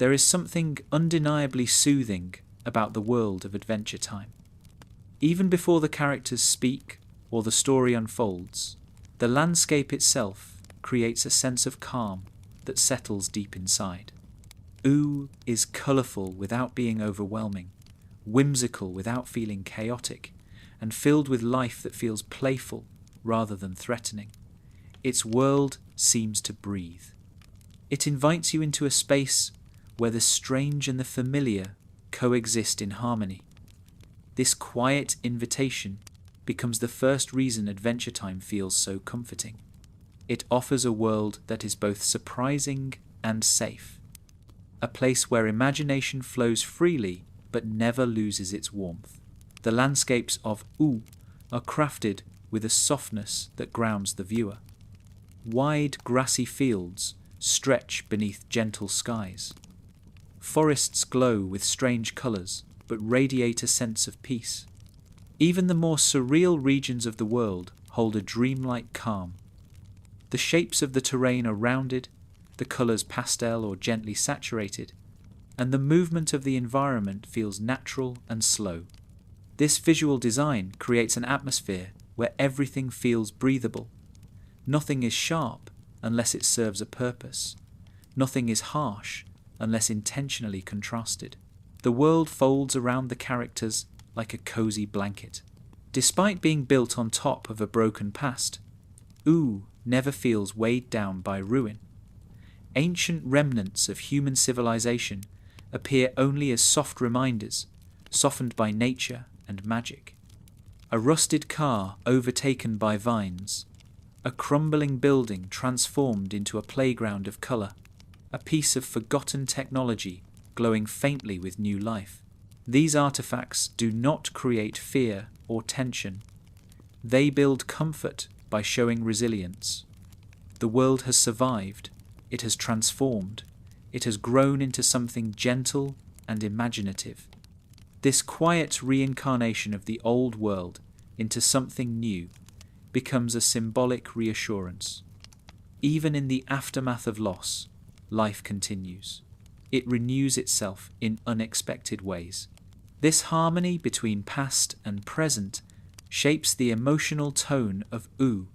There is something undeniably soothing about the world of Adventure Time. Even before the characters speak or the story unfolds, the landscape itself creates a sense of calm that settles deep inside. Ooo is colourful without being overwhelming, whimsical without feeling chaotic, and filled with life that feels playful rather than threatening. Its world seems to breathe. It invites you into a space where the strange and the familiar coexist in harmony. This quiet invitation becomes the first reason Adventure Time feels so comforting. It offers a world that is both surprising and safe, a place where imagination flows freely but never loses its warmth. The landscapes of Ooo are crafted with a softness that grounds the viewer. Wide grassy fields stretch beneath gentle skies. Forests glow with strange colours but radiate a sense of peace. Even the more surreal regions of the world hold a dreamlike calm. The shapes of the terrain are rounded, the colours pastel or gently saturated, and the movement of the environment feels natural and slow. This visual design creates an atmosphere where everything feels breathable. Nothing is sharp unless it serves a purpose. Nothing is harsh unless intentionally contrasted. The world folds around the characters like a cozy blanket. Despite being built on top of a broken past, Ooo never feels weighed down by ruin. Ancient remnants of human civilization appear only as soft reminders, softened by nature and magic. A rusted car overtaken by vines, a crumbling building transformed into a playground of colour, a piece of forgotten technology glowing faintly with new life. These artifacts do not create fear or tension. They build comfort by showing resilience. The world has survived, it has transformed, it has grown into something gentle and imaginative. This quiet reincarnation of the old world into something new becomes a symbolic reassurance. Even in the aftermath of loss, life continues. It renews itself in unexpected ways. This harmony between past and present shapes the emotional tone of Ooo.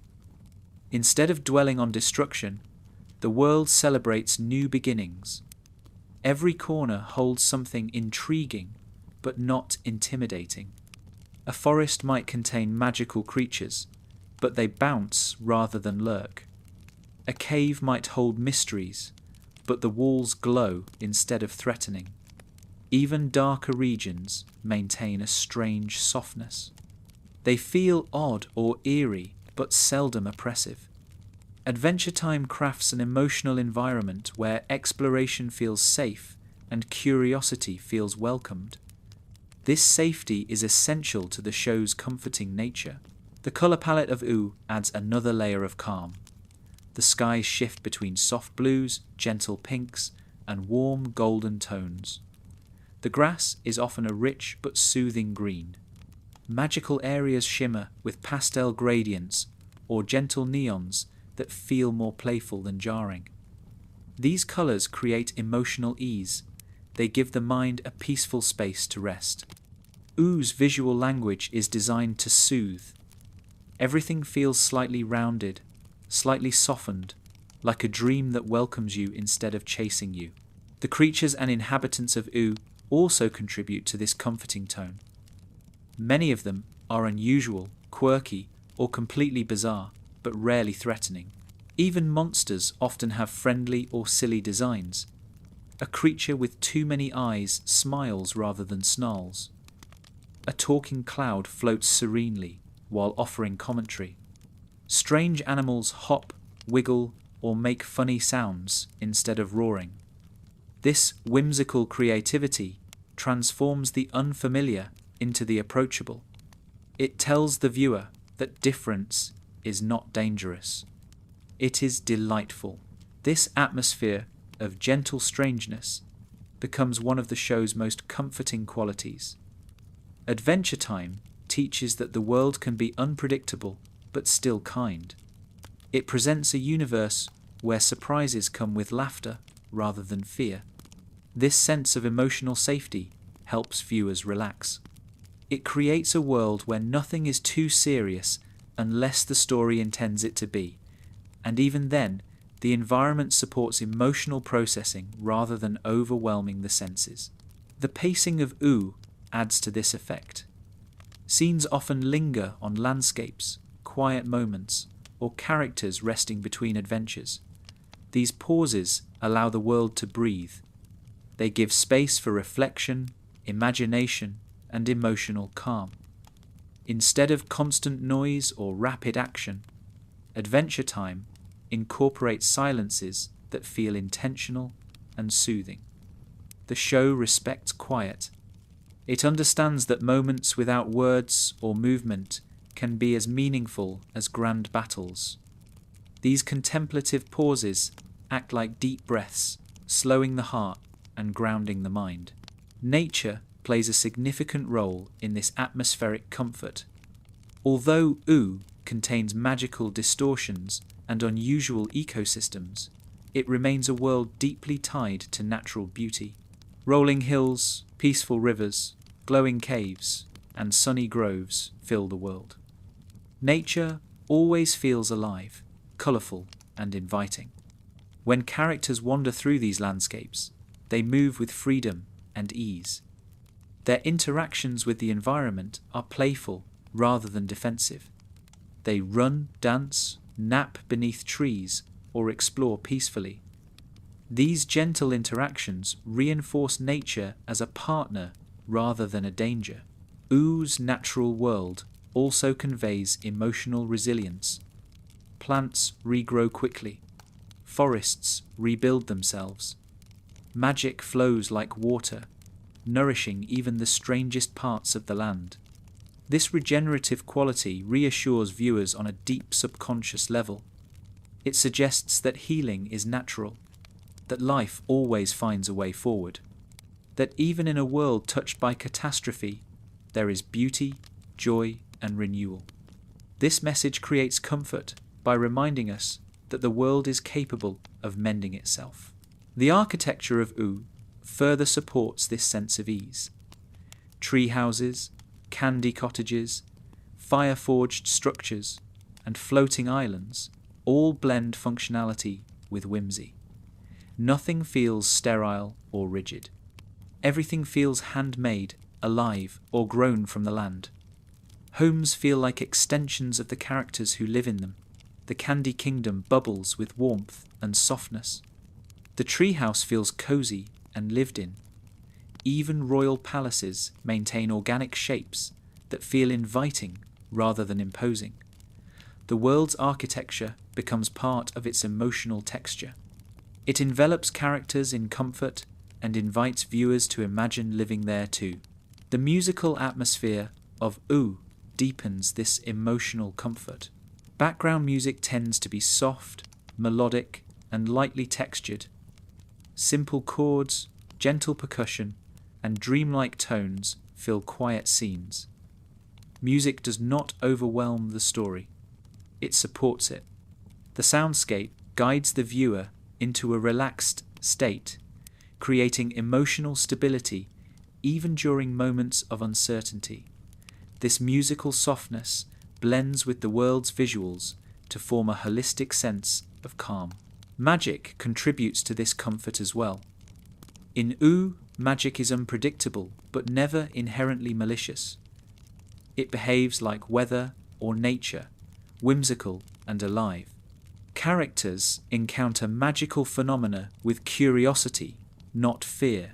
Instead of dwelling on destruction, the world celebrates new beginnings. Every corner holds something intriguing, but not intimidating. A forest might contain magical creatures, but they bounce rather than lurk. A cave might hold mysteries, but the walls glow instead of threatening. Even darker regions maintain a strange softness. They feel odd or eerie, but seldom oppressive. Adventure Time crafts an emotional environment where exploration feels safe and curiosity feels welcomed. This safety is essential to the show's comforting nature. The colour palette of Ooo adds another layer of calm. The skies shift between soft blues, gentle pinks, and warm golden tones. The grass is often a rich but soothing green. Magical areas shimmer with pastel gradients or gentle neons that feel more playful than jarring. These colours create emotional ease. They give the mind a peaceful space to rest. Oo's visual language is designed to soothe. Everything feels slightly rounded, slightly softened, like a dream that welcomes you instead of chasing you. The creatures and inhabitants of Ooo also contribute to this comforting tone. Many of them are unusual, quirky, or completely bizarre, but rarely threatening. Even monsters often have friendly or silly designs. A creature with too many eyes smiles rather than snarls. A talking cloud floats serenely while offering commentary. Strange animals hop, wiggle, or make funny sounds instead of roaring. This whimsical creativity transforms the unfamiliar into the approachable. It tells the viewer that difference is not dangerous. It is delightful. This atmosphere of gentle strangeness becomes one of the show's most comforting qualities. Adventure Time teaches that the world can be unpredictable but still kind. It presents a universe where surprises come with laughter rather than fear. This sense of emotional safety helps viewers relax. It creates a world where nothing is too serious unless the story intends it to be, and even then, the environment supports emotional processing rather than overwhelming the senses. The pacing of U adds to this effect. Scenes often linger on landscapes, quiet moments, or characters resting between adventures. These pauses allow the world to breathe. They give space for reflection, imagination, and emotional calm. Instead of constant noise or rapid action, Adventure Time incorporates silences that feel intentional and soothing. The show respects quiet. It understands that moments without words or movement can be as meaningful as grand battles. These contemplative pauses act like deep breaths, slowing the heart and grounding the mind. Nature plays a significant role in this atmospheric comfort. Although U contains magical distortions and unusual ecosystems, it remains a world deeply tied to natural beauty. Rolling hills, peaceful rivers, glowing caves, and sunny groves fill the world. Nature always feels alive, colourful, and inviting. When characters wander through these landscapes, they move with freedom and ease. Their interactions with the environment are playful rather than defensive. They run, dance, nap beneath trees, or explore peacefully. These gentle interactions reinforce nature as a partner rather than a danger. U's natural world also conveys emotional resilience. Plants regrow quickly. Forests rebuild themselves. Magic flows like water, nourishing even the strangest parts of the land. This regenerative quality reassures viewers on a deep subconscious level. It suggests that healing is natural, that life always finds a way forward, that even in a world touched by catastrophe, there is beauty, joy, and renewal. This message creates comfort by reminding us that the world is capable of mending itself. The architecture of U further supports this sense of ease. Tree houses, candy cottages, fire-forged structures, and floating islands all blend functionality with whimsy. Nothing feels sterile or rigid. Everything feels handmade, alive, or grown from the land. Homes feel like extensions of the characters who live in them. The Candy Kingdom bubbles with warmth and softness. The treehouse feels cozy and lived in. Even royal palaces maintain organic shapes that feel inviting rather than imposing. The world's architecture becomes part of its emotional texture. It envelops characters in comfort and invites viewers to imagine living there too. The musical atmosphere of U deepens this emotional comfort. Background music tends to be soft, melodic, and lightly textured. Simple chords, gentle percussion, and dreamlike tones fill quiet scenes. Music does not overwhelm the story. It supports it. The soundscape guides the viewer into a relaxed state, creating emotional stability even during moments of uncertainty. This musical softness blends with the world's visuals to form a holistic sense of calm. Magic contributes to this comfort as well. In U, magic is unpredictable but never inherently malicious. It behaves like weather or nature, whimsical and alive. Characters encounter magical phenomena with curiosity, not fear.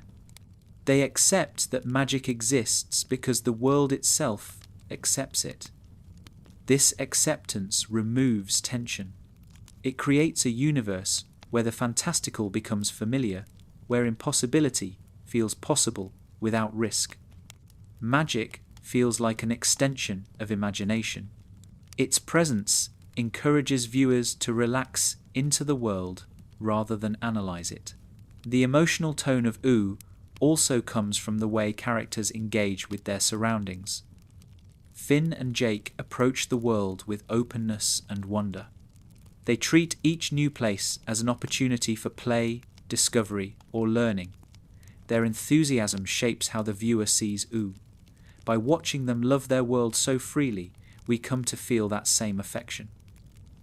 They accept that magic exists because the world itself accepts it. This acceptance removes tension. It creates a universe where the fantastical becomes familiar, where impossibility feels possible without risk. Magic feels like an extension of imagination. Its presence encourages viewers to relax into the world rather than analyze it. The emotional tone of U also comes from the way characters engage with their surroundings. Finn and Jake approach the world with openness and wonder. They treat each new place as an opportunity for play, discovery, or learning. Their enthusiasm shapes how the viewer sees U. By watching them love their world so freely, we come to feel that same affection.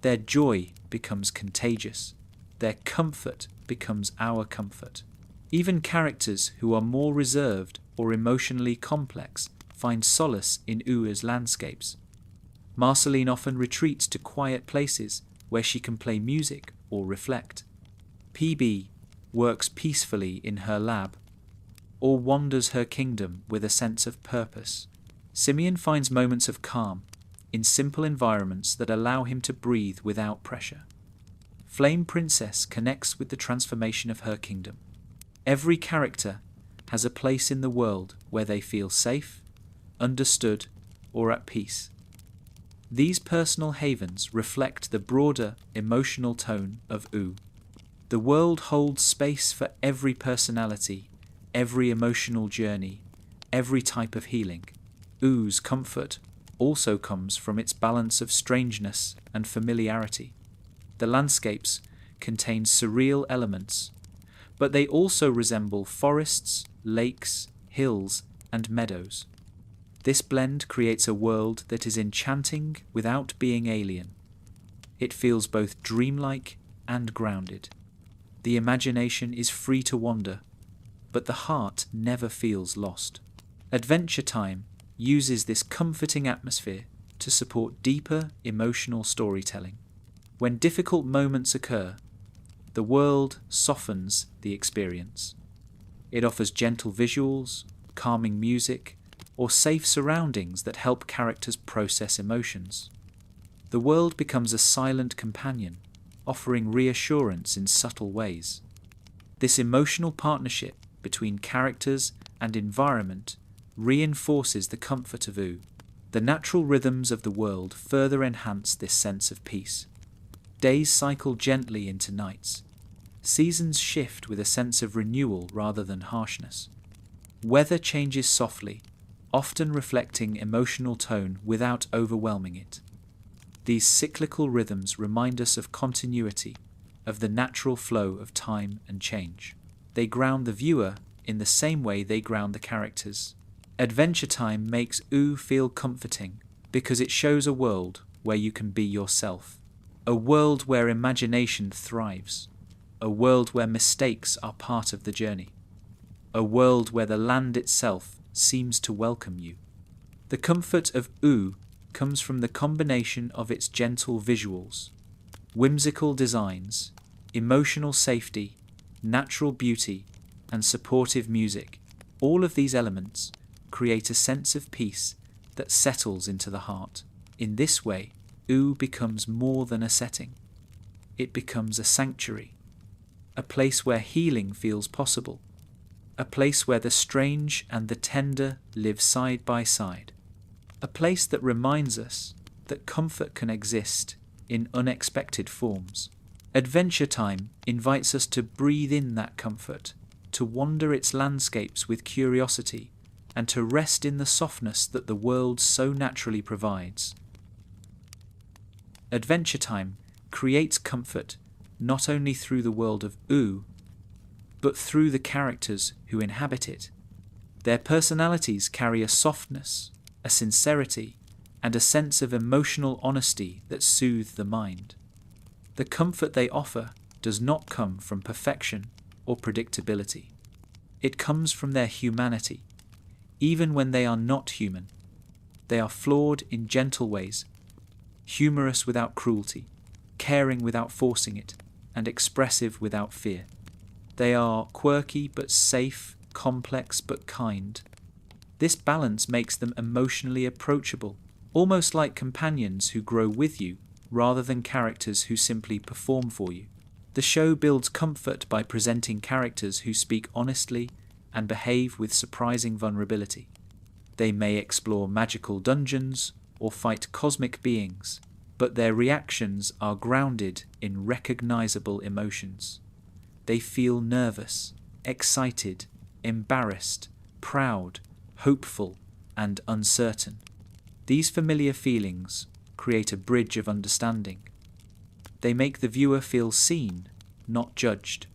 Their joy becomes contagious. Their comfort becomes our comfort. Even characters who are more reserved or emotionally complex find solace in Ua's landscapes. Marceline often retreats to quiet places where she can play music or reflect. PB works peacefully in her lab or wanders her kingdom with a sense of purpose. Simeon finds moments of calm in simple environments that allow him to breathe without pressure. Flame Princess connects with the transformation of her kingdom. Every character has a place in the world where they feel safe, understood, or at peace. These personal havens reflect the broader emotional tone of U. The world holds space for every personality, every emotional journey, every type of healing. U's comfort also comes from its balance of strangeness and familiarity. The landscapes contain surreal elements, but they also resemble forests, lakes, hills, and meadows. This blend creates a world that is enchanting without being alien. It feels both dreamlike and grounded. The imagination is free to wander, but the heart never feels lost. Adventure Time uses this comforting atmosphere to support deeper emotional storytelling. When difficult moments occur, the world softens the experience. It offers gentle visuals, calming music, or safe surroundings that help characters process emotions. The world becomes a silent companion, offering reassurance in subtle ways. This emotional partnership between characters and environment reinforces the comfort of U. The natural rhythms of the world further enhance this sense of peace. Days cycle gently into nights. Seasons shift with a sense of renewal rather than harshness. Weather changes softly, often reflecting emotional tone without overwhelming it. These cyclical rhythms remind us of continuity, of the natural flow of time and change. They ground the viewer in the same way they ground the characters. Adventure Time makes U feel comforting because it shows a world where you can be yourself. A world where imagination thrives. A world where mistakes are part of the journey. A world where the land itself seems to welcome you. The comfort of U comes from the combination of its gentle visuals, whimsical designs, emotional safety, natural beauty, and supportive music. All of these elements create a sense of peace that settles into the heart. In this way, U becomes more than a setting. It becomes a sanctuary, a place where healing feels possible, a place where the strange and the tender live side by side, a place that reminds us that comfort can exist in unexpected forms. Adventure Time invites us to breathe in that comfort, to wander its landscapes with curiosity, and to rest in the softness that the world so naturally provides. Adventure Time creates comfort not only through the world of U, but through the characters who inhabit it. Their personalities carry a softness, a sincerity, and a sense of emotional honesty that soothe the mind. The comfort they offer does not come from perfection or predictability. It comes from their humanity. Even when they are not human, they are flawed in gentle ways, humorous without cruelty, caring without forcing it, and expressive without fear. They are quirky but safe, complex but kind. This balance makes them emotionally approachable, almost like companions who grow with you rather than characters who simply perform for you. The show builds comfort by presenting characters who speak honestly and behave with surprising vulnerability. They may explore magical dungeons or fight cosmic beings, but their reactions are grounded in recognizable emotions. They feel nervous, excited, embarrassed, proud, hopeful, and uncertain. These familiar feelings create a bridge of understanding. They make the viewer feel seen, not judged.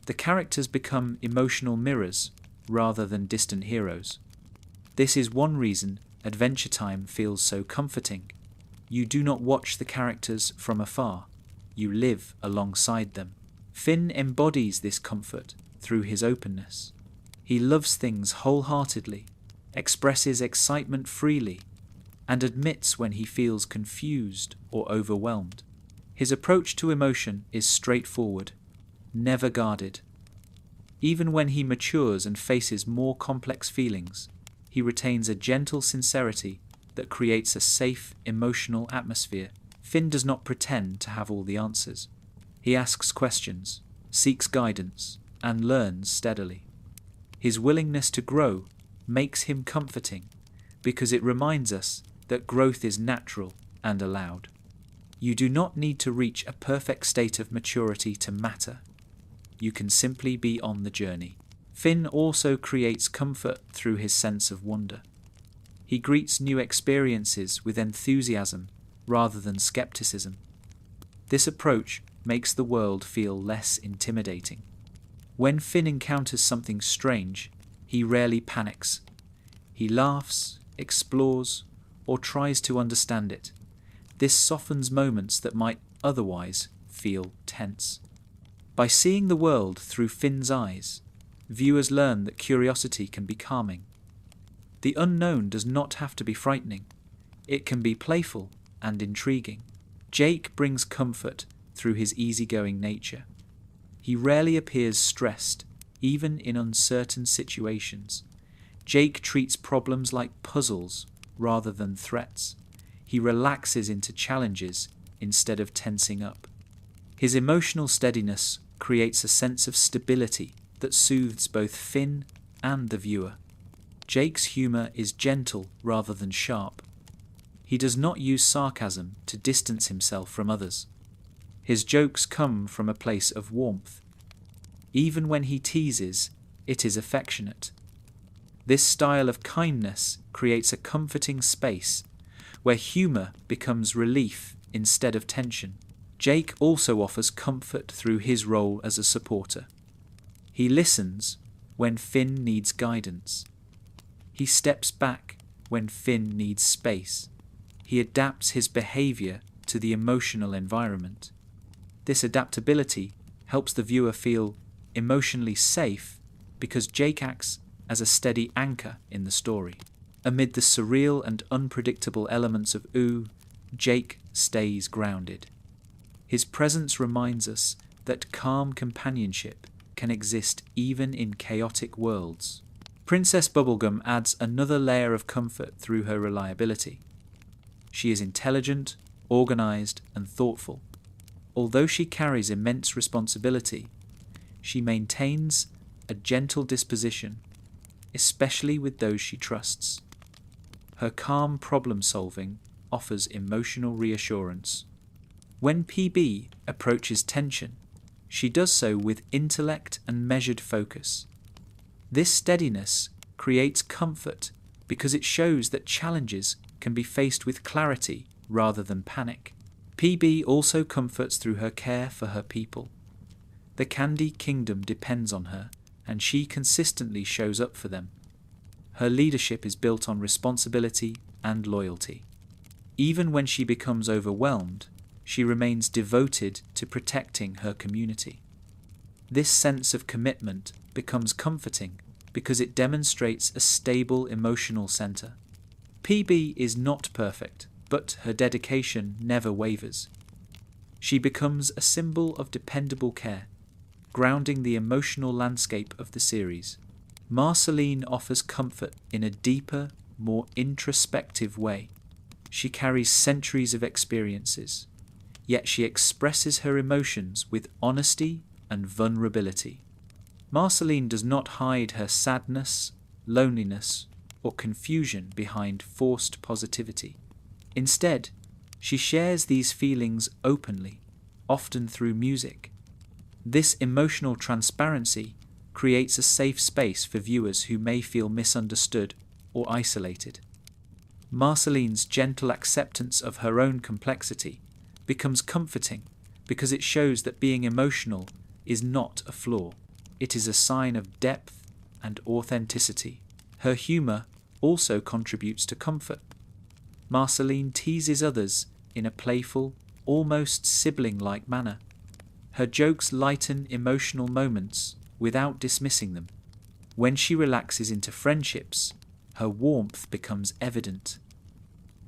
The characters become emotional mirrors rather than distant heroes. This is one reason Adventure Time feels so comforting. You do not watch the characters from afar, you live alongside them. Finn embodies this comfort through his openness. He loves things wholeheartedly, expresses excitement freely, and admits when he feels confused or overwhelmed. His approach to emotion is straightforward, never guarded. Even when he matures and faces more complex feelings, he retains a gentle sincerity that creates a safe, emotional atmosphere. Finn does not pretend to have all the answers. He asks questions, seeks guidance, and learns steadily. His willingness to grow makes him comforting because it reminds us that growth is natural and allowed. You do not need to reach a perfect state of maturity to matter. You can simply be on the journey. Finn also creates comfort through his sense of wonder. He greets new experiences with enthusiasm rather than skepticism. This approach makes the world feel less intimidating. When Finn encounters something strange, he rarely panics. He laughs, explores, or tries to understand it. This softens moments that might otherwise feel tense. By seeing the world through Finn's eyes, viewers learn that curiosity can be calming. The unknown does not have to be frightening. It can be playful and intriguing. Jake brings comfort through his easygoing nature. He rarely appears stressed, even in uncertain situations. Jake treats problems like puzzles rather than threats. He relaxes into challenges instead of tensing up. His emotional steadiness creates a sense of stability that soothes both Finn and the viewer. Jake's humour is gentle rather than sharp. He does not use sarcasm to distance himself from others. His jokes come from a place of warmth. Even when he teases, it is affectionate. This style of kindness creates a comforting space where humour becomes relief instead of tension. Jake also offers comfort through his role as a supporter. He listens when Finn needs guidance. He steps back when Finn needs space. He adapts his behaviour to the emotional environment. This adaptability helps the viewer feel emotionally safe because Jake acts as a steady anchor in the story. Amid the surreal and unpredictable elements of Ooh, Jake stays grounded. His presence reminds us that calm companionship can exist even in chaotic worlds. Princess Bubblegum adds another layer of comfort through her reliability. She is intelligent, organised, and thoughtful. Although she carries immense responsibility, she maintains a gentle disposition, especially with those she trusts. Her calm problem-solving offers emotional reassurance. When PB approaches tension, she does so with intellect and measured focus. This steadiness creates comfort because it shows that challenges can be faced with clarity rather than panic. PB also comforts through her care for her people. The Candy Kingdom depends on her, and she consistently shows up for them. Her leadership is built on responsibility and loyalty. Even when she becomes overwhelmed, she remains devoted to protecting her community. This sense of commitment becomes comforting because it demonstrates a stable emotional centre. PB is not perfect, but her dedication never wavers. She becomes a symbol of dependable care, grounding the emotional landscape of the series. Marceline offers comfort in a deeper, more introspective way. She carries centuries of experiences, yet she expresses her emotions with honesty and vulnerability. Marceline does not hide her sadness, loneliness, or confusion behind forced positivity. Instead, she shares these feelings openly, often through music. This emotional transparency creates a safe space for viewers who may feel misunderstood or isolated. Marceline's gentle acceptance of her own complexity becomes comforting because it shows that being emotional is not a flaw. It is a sign of depth and authenticity. Her humour also contributes to comfort. Marceline teases others in a playful, almost sibling-like manner. Her jokes lighten emotional moments without dismissing them. When she relaxes into friendships, her warmth becomes evident.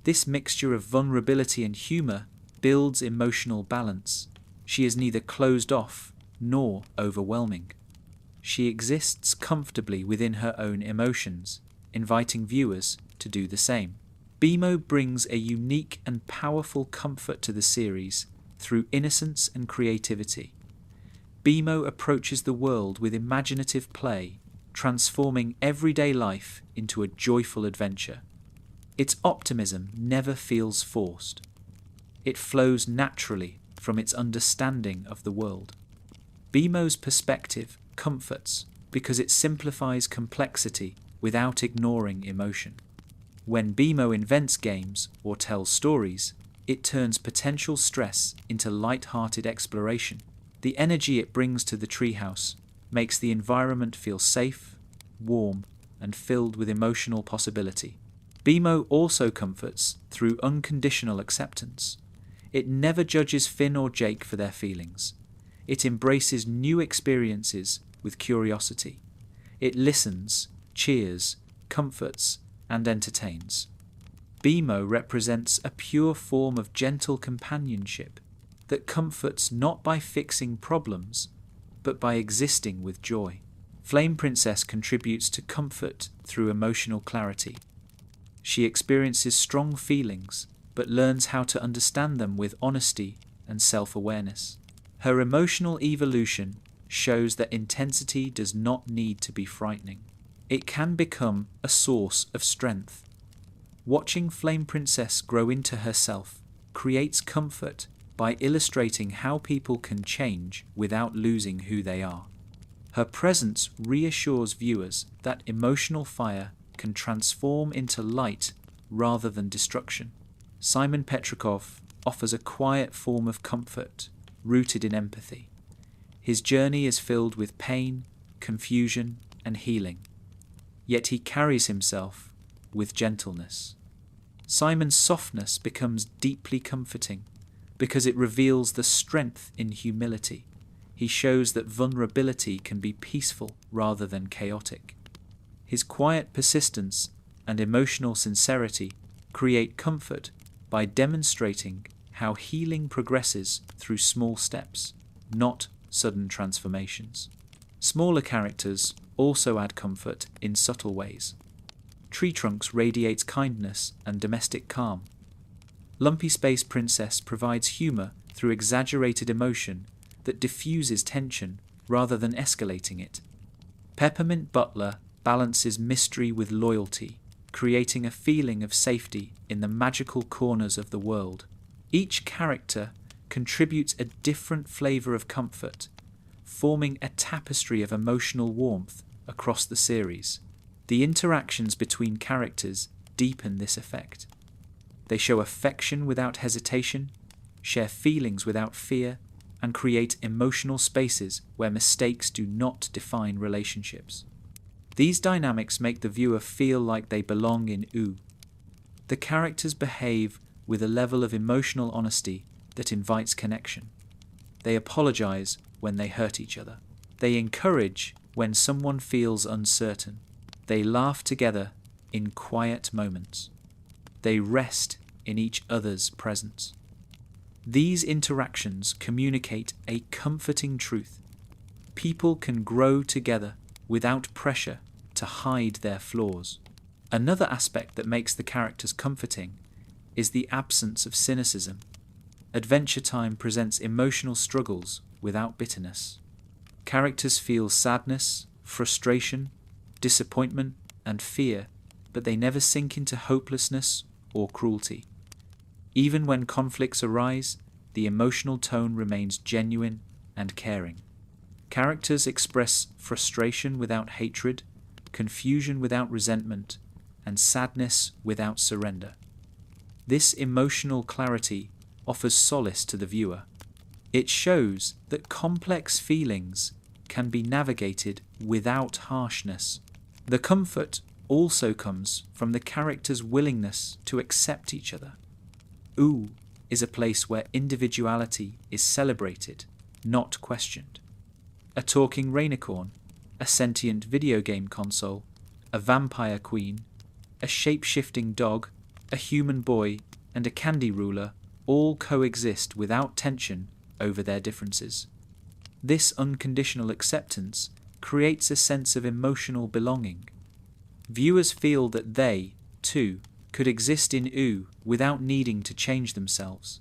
This mixture of vulnerability and humour builds emotional balance. She is neither closed off nor overwhelming. She exists comfortably within her own emotions, inviting viewers to do the same. Bimo brings a unique and powerful comfort to the series through innocence and creativity. Bimo approaches the world with imaginative play, transforming everyday life into a joyful adventure. Its optimism never feels forced. It flows naturally from its understanding of the world. Bimo's perspective comforts because it simplifies complexity without ignoring emotion. When Bimo invents games or tells stories, it turns potential stress into light-hearted exploration. The energy it brings to the treehouse makes the environment feel safe, warm, and filled with emotional possibility. Bimo also comforts through unconditional acceptance. It never judges Finn or Jake for their feelings. It embraces new experiences with curiosity. It listens, cheers, comforts, and entertains. Bimo represents a pure form of gentle companionship that comforts not by fixing problems, but by existing with joy. Flame Princess contributes to comfort through emotional clarity. She experiences strong feelings, but learns how to understand them with honesty and self-awareness. Her emotional evolution shows that intensity does not need to be frightening. It can become a source of strength. Watching Flame Princess grow into herself creates comfort by illustrating how people can change without losing who they are. Her presence reassures viewers that emotional fire can transform into light rather than destruction. Simon Petrikov offers a quiet form of comfort rooted in empathy. His journey is filled with pain, confusion, and healing. Yet he carries himself with gentleness. Simon's softness becomes deeply comforting because it reveals the strength in humility. He shows that vulnerability can be peaceful rather than chaotic. His quiet persistence and emotional sincerity create comfort by demonstrating how healing progresses through small steps, not sudden transformations. Smaller characters also add comfort in subtle ways. Tree Trunks radiates kindness and domestic calm. Lumpy Space Princess provides humour through exaggerated emotion that diffuses tension rather than escalating it. Peppermint Butler balances mystery with loyalty, creating a feeling of safety in the magical corners of the world. Each character contributes a different flavour of comfort, forming a tapestry of emotional warmth across the series. The interactions between characters deepen this effect. They show affection without hesitation, share feelings without fear, and create emotional spaces where mistakes do not define relationships. These dynamics make the viewer feel like they belong in U. The characters behave with a level of emotional honesty that invites connection. They apologize when they hurt each other. They encourage when someone feels uncertain. They laugh together in quiet moments. They rest in each other's presence. These interactions communicate a comforting truth. People can grow together without pressure to hide their flaws. Another aspect that makes the characters comforting is the absence of cynicism. Adventure Time presents emotional struggles without bitterness. Characters feel sadness, frustration, disappointment, and fear, but they never sink into hopelessness or cruelty. Even when conflicts arise, the emotional tone remains genuine and caring. Characters express frustration without hatred, confusion without resentment, and sadness without surrender. This emotional clarity offers solace to the viewer. It shows that complex feelings can be navigated without harshness. The comfort also comes from the characters' willingness to accept each other. U is a place where individuality is celebrated, not questioned. A talking rainicorn, a sentient video game console, a vampire queen, a shape-shifting dog, a human boy, and a candy ruler all coexist without tension over their differences. This unconditional acceptance creates a sense of emotional belonging. Viewers feel that they, too, could exist in U without needing to change themselves.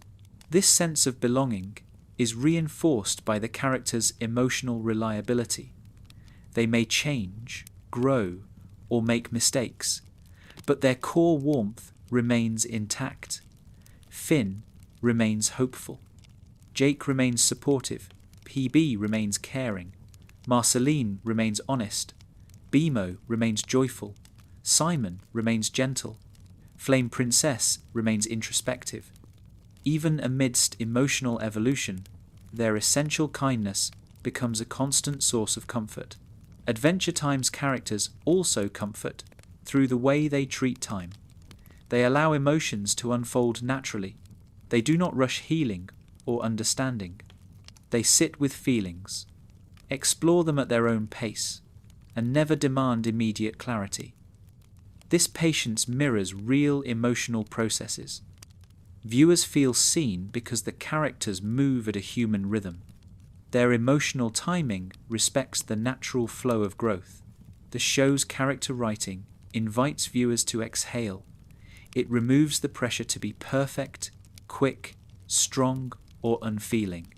This sense of belonging is reinforced by the characters' emotional reliability. They may change, grow, or make mistakes, but their core warmth remains intact. Finn remains hopeful. Jake remains supportive. PB remains caring. Marceline remains honest. Bimo remains joyful. Simon remains gentle. Flame Princess remains introspective. Even amidst emotional evolution, their essential kindness becomes a constant source of comfort. Adventure Time's characters also comfort through the way they treat time. They allow emotions to unfold naturally. They do not rush healing or understanding. They sit with feelings, explore them at their own pace, and never demand immediate clarity. This patience mirrors real emotional processes. Viewers feel seen because the characters move at a human rhythm. Their emotional timing respects the natural flow of growth. The show's character writing invites viewers to exhale. It removes the pressure to be perfect, quick, strong, or unfeeling.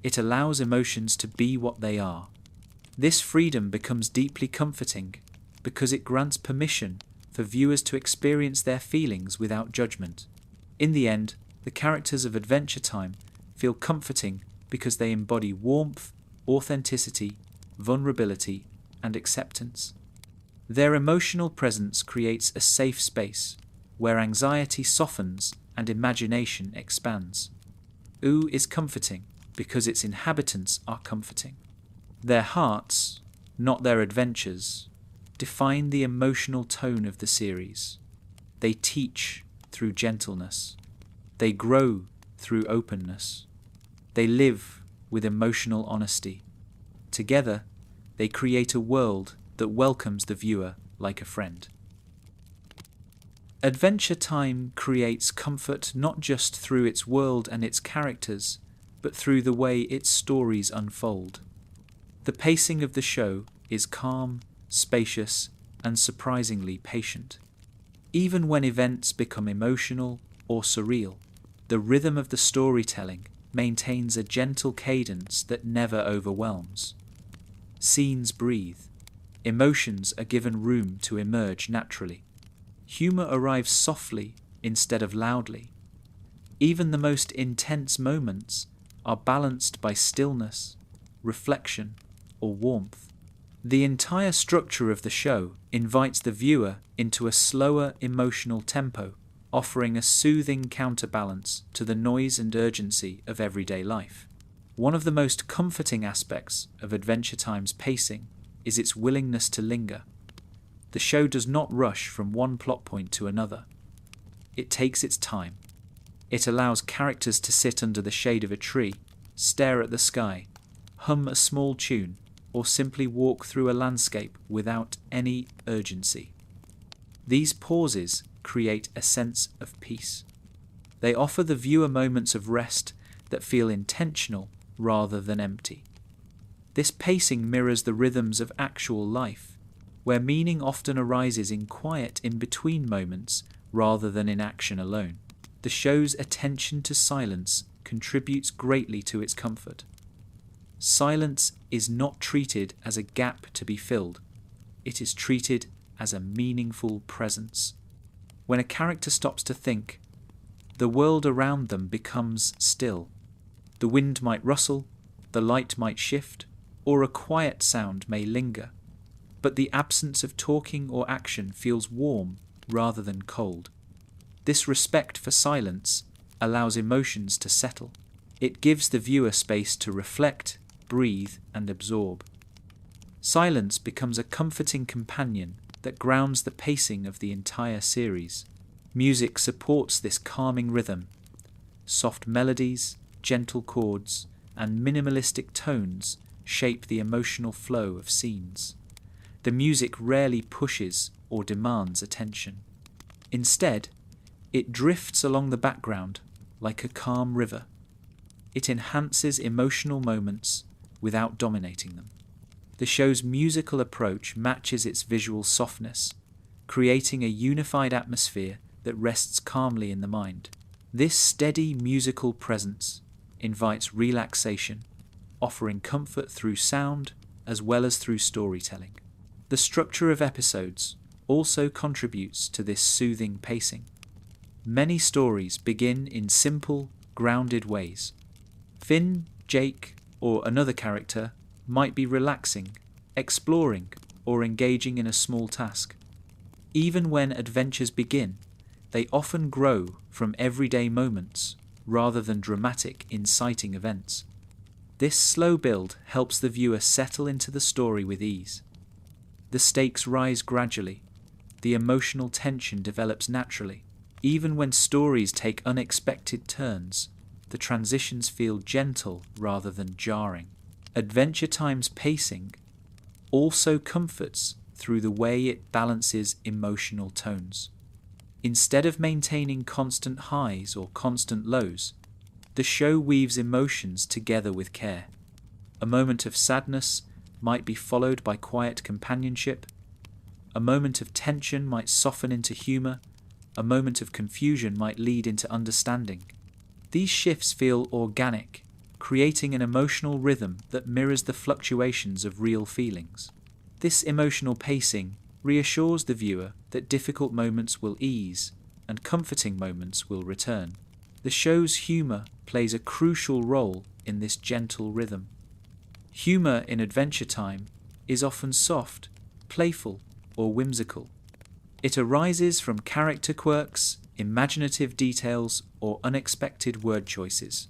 It allows emotions to be what they are. This freedom becomes deeply comforting because it grants permission for viewers to experience their feelings without judgment. In the end, the characters of Adventure Time feel comforting because they embody warmth, authenticity, vulnerability, and acceptance. Their emotional presence creates a safe space where anxiety softens and imagination expands. U is comforting because its inhabitants are comforting. Their hearts, not their adventures, define the emotional tone of the series. They teach through gentleness. They grow through openness. They live with emotional honesty. Together, they create a world that welcomes the viewer like a friend. Adventure Time creates comfort not just through its world and its characters, but through the way its stories unfold. The pacing of the show is calm, spacious, and surprisingly patient. Even when events become emotional or surreal, the rhythm of the storytelling maintains a gentle cadence that never overwhelms. Scenes breathe. Emotions are given room to emerge naturally. Humor arrives softly instead of loudly. Even the most intense moments are balanced by stillness, reflection, or warmth. The entire structure of the show invites the viewer into a slower emotional tempo, offering a soothing counterbalance to the noise and urgency of everyday life. One of the most comforting aspects of Adventure Time's pacing is its willingness to linger. The show does not rush from one plot point to another. It takes its time. It allows characters to sit under the shade of a tree, stare at the sky, hum a small tune, or simply walk through a landscape without any urgency. These pauses create a sense of peace. They offer the viewer moments of rest that feel intentional rather than empty. This pacing mirrors the rhythms of actual life, where meaning often arises in quiet in-between moments rather than in action alone. The show's attention to silence contributes greatly to its comfort. Silence is not treated as a gap to be filled. It is treated as a meaningful presence. When a character stops to think, the world around them becomes still. The wind might rustle, the light might shift, or a quiet sound may linger. But the absence of talking or action feels warm rather than cold. This respect for silence allows emotions to settle. It gives the viewer space to reflect, breathe, and absorb. Silence becomes a comforting companion that grounds the pacing of the entire series. Music supports this calming rhythm. Soft melodies, gentle chords, and minimalistic tones shape the emotional flow of scenes. The music rarely pushes or demands attention. Instead, it drifts along the background like a calm river. It enhances emotional moments without dominating them. The show's musical approach matches its visual softness, creating a unified atmosphere that rests calmly in the mind. This steady musical presence invites relaxation, offering comfort through sound as well as through storytelling. The structure of episodes also contributes to this soothing pacing. Many stories begin in simple, grounded ways. Finn, Jake, or another character might be relaxing, exploring, or engaging in a small task. Even when adventures begin, they often grow from everyday moments rather than dramatic, inciting events. This slow build helps the viewer settle into the story with ease. The stakes rise gradually. The emotional tension develops naturally. Even when stories take unexpected turns, the transitions feel gentle rather than jarring. Adventure Time's pacing also comforts through the way it balances emotional tones. Instead of maintaining constant highs or constant lows, the show weaves emotions together with care. A moment of sadness might be followed by quiet companionship. A moment of tension might soften into humor. A moment of confusion might lead into understanding. These shifts feel organic, creating an emotional rhythm that mirrors the fluctuations of real feelings. This emotional pacing reassures the viewer that difficult moments will ease and comforting moments will return. The show's humor plays a crucial role in this gentle rhythm. Humor in Adventure Time is often soft, playful, or whimsical. It arises from character quirks, imaginative details, or unexpected word choices.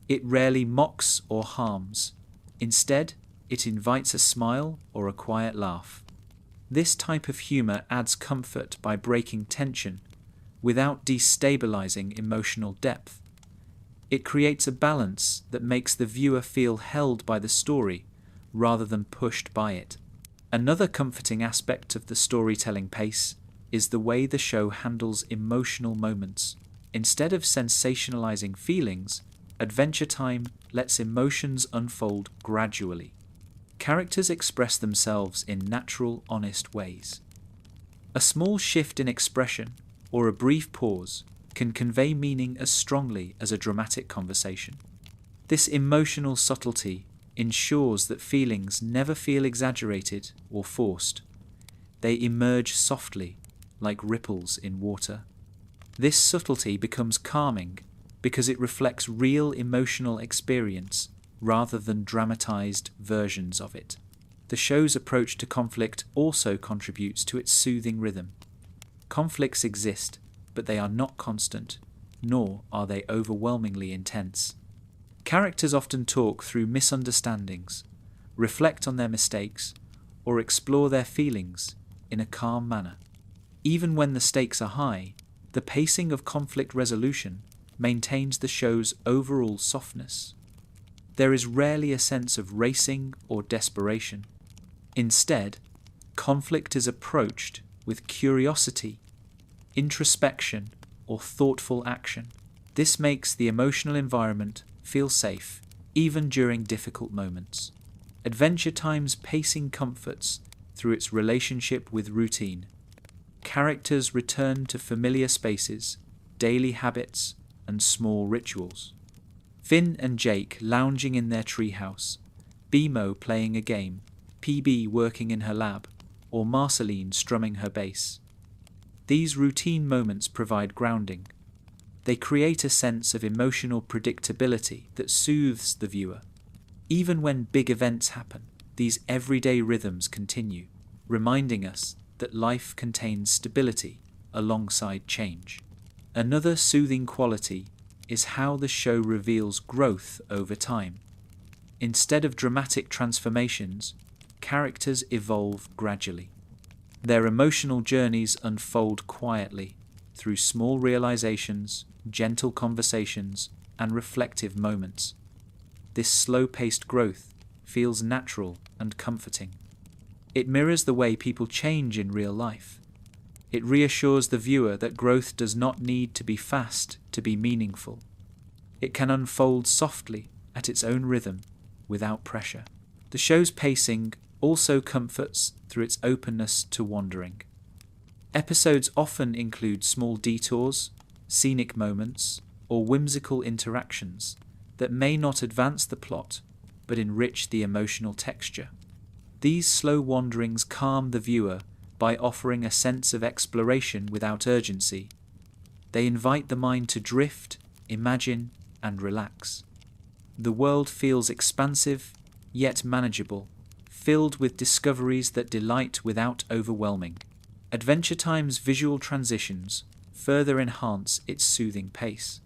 It rarely mocks or harms. Instead, it invites a smile or a quiet laugh. This type of humor adds comfort by breaking tension without destabilizing emotional depth. It creates a balance that makes the viewer feel held by the story rather than pushed by it. Another comforting aspect of the storytelling pace is the way the show handles emotional moments. Instead of sensationalizing feelings, Adventure Time lets emotions unfold gradually. Characters express themselves in natural, honest ways. A small shift in expression or a brief pause can convey meaning as strongly as a dramatic conversation. This emotional subtlety ensures that feelings never feel exaggerated or forced. They emerge softly, like ripples in water. This subtlety becomes calming because it reflects real emotional experience rather than dramatized versions of it. The show's approach to conflict also contributes to its soothing rhythm. Conflicts exist, but they are not constant, nor are they overwhelmingly intense. Characters often talk through misunderstandings, reflect on their mistakes, or explore their feelings in a calm manner. Even when the stakes are high, the pacing of conflict resolution maintains the show's overall softness. There is rarely a sense of racing or desperation. Instead, conflict is approached with curiosity, introspection, or thoughtful action. This makes the emotional environment feel safe, even during difficult moments. Adventure Time's pacing comforts through its relationship with routine. Characters return to familiar spaces, daily habits, and small rituals. Finn and Jake lounging in their treehouse, BMO playing a game, PB working in her lab, or Marceline strumming her bass. These routine moments provide grounding. They create a sense of emotional predictability that soothes the viewer. Even when big events happen, these everyday rhythms continue, reminding us that life contains stability alongside change. Another soothing quality is how the show reveals growth over time. Instead of dramatic transformations, characters evolve gradually. Their emotional journeys unfold quietly through small realizations, gentle conversations, and reflective moments. This slow-paced growth feels natural and comforting. It mirrors the way people change in real life. It reassures the viewer that growth does not need to be fast to be meaningful. It can unfold softly at its own rhythm without pressure. The show's pacing also comforts through its openness to wandering. Episodes often include small detours, scenic moments, or whimsical interactions that may not advance the plot but enrich the emotional texture. These slow wanderings calm the viewer by offering a sense of exploration without urgency. They invite the mind to drift, imagine, and relax. The world feels expansive, yet manageable, filled with discoveries that delight without overwhelming. Adventure Time's visual transitions further enhance its soothing pace.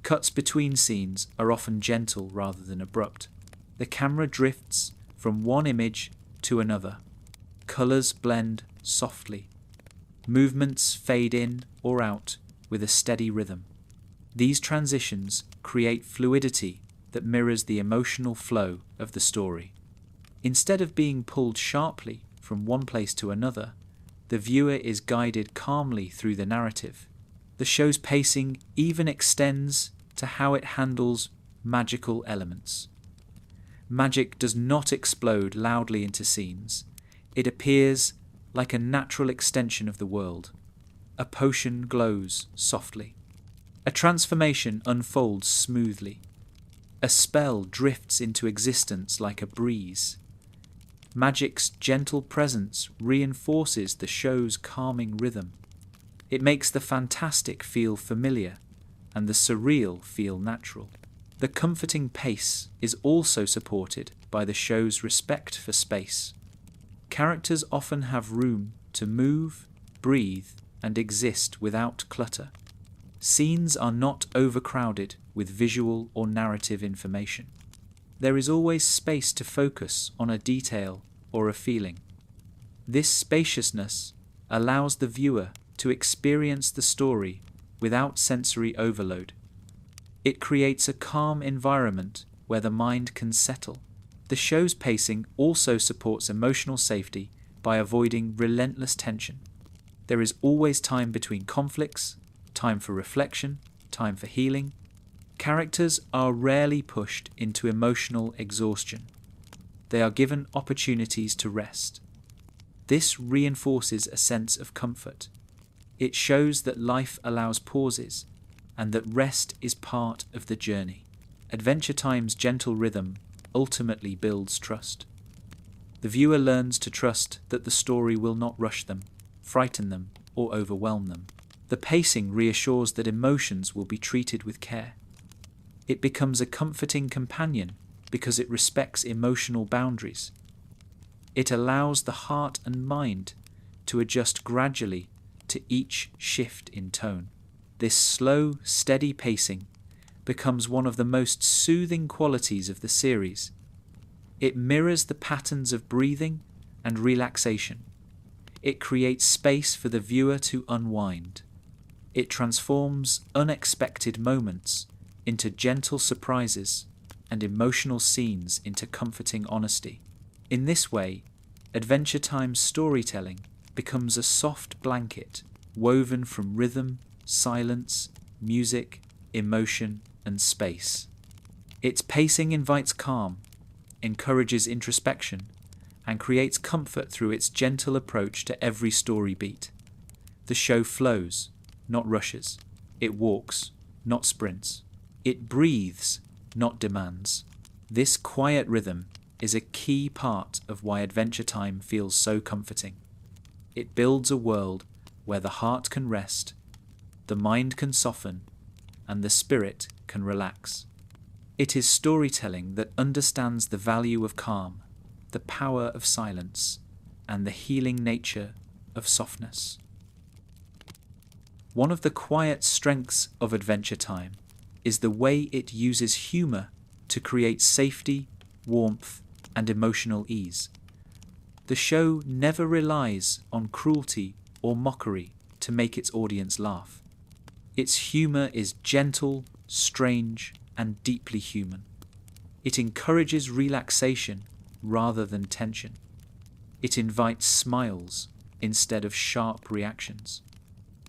Cuts between scenes are often gentle rather than abrupt. The camera drifts from one image to another. Colors blend softly. Movements fade in or out with a steady rhythm. These transitions create fluidity that mirrors the emotional flow of the story. Instead of being pulled sharply from one place to another, the viewer is guided calmly through the narrative. The show's pacing even extends to how it handles magical elements. Magic does not explode loudly into scenes. It appears like a natural extension of the world. A potion glows softly. A transformation unfolds smoothly. A spell drifts into existence like a breeze. Magic's gentle presence reinforces the show's calming rhythm. It makes the fantastic feel familiar and the surreal feel natural. The comforting pace is also supported by the show's respect for space. Characters often have room to move, breathe, and exist without clutter. Scenes are not overcrowded with visual or narrative information. There is always space to focus on a detail or a feeling. This spaciousness allows the viewer to experience the story without sensory overload. It creates a calm environment where the mind can settle. The show's pacing also supports emotional safety by avoiding relentless tension. There is always time between conflicts, time for reflection, time for healing. Characters are rarely pushed into emotional exhaustion. They are given opportunities to rest. This reinforces a sense of comfort. It shows that life allows pauses and that rest is part of the journey. Adventure Time's gentle rhythm ultimately builds trust. The viewer learns to trust that the story will not rush them, frighten them, or overwhelm them. The pacing reassures that emotions will be treated with care. It becomes a comforting companion because it respects emotional boundaries. It allows the heart and mind to adjust gradually to each shift in tone. This slow, steady pacing becomes one of the most soothing qualities of the series. It mirrors the patterns of breathing and relaxation. It creates space for the viewer to unwind. It transforms unexpected moments into gentle surprises and emotional scenes into comforting honesty. In this way, Adventure Time's storytelling becomes a soft blanket woven from rhythm, silence, music, emotion, and space. Its pacing invites calm, encourages introspection, and creates comfort through its gentle approach to every story beat. The show flows, not rushes. It walks, not sprints. It breathes, not demands. This quiet rhythm is a key part of why Adventure Time feels so comforting. It builds a world where the heart can rest, the mind can soften, and the spirit can relax. It is storytelling that understands the value of calm, the power of silence, and the healing nature of softness. One of the quiet strengths of Adventure Time is the way it uses humour to create safety, warmth, and emotional ease. The show never relies on cruelty or mockery to make its audience laugh. Its humor is gentle, strange, and deeply human. It encourages relaxation rather than tension. It invites smiles instead of sharp reactions.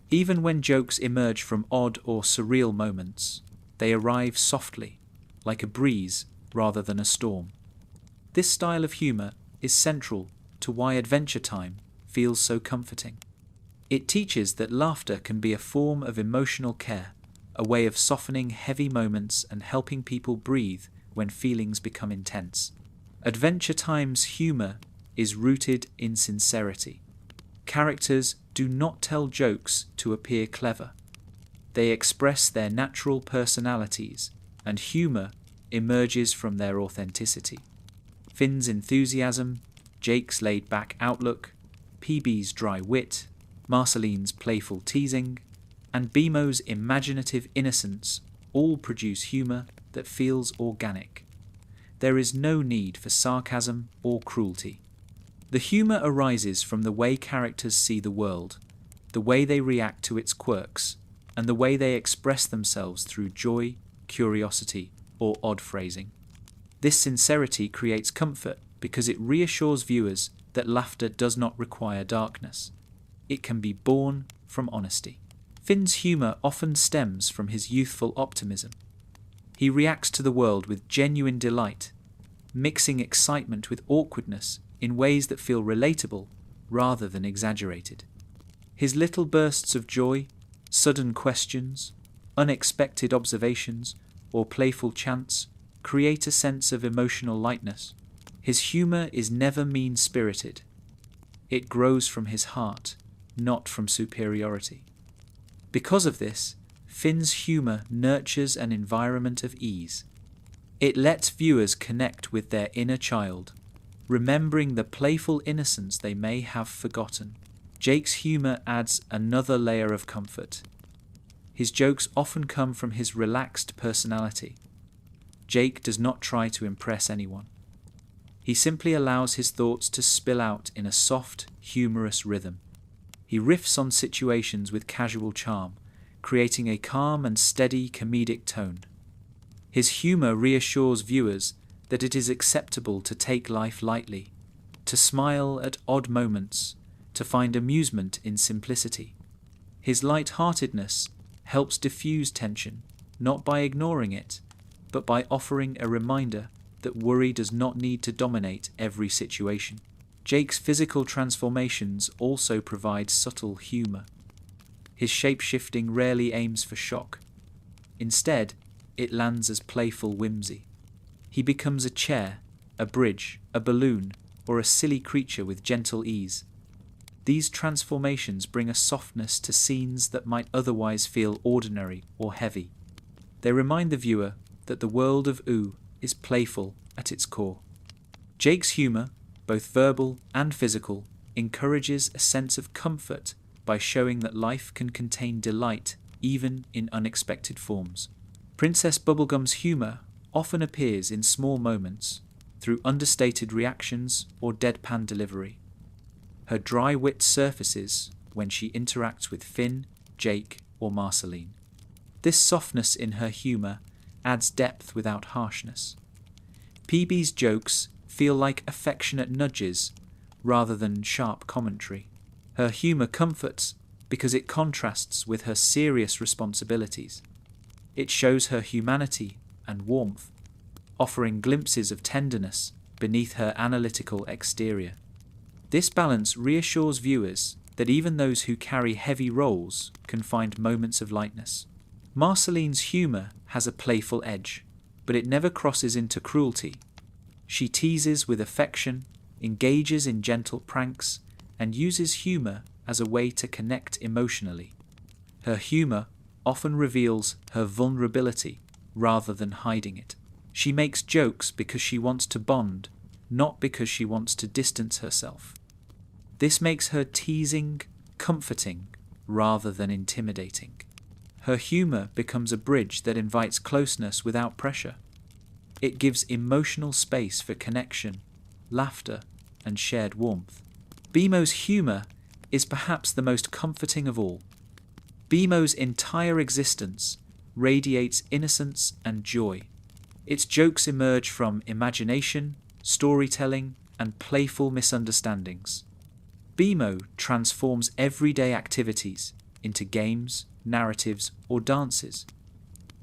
Even when jokes emerge from odd or surreal moments, they arrive softly, like a breeze rather than a storm. This style of humor is central to why Adventure Time feels so comforting. It teaches that laughter can be a form of emotional care, a way of softening heavy moments and helping people breathe when feelings become intense. Adventure Time's humor is rooted in sincerity. Characters do not tell jokes to appear clever. They express their natural personalities, and humor emerges from their authenticity. Finn's enthusiasm, Jake's laid-back outlook, PB's dry wit, Marceline's playful teasing, and Bemo's imaginative innocence all produce humor that feels organic. There is no need for sarcasm or cruelty. The humor arises from the way characters see the world, the way they react to its quirks, and the way they express themselves through joy, curiosity, or odd phrasing. This sincerity creates comfort because it reassures viewers that laughter does not require darkness. It can be born from honesty. Finn's humor often stems from his youthful optimism. He reacts to the world with genuine delight, mixing excitement with awkwardness in ways that feel relatable rather than exaggerated. His little bursts of joy, sudden questions, unexpected observations, or playful chants create a sense of emotional lightness. His humor is never mean-spirited. It grows from his heart, not from superiority. Because of this, Finn's humor nurtures an environment of ease. It lets viewers connect with their inner child, remembering the playful innocence they may have forgotten. Jake's humor adds another layer of comfort. His jokes often come from his relaxed personality. Jake does not try to impress anyone. He simply allows his thoughts to spill out in a soft, humorous rhythm. He riffs on situations with casual charm, creating a calm and steady comedic tone. His humor reassures viewers that it is acceptable to take life lightly, to smile at odd moments, to find amusement in simplicity. His light-heartedness helps diffuse tension, not by ignoring it, but by offering a reminder that worry does not need to dominate every situation. Jake's physical transformations also provide subtle humor. His shape-shifting rarely aims for shock. Instead, it lands as playful whimsy. He becomes a chair, a bridge, a balloon, or a silly creature with gentle ease. These transformations bring a softness to scenes that might otherwise feel ordinary or heavy. They remind the viewer that the world of Oo is playful at its core. Jake's humor, both verbal and physical, encourages a sense of comfort by showing that life can contain delight even in unexpected forms. Princess Bubblegum's humor often appears in small moments, through understated reactions or deadpan delivery. Her dry wit surfaces when she interacts with Finn, Jake, or Marceline. This softness in her humor adds depth without harshness. PB's jokes feel like affectionate nudges rather than sharp commentary. Her humor comforts because it contrasts with her serious responsibilities. It shows her humanity and warmth, offering glimpses of tenderness beneath her analytical exterior. This balance reassures viewers that even those who carry heavy roles can find moments of lightness. Marceline's humor has a playful edge, but it never crosses into cruelty. She teases with affection, engages in gentle pranks, and uses humor as a way to connect emotionally. Her humor often reveals her vulnerability rather than hiding it. She makes jokes because she wants to bond, not because she wants to distance herself. This makes her teasing, comforting, rather than intimidating. Her humor becomes a bridge that invites closeness without pressure. It gives emotional space for connection, laughter, and shared warmth. Bemo's humour is perhaps the most comforting of all. Bemo's entire existence radiates innocence and joy. Its jokes emerge from imagination, storytelling, and playful misunderstandings. Bemo transforms everyday activities into games, narratives, or dances.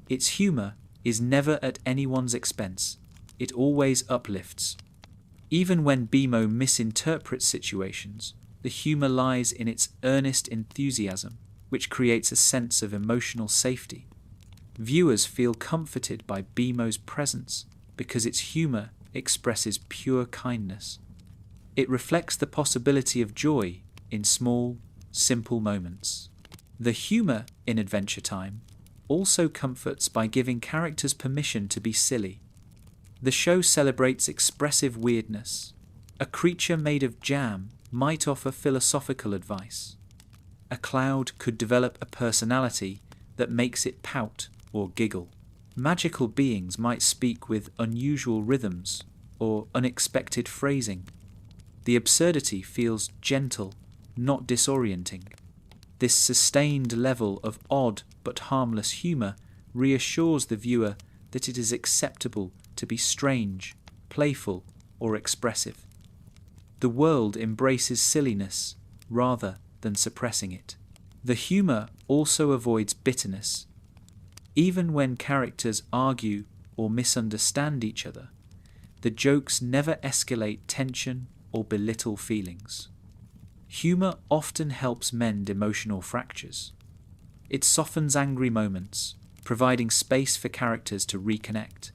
Its humour is never at anyone's expense. It always uplifts. Even when Bemo misinterprets situations, the humour lies in its earnest enthusiasm, which creates a sense of emotional safety. Viewers feel comforted by Bemo's presence because its humour expresses pure kindness. It reflects the possibility of joy in small, simple moments. The humour in Adventure Time also comforts by giving characters permission to be silly. The show celebrates expressive weirdness. A creature made of jam might offer philosophical advice. A cloud could develop a personality that makes it pout or giggle. Magical beings might speak with unusual rhythms or unexpected phrasing. The absurdity feels gentle, not disorienting. This sustained level of odd but harmless humour reassures the viewer that it is acceptable to be strange, playful, or expressive. The world embraces silliness rather than suppressing it. The humour also avoids bitterness. Even when characters argue or misunderstand each other, the jokes never escalate tension or belittle feelings. Humour often helps mend emotional fractures. It softens angry moments, providing space for characters to reconnect.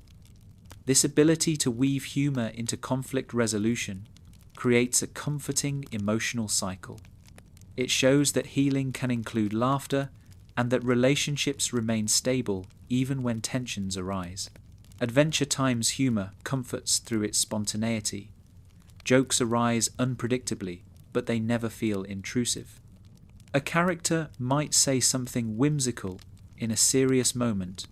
This ability to weave humour into conflict resolution creates a comforting emotional cycle. It shows that healing can include laughter and that relationships remain stable even when tensions arise. Adventure Time's humour comforts through its spontaneity. Jokes arise unpredictably, but they never feel intrusive. A character might say something whimsical in a serious moment,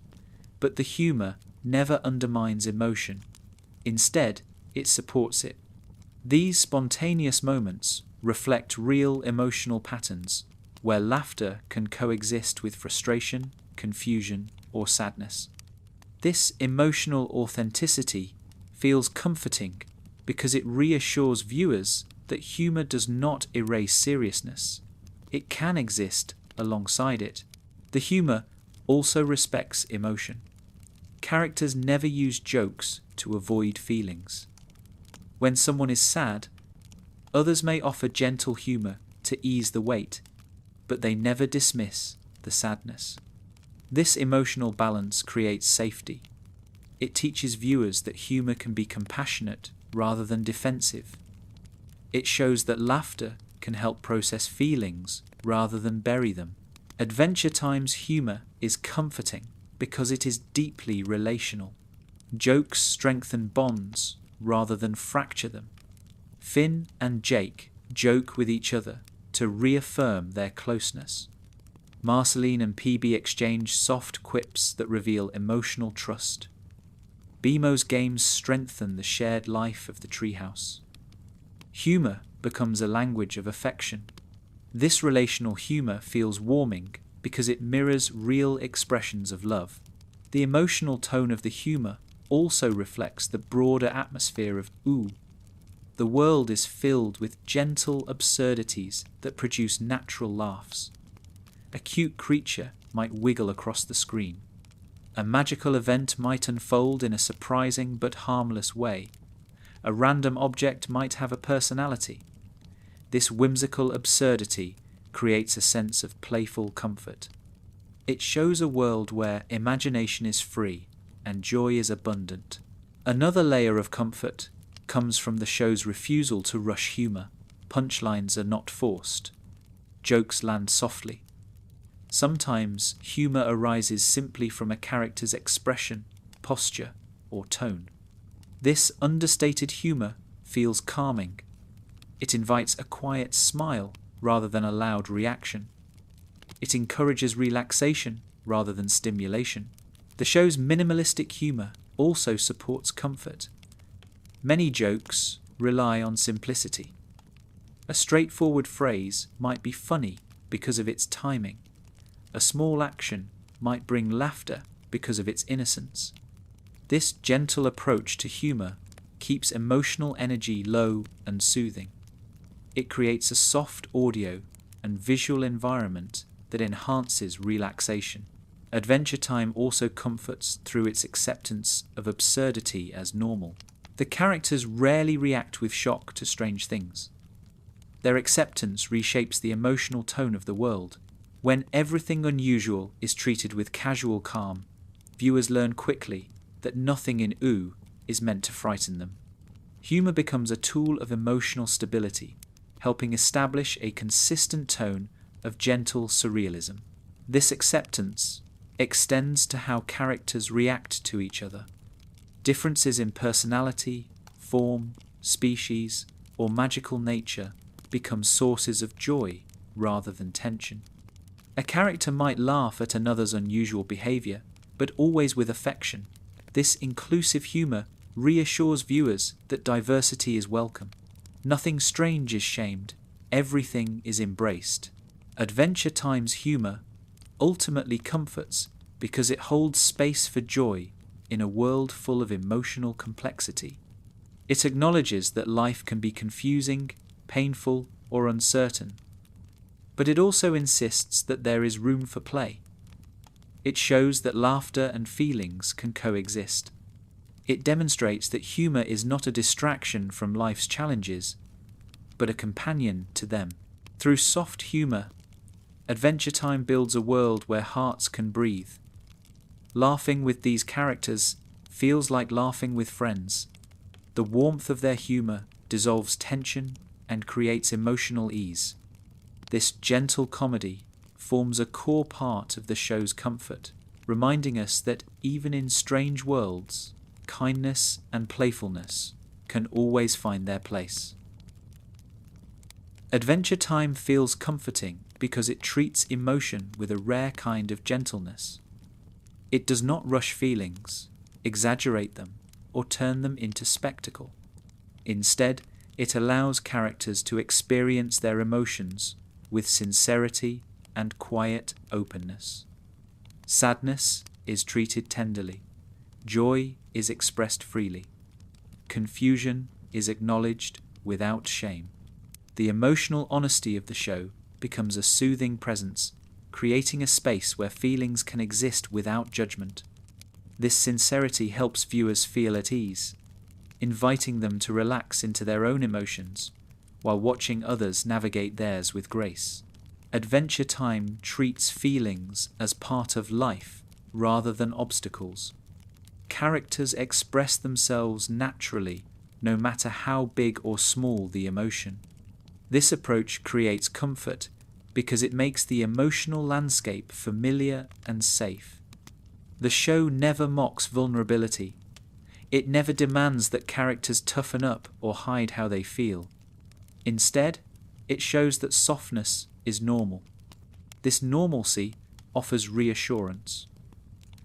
but the humour never undermines emotion. Instead, it supports it. These spontaneous moments reflect real emotional patterns, where laughter can coexist with frustration, confusion, or sadness. This emotional authenticity feels comforting because it reassures viewers that humour does not erase seriousness. It can exist alongside it. The humour also respects emotion. Characters never use jokes to avoid feelings. When someone is sad, others may offer gentle humour to ease the weight, but they never dismiss the sadness. This emotional balance creates safety. It teaches viewers that humour can be compassionate rather than defensive. It shows that laughter can help process feelings rather than bury them. Adventure Time's humour is comforting because it is deeply relational. Jokes strengthen bonds rather than fracture them. Finn and Jake joke with each other to reaffirm their closeness. Marceline and PB exchange soft quips that reveal emotional trust. Bemo's games strengthen the shared life of the treehouse. Humour becomes a language of affection. This relational humour feels warming because it mirrors real expressions of love. The emotional tone of the humour also reflects the broader atmosphere of Ooh. The world is filled with gentle absurdities that produce natural laughs. A cute creature might wiggle across the screen. A magical event might unfold in a surprising but harmless way. A random object might have a personality. This whimsical absurdity creates a sense of playful comfort. It shows a world where imagination is free and joy is abundant. Another layer of comfort comes from the show's refusal to rush humour. Punchlines are not forced. Jokes land softly. Sometimes humour arises simply from a character's expression, posture, or tone. This understated humour feels calming. It invites a quiet smile rather than a loud reaction. It encourages relaxation rather than stimulation. The show's minimalistic humour also supports comfort. Many jokes rely on simplicity. A straightforward phrase might be funny because of its timing. A small action might bring laughter because of its innocence. This gentle approach to humour keeps emotional energy low and soothing. It creates a soft audio and visual environment that enhances relaxation. Adventure Time also comforts through its acceptance of absurdity as normal. The characters rarely react with shock to strange things. Their acceptance reshapes the emotional tone of the world. When everything unusual is treated with casual calm, viewers learn quickly that nothing in OO is meant to frighten them. Humour becomes a tool of emotional stability, helping establish a consistent tone of gentle surrealism. This acceptance extends to how characters react to each other. Differences in personality, form, species, or magical nature become sources of joy rather than tension. A character might laugh at another's unusual behaviour, but always with affection. This inclusive humour reassures viewers that diversity is welcome. Nothing strange is shamed, everything is embraced. Adventure Time's humour ultimately comforts because it holds space for joy in a world full of emotional complexity. It acknowledges that life can be confusing, painful, or uncertain, but it also insists that there is room for play. It shows that laughter and feelings can coexist. It demonstrates that humour is not a distraction from life's challenges, but a companion to them. Through soft humour, Adventure Time builds a world where hearts can breathe. Laughing with these characters feels like laughing with friends. The warmth of their humour dissolves tension and creates emotional ease. This gentle comedy forms a core part of the show's comfort, reminding us that even in strange worlds, kindness and playfulness can always find their place. Adventure Time feels comforting because it treats emotion with a rare kind of gentleness. It does not rush feelings, exaggerate them, or turn them into spectacle. Instead, it allows characters to experience their emotions with sincerity and quiet openness. Sadness is treated tenderly. Joy is expressed freely. Confusion is acknowledged without shame. The emotional honesty of the show becomes a soothing presence, creating a space where feelings can exist without judgment. This sincerity helps viewers feel at ease, inviting them to relax into their own emotions while watching others navigate theirs with grace. Adventure Time treats feelings as part of life rather than obstacles. Characters express themselves naturally, no matter how big or small the emotion. This approach creates comfort because it makes the emotional landscape familiar and safe. The show never mocks vulnerability. It never demands that characters toughen up or hide how they feel. Instead, it shows that softness is normal. This normalcy offers reassurance.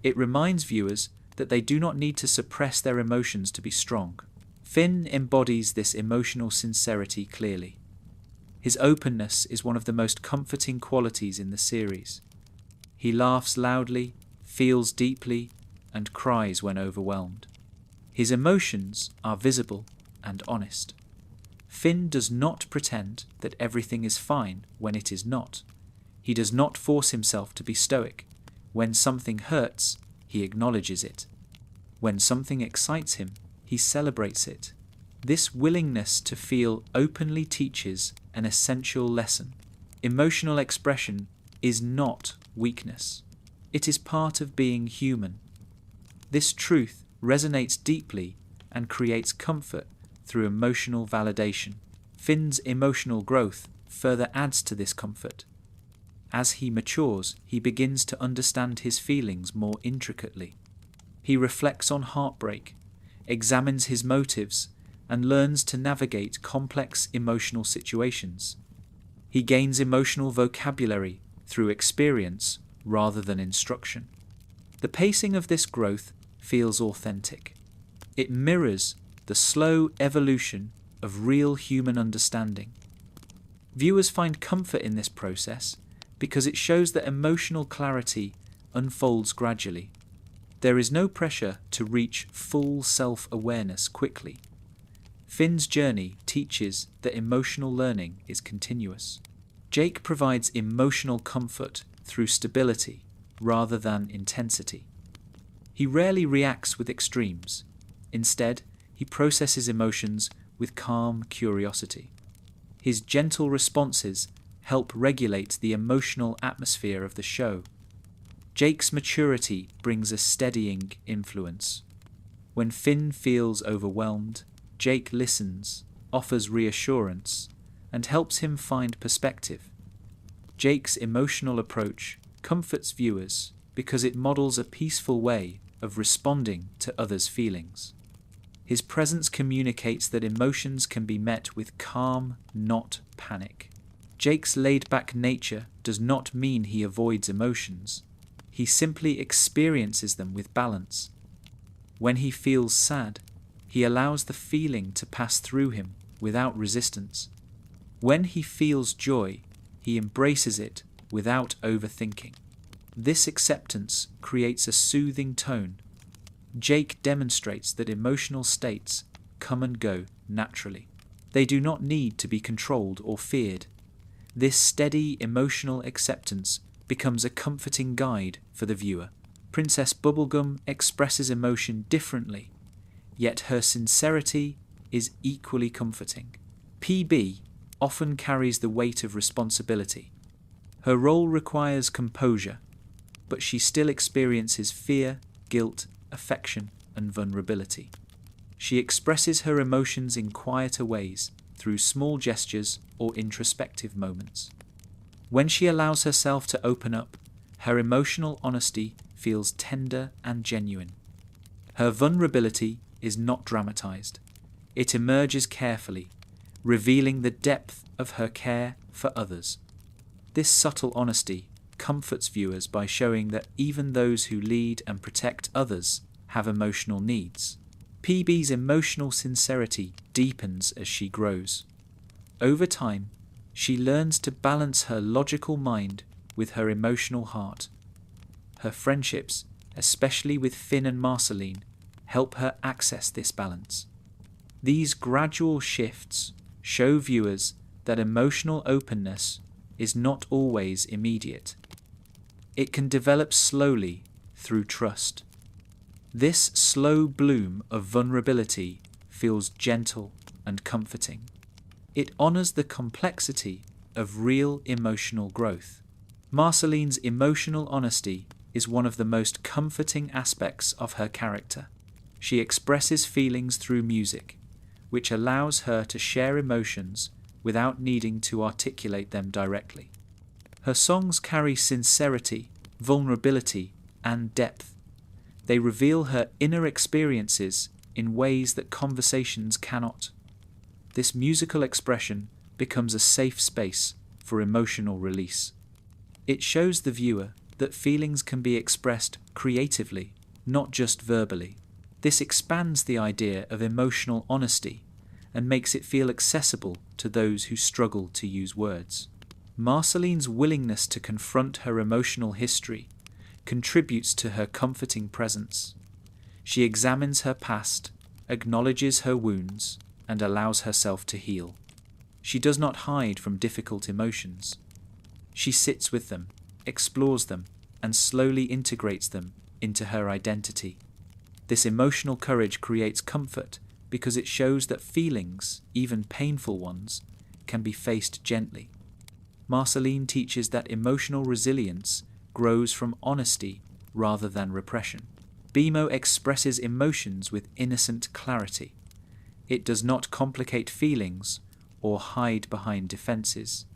It reminds viewers that they do not need to suppress their emotions to be strong. Finn embodies this emotional sincerity clearly. His openness is one of the most comforting qualities in the series. He laughs loudly, feels deeply, and cries when overwhelmed. His emotions are visible and honest. Finn does not pretend that everything is fine when it is not. He does not force himself to be stoic. When something hurts, he acknowledges it. When something excites him, he celebrates it. This willingness to feel openly teaches an essential lesson. Emotional expression is not weakness. It is part of being human. This truth resonates deeply and creates comfort through emotional validation. Finn's emotional growth further adds to this comfort. As he matures, he begins to understand his feelings more intricately. He reflects on heartbreak, examines his motives, and learns to navigate complex emotional situations. He gains emotional vocabulary through experience rather than instruction. The pacing of this growth feels authentic. It mirrors the slow evolution of real human understanding. Viewers find comfort in this process because it shows that emotional clarity unfolds gradually. There is no pressure to reach full self-awareness quickly. Finn's journey teaches that emotional learning is continuous. Jake provides emotional comfort through stability rather than intensity. He rarely reacts with extremes. Instead, he processes emotions with calm curiosity. His gentle responses help regulate the emotional atmosphere of the show. Jake's maturity brings a steadying influence. When Finn feels overwhelmed, Jake listens, offers reassurance, and helps him find perspective. Jake's emotional approach comforts viewers because it models a peaceful way of responding to others' feelings. His presence communicates that emotions can be met with calm, not panic. Jake's laid-back nature does not mean he avoids emotions. He simply experiences them with balance. When he feels sad, he allows the feeling to pass through him without resistance. When he feels joy, he embraces it without overthinking. This acceptance creates a soothing tone. Jake demonstrates that emotional states come and go naturally. They do not need to be controlled or feared. This steady emotional acceptance becomes a comforting guide for the viewer. Princess Bubblegum expresses emotion differently, yet her sincerity is equally comforting. PB often carries the weight of responsibility. Her role requires composure, but she still experiences fear, guilt, affection, and vulnerability. She expresses her emotions in quieter ways through small gestures or introspective moments. When she allows herself to open up, her emotional honesty feels tender and genuine. Her vulnerability is not dramatized. It emerges carefully, revealing the depth of her care for others. This subtle honesty comforts viewers by showing that even those who lead and protect others have emotional needs. PB's emotional sincerity deepens as she grows. Over time, she learns to balance her logical mind with her emotional heart. Her friendships, especially with Finn and Marceline, help her access this balance. These gradual shifts show viewers that emotional openness is not always immediate. It can develop slowly through trust. This slow bloom of vulnerability feels gentle and comforting. It honors the complexity of real emotional growth. Marceline's emotional honesty is one of the most comforting aspects of her character. She expresses feelings through music, which allows her to share emotions without needing to articulate them directly. Her songs carry sincerity, vulnerability, and depth. They reveal her inner experiences in ways that conversations cannot. This musical expression becomes a safe space for emotional release. It shows the viewer that feelings can be expressed creatively, not just verbally. This expands the idea of emotional honesty and makes it feel accessible to those who struggle to use words. Marceline's willingness to confront her emotional history contributes to her comforting presence. She examines her past, acknowledges her wounds, and allows herself to heal. She does not hide from difficult emotions. She sits with them, explores them, and slowly integrates them into her identity. This emotional courage creates comfort because it shows that feelings, even painful ones, can be faced gently. Marceline teaches that emotional resilience grows from honesty rather than repression. Bimo expresses emotions with innocent clarity. It does not complicate feelings or hide behind defenses.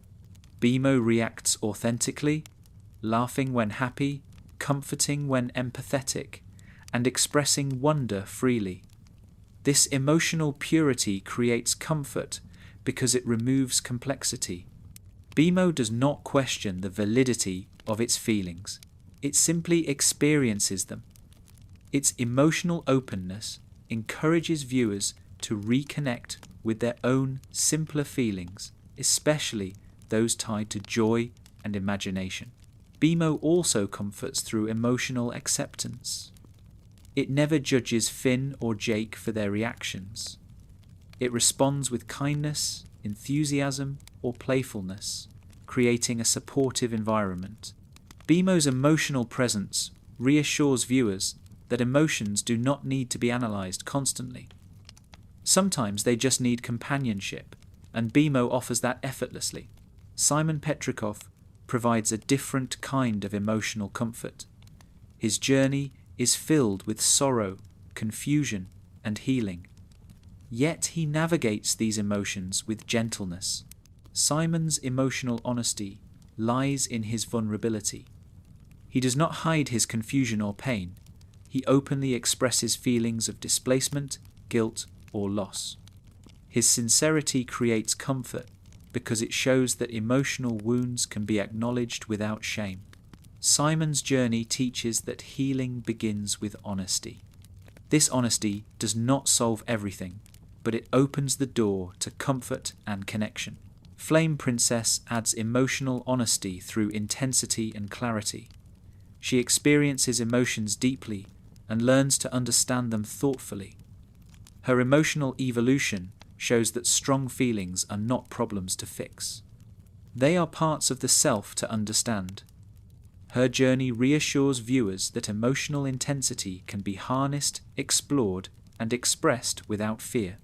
Bimo reacts authentically, laughing when happy, comforting when empathetic, and expressing wonder freely. This emotional purity creates comfort because it removes complexity. Bimo does not question the validity of its feelings. It simply experiences them. Its emotional openness encourages viewers to reconnect with their own simpler feelings, especially those tied to joy and imagination. BMO also comforts through emotional acceptance. It never judges Finn or Jake for their reactions. It responds with kindness, enthusiasm, or playfulness, creating a supportive environment. BMO's emotional presence reassures viewers that emotions do not need to be analysed constantly. Sometimes they just need companionship, and BMO offers that effortlessly. Simon Petrikov provides a different kind of emotional comfort. His journey is filled with sorrow, confusion, and healing. Yet he navigates these emotions with gentleness. Simon's emotional honesty lies in his vulnerability. He does not hide his confusion or pain. He openly expresses feelings of displacement, guilt, or loss. His sincerity creates comfort because it shows that emotional wounds can be acknowledged without shame. Simon's journey teaches that healing begins with honesty. This honesty does not solve everything, but it opens the door to comfort and connection. Flame Princess adds emotional honesty through intensity and clarity. She experiences emotions deeply and learns to understand them thoughtfully. Her emotional evolution shows that strong feelings are not problems to fix. They are parts of the self to understand. Her journey reassures viewers that emotional intensity can be harnessed, explored, and expressed without fear.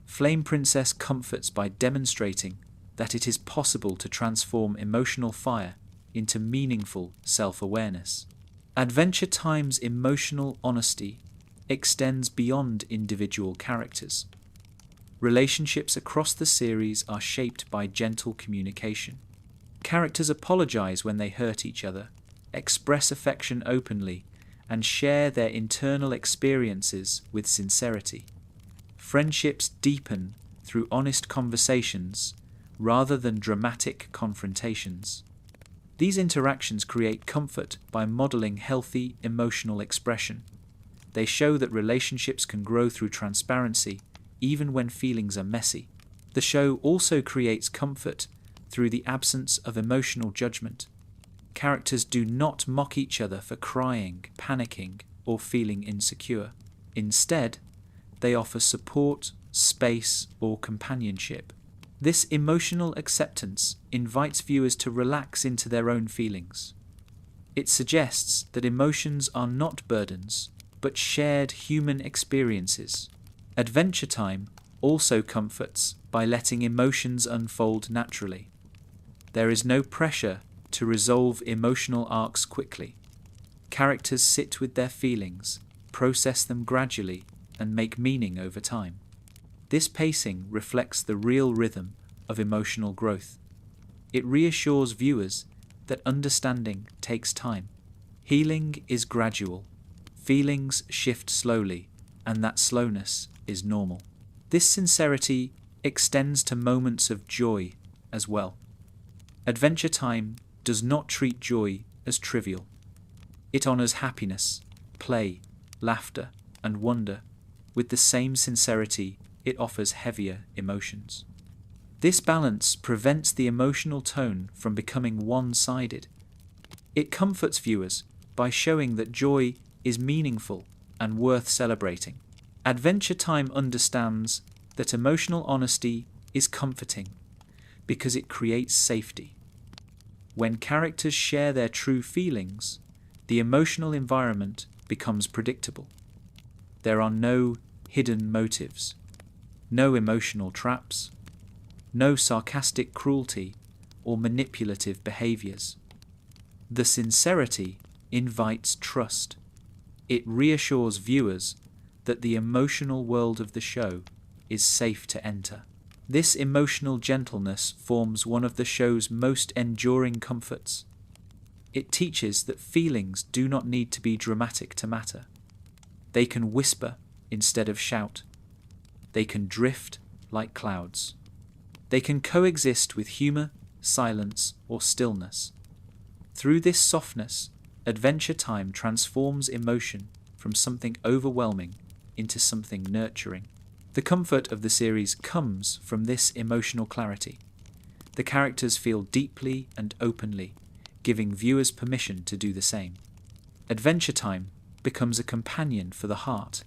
Flame Princess comforts by demonstrating that it is possible to transform emotional fire into meaningful self-awareness. Adventure Time's emotional honesty extends beyond individual characters. Relationships across the series are shaped by gentle communication. Characters apologize when they hurt each other, express affection openly, and share their internal experiences with sincerity. Friendships deepen through honest conversations rather than dramatic confrontations. These interactions create comfort by modeling healthy emotional expression. They show that relationships can grow through transparency, even when feelings are messy. The show also creates comfort through the absence of emotional judgment. Characters do not mock each other for crying, panicking, or feeling insecure. Instead, they offer support, space, or companionship. This emotional acceptance invites viewers to relax into their own feelings. It suggests that emotions are not burdens, but shared human experiences. Adventure Time also comforts by letting emotions unfold naturally. There is no pressure to resolve emotional arcs quickly. Characters sit with their feelings, process them gradually, and make meaning over time. This pacing reflects the real rhythm of emotional growth. It reassures viewers that understanding takes time. Healing is gradual. Feelings shift slowly, and that slowness is normal. This sincerity extends to moments of joy as well. Adventure Time does not treat joy as trivial. It honors happiness, play, laughter, and wonder with the same sincerity it offers heavier emotions. This balance prevents the emotional tone from becoming one-sided. It comforts viewers by showing that joy is meaningful and worth celebrating. Adventure Time understands that emotional honesty is comforting because it creates safety. When characters share their true feelings, the emotional environment becomes predictable. There are no hidden motives, no emotional traps, no sarcastic cruelty or manipulative behaviors. The sincerity invites trust. It reassures viewers that the emotional world of the show is safe to enter. This emotional gentleness forms one of the show's most enduring comforts. It teaches that feelings do not need to be dramatic to matter. They can whisper instead of shout. They can drift like clouds. They can coexist with humor, silence, or stillness. Through this softness, Adventure Time transforms emotion from something overwhelming into something nurturing. The comfort of the series comes from this emotional clarity. The characters feel deeply and openly, giving viewers permission to do the same. Adventure Time becomes a companion for the heart,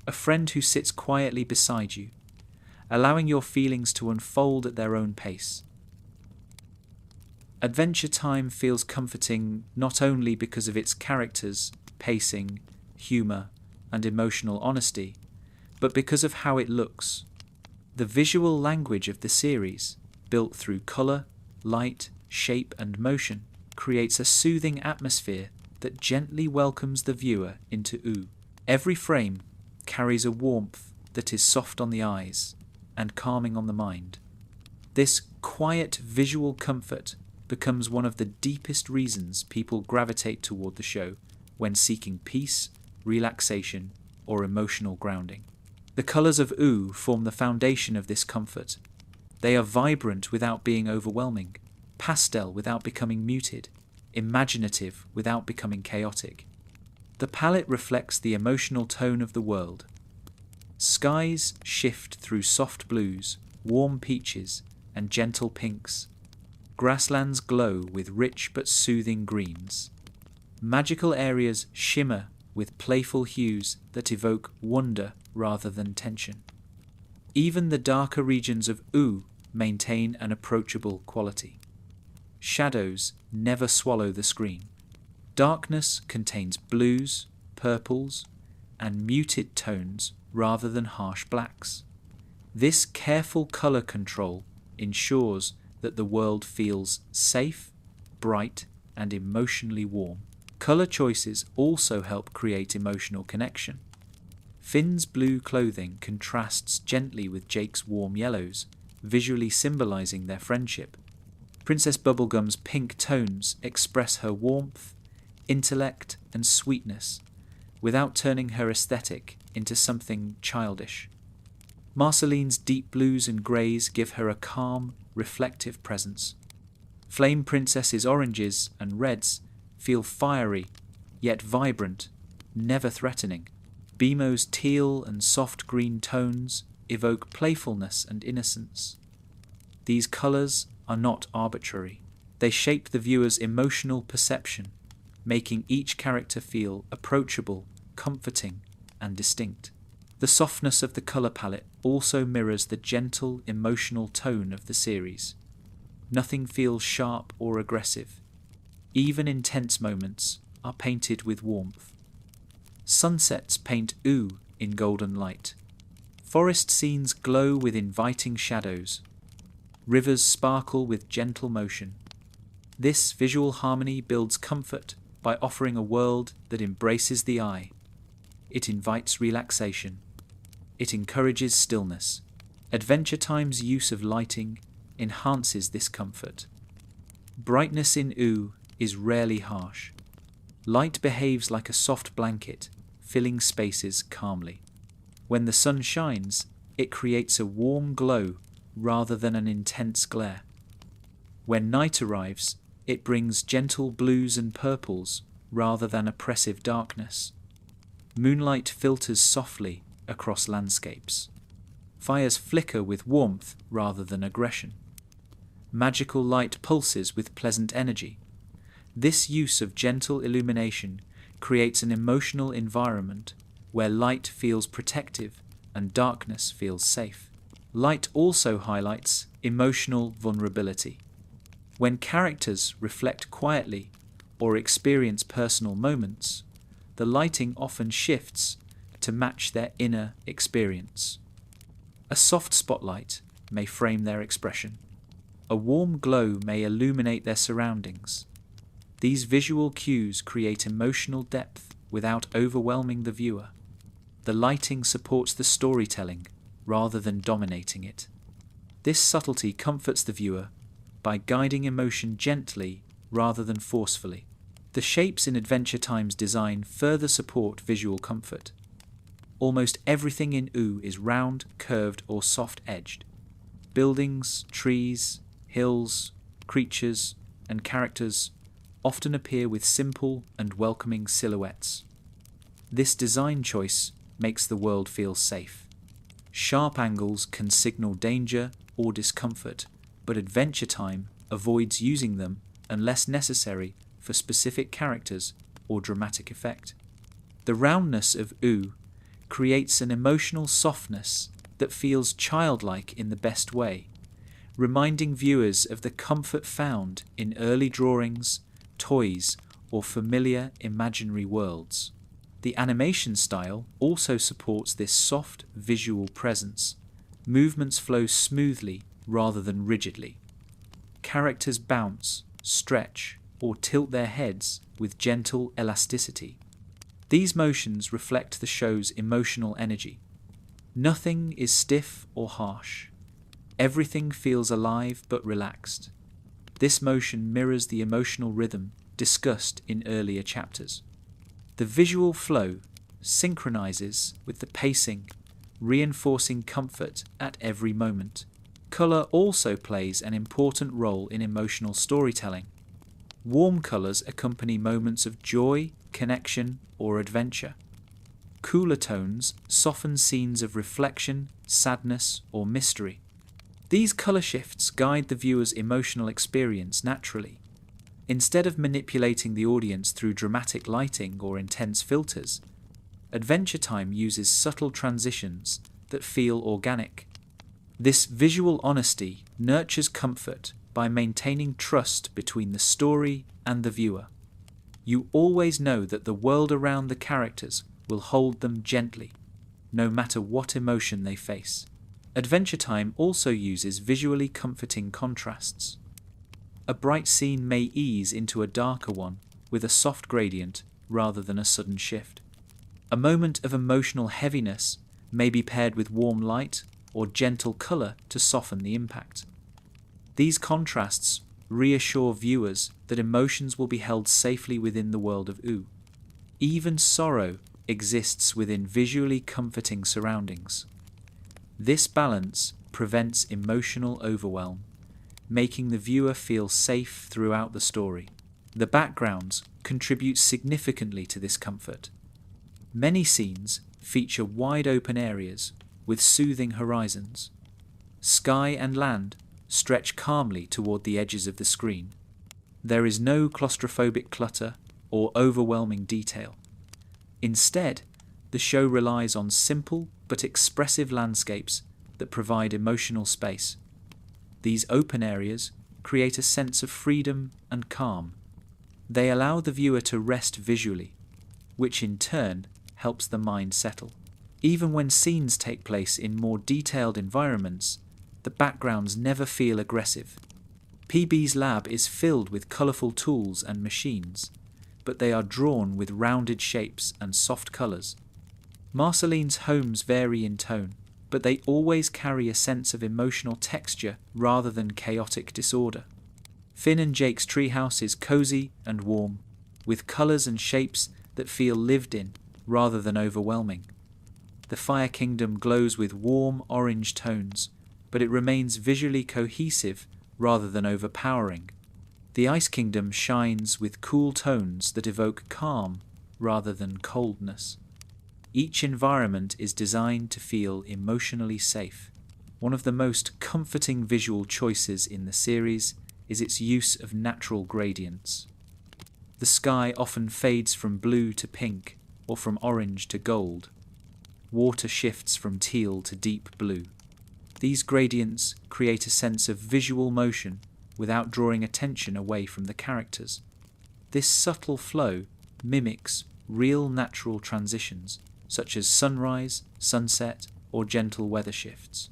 a friend who sits quietly beside you, allowing your feelings to unfold at their own pace. Adventure Time feels comforting not only because of its characters, pacing, humour, and emotional honesty, but because of how it looks. The visual language of the series, built through colour, light, shape, and motion, creates a soothing atmosphere that gently welcomes the viewer into Oo. Every frame carries a warmth that is soft on the eyes and calming on the mind. This quiet visual comfort becomes one of the deepest reasons people gravitate toward the show when seeking peace, relaxation, or emotional grounding. The colours of Oo form the foundation of this comfort. They are vibrant without being overwhelming, pastel without becoming muted, imaginative without becoming chaotic. The palette reflects the emotional tone of the world. Skies shift through soft blues, warm peaches, and gentle pinks. Grasslands glow with rich but soothing greens. Magical areas shimmer with playful hues that evoke wonder rather than tension. Even the darker regions of Oo maintain an approachable quality. Shadows never swallow the screen. Darkness contains blues, purples, and muted tones rather than harsh blacks. This careful colour control ensures that the world feels safe, bright, and emotionally warm. Colour choices also help create emotional connection. Finn's blue clothing contrasts gently with Jake's warm yellows, visually symbolising their friendship. Princess Bubblegum's pink tones express her warmth, intellect, and sweetness, without turning her aesthetic into something childish. Marceline's deep blues and greys give her a calm, reflective presence. Flame Princess's oranges and reds feel fiery, yet vibrant, never threatening. Bemo's teal and soft green tones evoke playfulness and innocence. These colours are not arbitrary. They shape the viewer's emotional perception, making each character feel approachable, comforting, and distinct. The softness of the colour palette also mirrors the gentle, emotional tone of the series. Nothing feels sharp or aggressive. Even intense moments are painted with warmth. Sunsets paint Oo in golden light. Forest scenes glow with inviting shadows. Rivers sparkle with gentle motion. This visual harmony builds comfort by offering a world that embraces the eye. It invites relaxation. It encourages stillness. Adventure Time's use of lighting enhances this comfort. Brightness in Oo is rarely harsh. Light behaves like a soft blanket, filling spaces calmly. When the sun shines, it creates a warm glow rather than an intense glare. When night arrives, it brings gentle blues and purples rather than oppressive darkness. Moonlight filters softly across landscapes. Fires flicker with warmth rather than aggression. Magical light pulses with pleasant energy. This use of gentle illumination creates an emotional environment where light feels protective and darkness feels safe. Light also highlights emotional vulnerability. When characters reflect quietly or experience personal moments, the lighting often shifts to match their inner experience. A soft spotlight may frame their expression. A warm glow may illuminate their surroundings. These visual cues create emotional depth without overwhelming the viewer. The lighting supports the storytelling rather than dominating it. This subtlety comforts the viewer by guiding emotion gently rather than forcefully. The shapes in Adventure Time's design further support visual comfort. Almost everything in Oo is round, curved, or soft-edged. Buildings, trees, hills, creatures, and characters often appear with simple and welcoming silhouettes. This design choice makes the world feel safe. Sharp angles can signal danger or discomfort, but Adventure Time avoids using them unless necessary for specific characters or dramatic effect. The roundness of U creates an emotional softness that feels childlike in the best way, reminding viewers of the comfort found in early drawings, toys, or familiar imaginary worlds. The animation style also supports this soft visual presence. Movements flow smoothly rather than rigidly. Characters bounce, stretch, or tilt their heads with gentle elasticity. These motions reflect the show's emotional energy. Nothing is stiff or harsh. Everything feels alive but relaxed. This motion mirrors the emotional rhythm discussed in earlier chapters. The visual flow synchronizes with the pacing, reinforcing comfort at every moment. Color also plays an important role in emotional storytelling. Warm colors accompany moments of joy, connection, or adventure. Cooler tones soften scenes of reflection, sadness, or mystery. These color shifts guide the viewer's emotional experience naturally. Instead of manipulating the audience through dramatic lighting or intense filters, Adventure Time uses subtle transitions that feel organic. This visual honesty nurtures comfort by maintaining trust between the story and the viewer. You always know that the world around the characters will hold them gently, no matter what emotion they face. Adventure Time also uses visually comforting contrasts. A bright scene may ease into a darker one with a soft gradient rather than a sudden shift. A moment of emotional heaviness may be paired with warm light or gentle color to soften the impact. These contrasts reassure viewers that emotions will be held safely within the world of U. Even sorrow exists within visually comforting surroundings. This balance prevents emotional overwhelm, making the viewer feel safe throughout the story. The backgrounds contribute significantly to this comfort. Many scenes feature wide open areas with soothing horizons. Sky and land stretch calmly toward the edges of the screen. There is no claustrophobic clutter or overwhelming detail. Instead, the show relies on simple but expressive landscapes that provide emotional space. These open areas create a sense of freedom and calm. They allow the viewer to rest visually, which in turn helps the mind settle. Even when scenes take place in more detailed environments, the backgrounds never feel aggressive. PB's lab is filled with colourful tools and machines, but they are drawn with rounded shapes and soft colours. Marceline's homes vary in tone, but they always carry a sense of emotional texture rather than chaotic disorder. Finn and Jake's treehouse is cosy and warm, with colours and shapes that feel lived in rather than overwhelming. The Fire Kingdom glows with warm orange tones, but it remains visually cohesive rather than overpowering. The Ice Kingdom shines with cool tones that evoke calm rather than coldness. Each environment is designed to feel emotionally safe. One of the most comforting visual choices in the series is its use of natural gradients. The sky often fades from blue to pink or from orange to gold. Water shifts from teal to deep blue. These gradients create a sense of visual motion without drawing attention away from the characters. This subtle flow mimics real natural transitions, such as sunrise, sunset, or gentle weather shifts.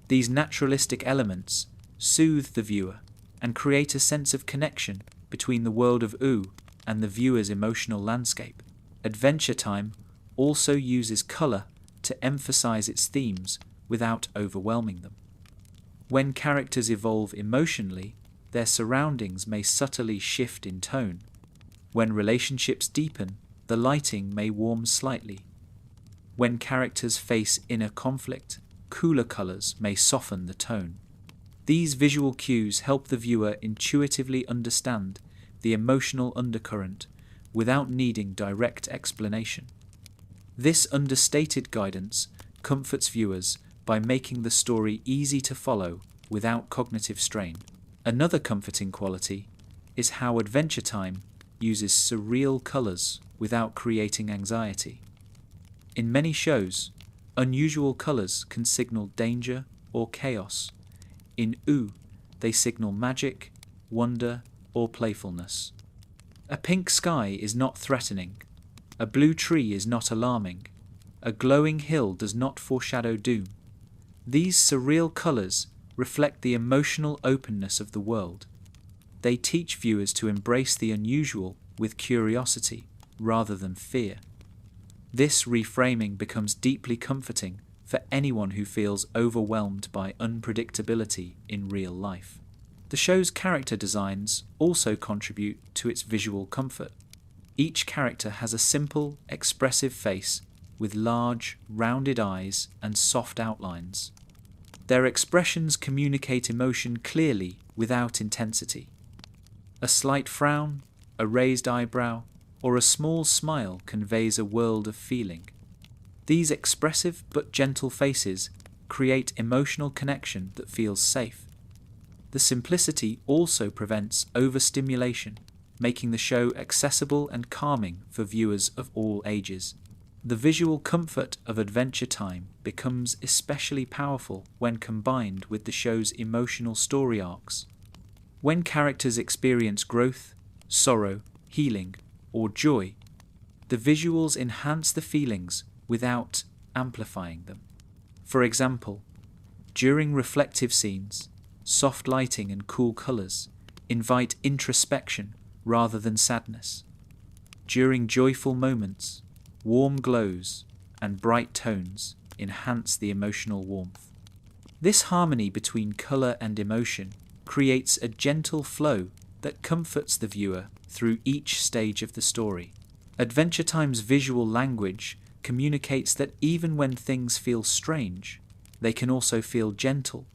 These naturalistic elements soothe the viewer and create a sense of connection between the world of U and the viewer's emotional landscape. Adventure Time also uses colour to emphasize its themes without overwhelming them. When characters evolve emotionally, their surroundings may subtly shift in tone. When relationships deepen, the lighting may warm slightly. When characters face inner conflict, cooler colours may soften the tone. These visual cues help the viewer intuitively understand the emotional undercurrent without needing direct explanation. This understated guidance comforts viewers by making the story easy to follow without cognitive strain. Another comforting quality is how Adventure Time uses surreal colours without creating anxiety. In many shows, unusual colours can signal danger or chaos. In Ooh, they signal magic, wonder, or playfulness. A pink sky is not threatening. A blue tree is not alarming. A glowing hill does not foreshadow doom. These surreal colours reflect the emotional openness of the world. They teach viewers to embrace the unusual with curiosity rather than fear. This reframing becomes deeply comforting for anyone who feels overwhelmed by unpredictability in real life. The show's character designs also contribute to its visual comfort. Each character has a simple, expressive face with large, rounded eyes and soft outlines. Their expressions communicate emotion clearly without intensity. A slight frown, a raised eyebrow, or a small smile conveys a world of feeling. These expressive but gentle faces create emotional connection that feels safe. The simplicity also prevents overstimulation, making the show accessible and calming for viewers of all ages. The visual comfort of Adventure Time becomes especially powerful when combined with the show's emotional story arcs. When characters experience growth, sorrow, healing, or joy, the visuals enhance the feelings without amplifying them. For example, during reflective scenes, soft lighting and cool colours invite introspection rather than sadness. During joyful moments, warm glows and bright tones enhance the emotional warmth. This harmony between colour and emotion creates a gentle flow that comforts the viewer through each stage of the story. Adventure Time's visual language communicates that even when things feel strange, they can also feel gentle.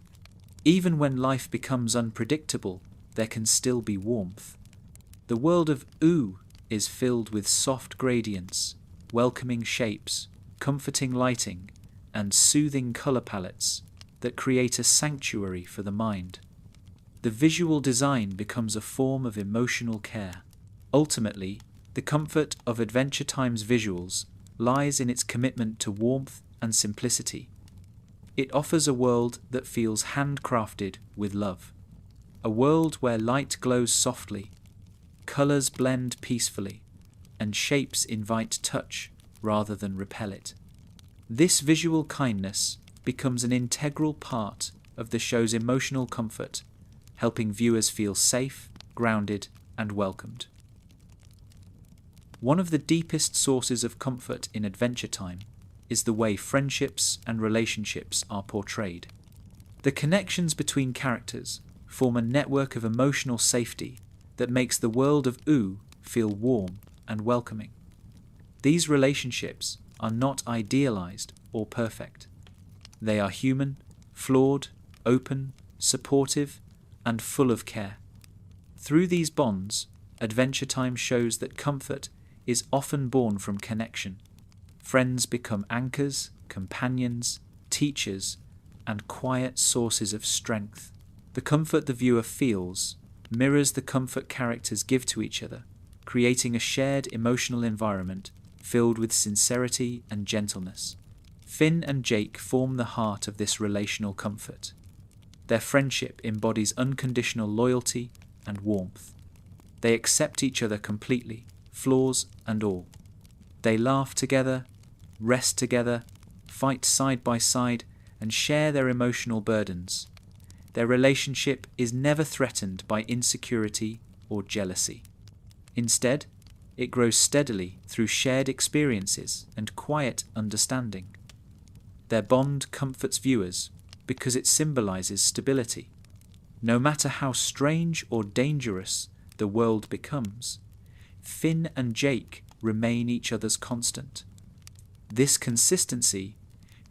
Even when life becomes unpredictable, there can still be warmth. The world of Ooh is filled with soft gradients, welcoming shapes, comforting lighting, and soothing colour palettes that create a sanctuary for the mind. The visual design becomes a form of emotional care. Ultimately, the comfort of Adventure Time's visuals lies in its commitment to warmth and simplicity. It offers a world that feels handcrafted with love. A world where light glows softly, colours blend peacefully, and shapes invite touch rather than repel it. This visual kindness becomes an integral part of the show's emotional comfort, helping viewers feel safe, grounded, and welcomed. One of the deepest sources of comfort in Adventure Time is the way friendships and relationships are portrayed. The connections between characters form a network of emotional safety that makes the world of Ooh feel warm and welcoming. These relationships are not idealized or perfect. They are human, flawed, open, supportive, and full of care. Through these bonds, Adventure Time shows that comfort is often born from connection. Friends become anchors, companions, teachers, and quiet sources of strength. The comfort the viewer feels mirrors the comfort characters give to each other, creating a shared emotional environment filled with sincerity and gentleness. Finn and Jake form the heart of this relational comfort. Their friendship embodies unconditional loyalty and warmth. They accept each other completely, flaws and all. They laugh together, rest together, fight side by side, and share their emotional burdens. Their relationship is never threatened by insecurity or jealousy. Instead, it grows steadily through shared experiences and quiet understanding. Their bond comforts viewers because it symbolizes stability. No matter how strange or dangerous the world becomes, Finn and Jake remain each other's constant. This consistency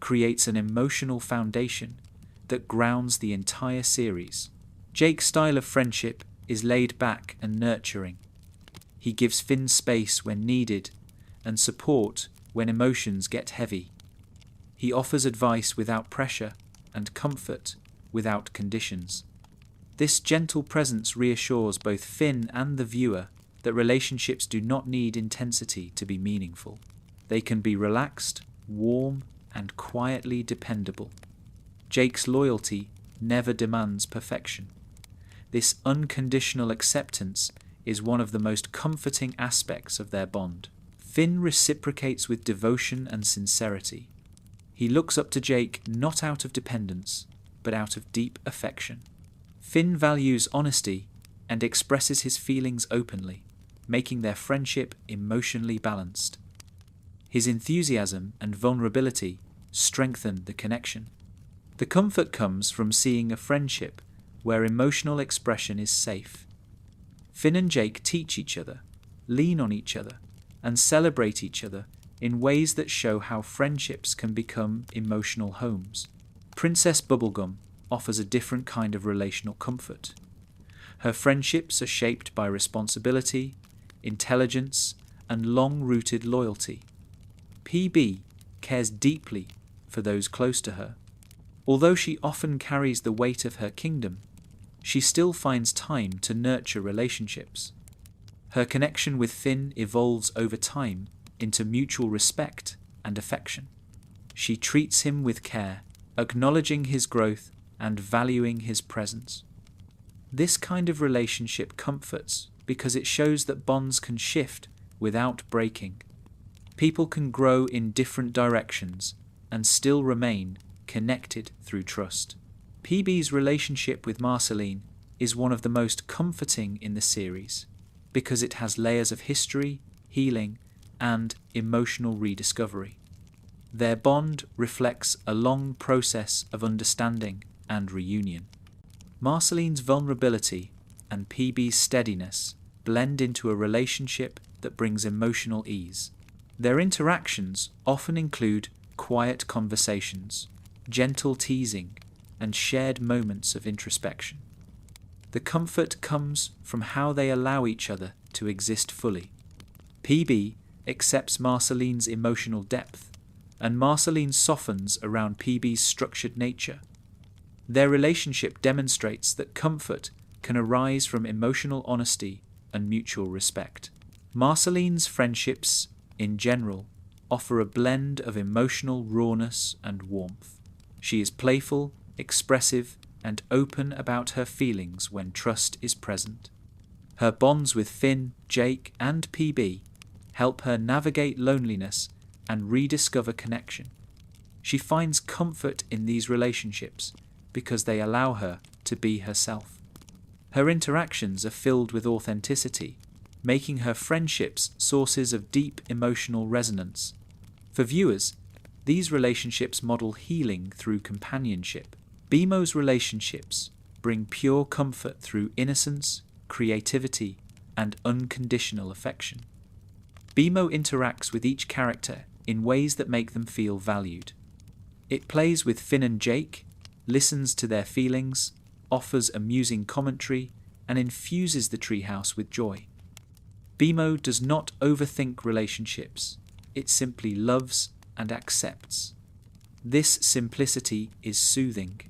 creates an emotional foundation that grounds the entire series. Jake's style of friendship is laid back and nurturing. He gives Finn space when needed and support when emotions get heavy. He offers advice without pressure and comfort without conditions. This gentle presence reassures both Finn and the viewer that relationships do not need intensity to be meaningful. They can be relaxed, warm, and quietly dependable. Jake's loyalty never demands perfection. This unconditional acceptance is one of the most comforting aspects of their bond. Finn reciprocates with devotion and sincerity. He looks up to Jake not out of dependence, but out of deep affection. Finn values honesty and expresses his feelings openly, making their friendship emotionally balanced. His enthusiasm and vulnerability strengthen the connection. The comfort comes from seeing a friendship where emotional expression is safe. Finn and Jake teach each other, lean on each other, and celebrate each other in ways that show how friendships can become emotional homes. Princess Bubblegum offers a different kind of relational comfort. Her friendships are shaped by responsibility, intelligence, and long-rooted loyalty. PB cares deeply for those close to her. Although she often carries the weight of her kingdom, she still finds time to nurture relationships. Her connection with Finn evolves over time into mutual respect and affection. She treats him with care, acknowledging his growth and valuing his presence. This kind of relationship comforts because it shows that bonds can shift without breaking. People can grow in different directions and still remain connected through trust. PB's relationship with Marceline is one of the most comforting in the series because it has layers of history, healing, and emotional rediscovery. Their bond reflects a long process of understanding and reunion. Marceline's vulnerability and PB's steadiness blend into a relationship that brings emotional ease. Their interactions often include quiet conversations, gentle teasing, and shared moments of introspection. The comfort comes from how they allow each other to exist fully. PB accepts Marceline's emotional depth, and Marceline softens around PB's structured nature. Their relationship demonstrates that comfort can arise from emotional honesty and mutual respect. Marceline's friendships, in general, offer a blend of emotional rawness and warmth. She is playful, expressive, and open about her feelings when trust is present. Her bonds with Finn, Jake, and PB help her navigate loneliness and rediscover connection. She finds comfort in these relationships because they allow her to be herself. Her interactions are filled with authenticity, making her friendships sources of deep emotional resonance. For viewers, these relationships model healing through companionship. BMO's relationships bring pure comfort through innocence, creativity, and unconditional affection. BMO interacts with each character in ways that make them feel valued. It plays with Finn and Jake, listens to their feelings, offers amusing commentary, and infuses the treehouse with joy. BMO does not overthink relationships, it simply loves and accepts. This simplicity is soothing.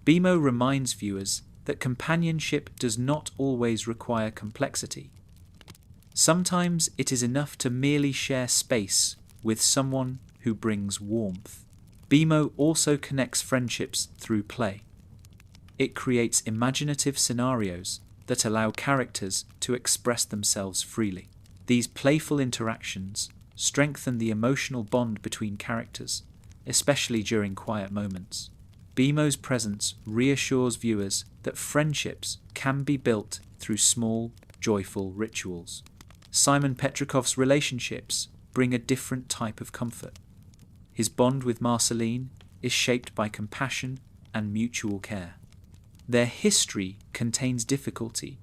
BMO reminds viewers that companionship does not always require complexity. Sometimes it is enough to merely share space with someone who brings warmth. BMO also connects friendships through play. It creates imaginative scenarios that allow characters to express themselves freely. These playful interactions strengthen the emotional bond between characters, especially during quiet moments. BMO's presence reassures viewers that friendships can be built through small, joyful rituals. Simon Petrikov's relationships bring a different type of comfort. His bond with Marceline is shaped by compassion and mutual care. Their history contains difficulty,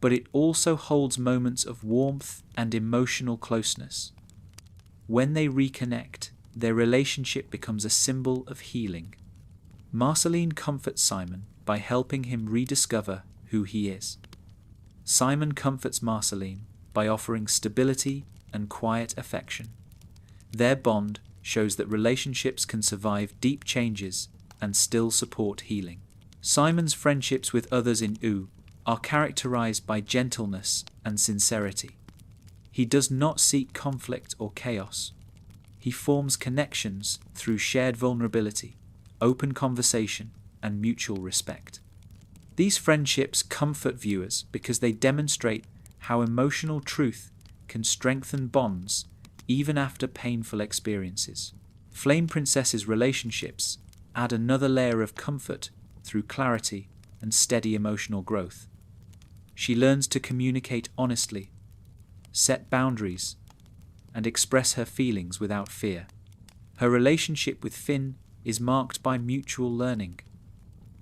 but it also holds moments of warmth and emotional closeness. When they reconnect, their relationship becomes a symbol of healing. Marceline comforts Simon by helping him rediscover who he is. Simon comforts Marceline by offering stability and quiet affection. Their bond shows that relationships can survive deep changes and still support healing. Simon's friendships with others in U are characterized by gentleness and sincerity. He does not seek conflict or chaos. He forms connections through shared vulnerability, open conversation, and mutual respect. These friendships comfort viewers because they demonstrate how emotional truth can strengthen bonds even after painful experiences. Flame Princess's relationships add another layer of comfort through clarity and steady emotional growth. She learns to communicate honestly, set boundaries, and express her feelings without fear. Her relationship with Finn is marked by mutual learning.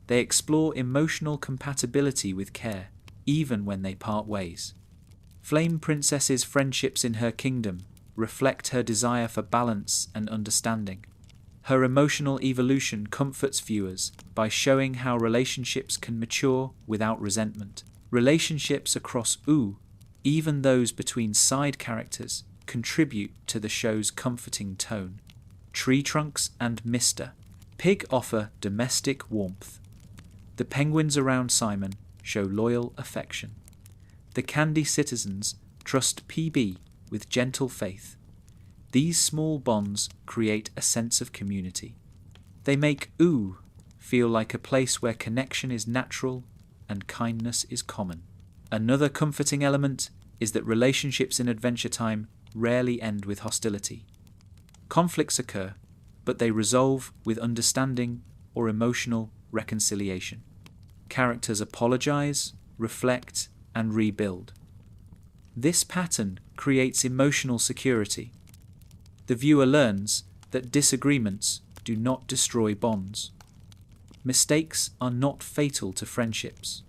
They explore emotional compatibility with care, even when they part ways. Flame Princess's friendships in her kingdom reflect her desire for balance and understanding. Her emotional evolution comforts viewers by showing how relationships can mature without resentment. Relationships across U, even those between side characters, contribute to the show's comforting tone. Tree Trunks and Mr. Pig offer domestic warmth. The penguins around Simon show loyal affection. The Candy citizens trust PB with gentle faith. These small bonds create a sense of community. They make U feel like a place where connection is natural and kindness is common. Another comforting element is that relationships in Adventure Time rarely end with hostility. Conflicts occur, but they resolve with understanding or emotional reconciliation. Characters apologize, reflect, and rebuild. This pattern creates emotional security. The viewer learns that disagreements do not destroy bonds. Mistakes are not fatal to friendships.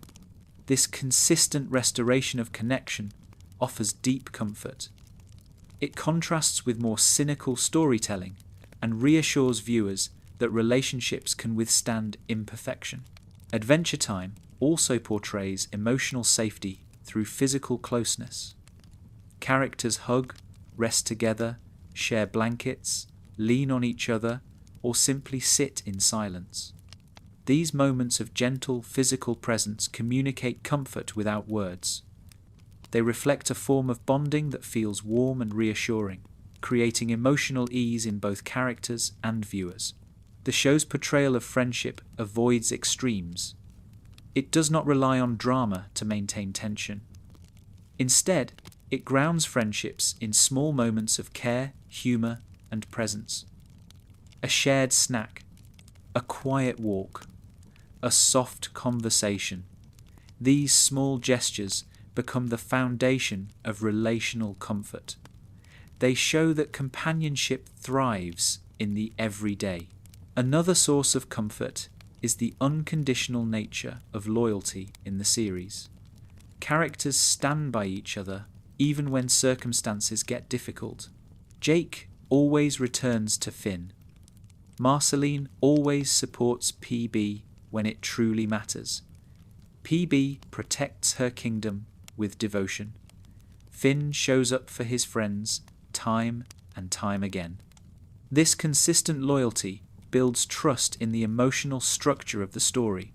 This consistent restoration of connection offers deep comfort. It contrasts with more cynical storytelling and reassures viewers that relationships can withstand imperfection. Adventure Time also portrays emotional safety through physical closeness. Characters hug, rest together, share blankets, lean on each other, or simply sit in silence. These moments of gentle physical presence communicate comfort without words. They reflect a form of bonding that feels warm and reassuring, creating emotional ease in both characters and viewers. The show's portrayal of friendship avoids extremes. It does not rely on drama to maintain tension. Instead, it grounds friendships in small moments of care, humor, and presence. A shared snack, a quiet walk, a soft conversation. These small gestures become the foundation of relational comfort. They show that companionship thrives in the everyday. Another source of comfort is the unconditional nature of loyalty in the series. Characters stand by each other even when circumstances get difficult. Jake always returns to Finn. Marceline always supports PB when it truly matters. PB protects her kingdom with devotion. Finn shows up for his friends time and time again. This consistent loyalty builds trust in the emotional structure of the story.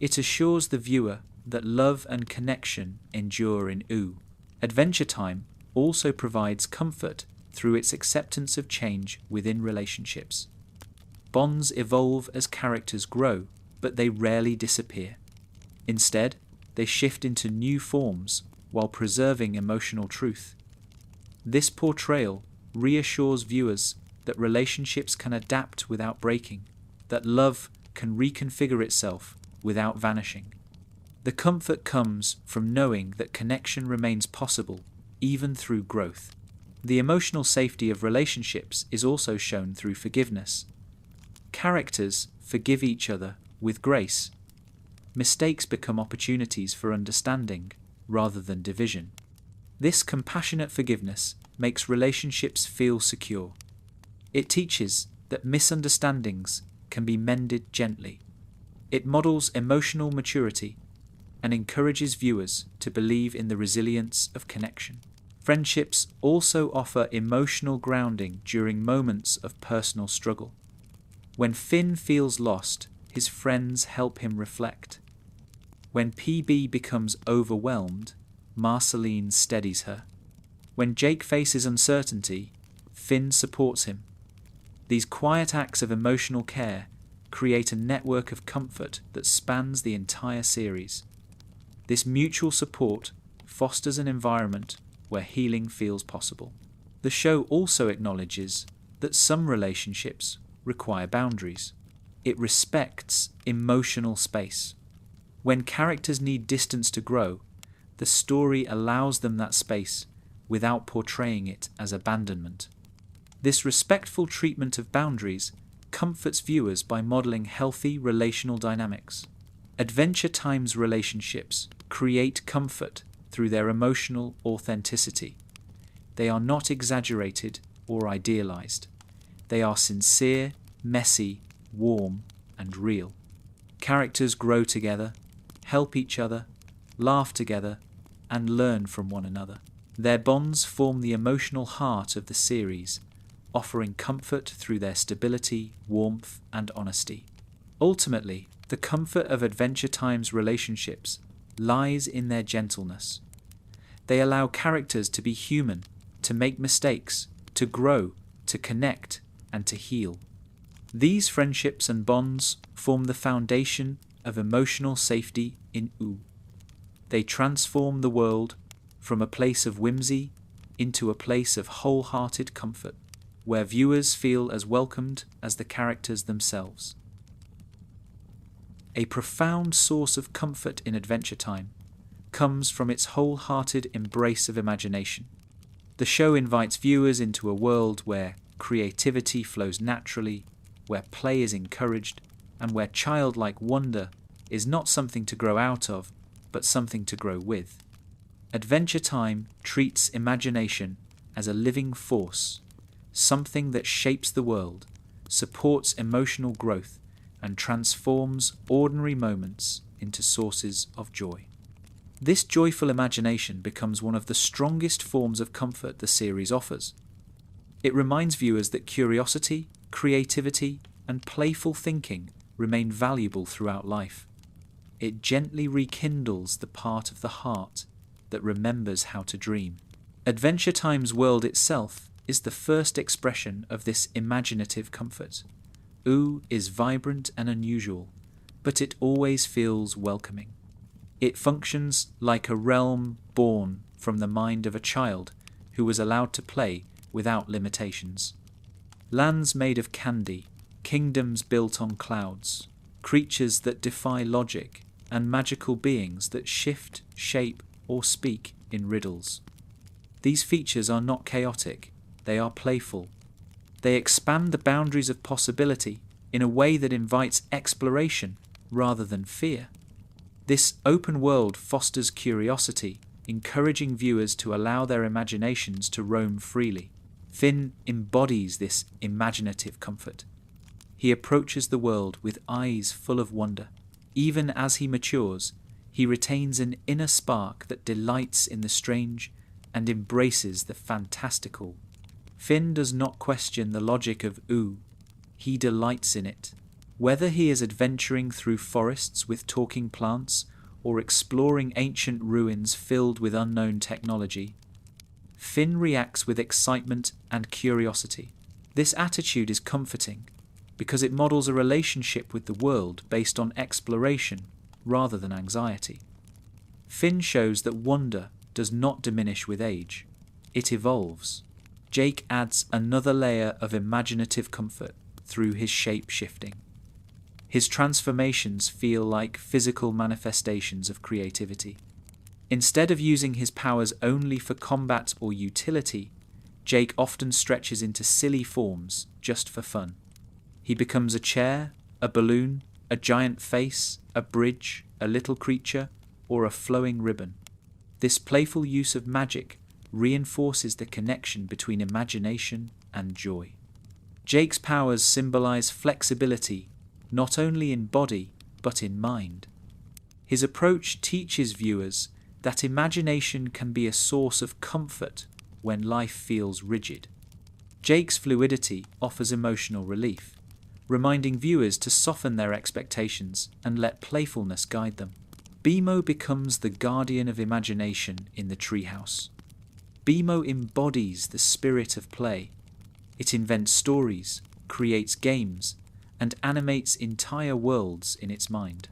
It assures the viewer that love and connection endure in U. Adventure Time also provides comfort through its acceptance of change within relationships. Bonds evolve as characters grow, but they rarely disappear. Instead, they shift into new forms while preserving emotional truth. This portrayal reassures viewers that relationships can adapt without breaking, that love can reconfigure itself without vanishing. The comfort comes from knowing that connection remains possible even through growth. The emotional safety of relationships is also shown through forgiveness. Characters forgive each other with grace. Mistakes become opportunities for understanding rather than division. This compassionate forgiveness makes relationships feel secure. It teaches that misunderstandings can be mended gently. It models emotional maturity and encourages viewers to believe in the resilience of connection. Friendships also offer emotional grounding during moments of personal struggle. When Finn feels lost, his friends help him reflect. When PB becomes overwhelmed, Marceline steadies her. When Jake faces uncertainty, Finn supports him. These quiet acts of emotional care create a network of comfort that spans the entire series. This mutual support fosters an environment where healing feels possible. The show also acknowledges that some relationships require boundaries. It respects emotional space. When characters need distance to grow, the story allows them that space without portraying it as abandonment. This respectful treatment of boundaries comforts viewers by modeling healthy relational dynamics. Adventure Time's relationships create comfort through their emotional authenticity. They are not exaggerated or idealized. They are sincere, messy, warm, and real. Characters grow together, help each other, laugh together, and learn from one another. Their bonds form the emotional heart of the series, offering comfort through their stability, warmth, and honesty. Ultimately, the comfort of Adventure Time's relationships lies in their gentleness. They allow characters to be human, to make mistakes, to grow, to connect, and to heal. These friendships and bonds form the foundation of emotional safety in U. They transform the world from a place of whimsy into a place of wholehearted comfort, where viewers feel as welcomed as the characters themselves. A profound source of comfort in Adventure Time comes from its wholehearted embrace of imagination. The show invites viewers into a world where creativity flows naturally, where play is encouraged, and where childlike wonder is not something to grow out of, but something to grow with. Adventure Time treats imagination as a living force, something that shapes the world, supports emotional growth, and transforms ordinary moments into sources of joy. This joyful imagination becomes one of the strongest forms of comfort the series offers. It reminds viewers that curiosity, creativity, and playful thinking remain valuable throughout life. It gently rekindles the part of the heart that remembers how to dream. Adventure Time's world itself is the first expression of this imaginative comfort. U is vibrant and unusual, but it always feels welcoming. It functions like a realm born from the mind of a child who was allowed to play without limitations. Lands made of candy, kingdoms built on clouds, creatures that defy logic, and magical beings that shift, shape, or speak in riddles. These features are not chaotic, they are playful. They expand the boundaries of possibility in a way that invites exploration rather than fear. This open world fosters curiosity, encouraging viewers to allow their imaginations to roam freely. Finn embodies this imaginative comfort. He approaches the world with eyes full of wonder. Even as he matures, he retains an inner spark that delights in the strange and embraces the fantastical. Finn does not question the logic of U. He delights in it. Whether he is adventuring through forests with talking plants or exploring ancient ruins filled with unknown technology, Finn reacts with excitement and curiosity. This attitude is comforting because it models a relationship with the world based on exploration rather than anxiety. Finn shows that wonder does not diminish with age. It evolves. Jake adds another layer of imaginative comfort through his shape-shifting. His transformations feel like physical manifestations of creativity. Instead of using his powers only for combat or utility, Jake often stretches into silly forms just for fun. He becomes a chair, a balloon, a giant face, a bridge, a little creature, or a flowing ribbon. This playful use of magic reinforces the connection between imagination and joy. Jake's powers symbolize flexibility, not only in body, but in mind. His approach teaches viewers that imagination can be a source of comfort when life feels rigid. Jake's fluidity offers emotional relief, reminding viewers to soften their expectations and let playfulness guide them. Bimo becomes the guardian of imagination in the treehouse. Bimo embodies the spirit of play. It invents stories, creates games, and animates entire worlds in its mind.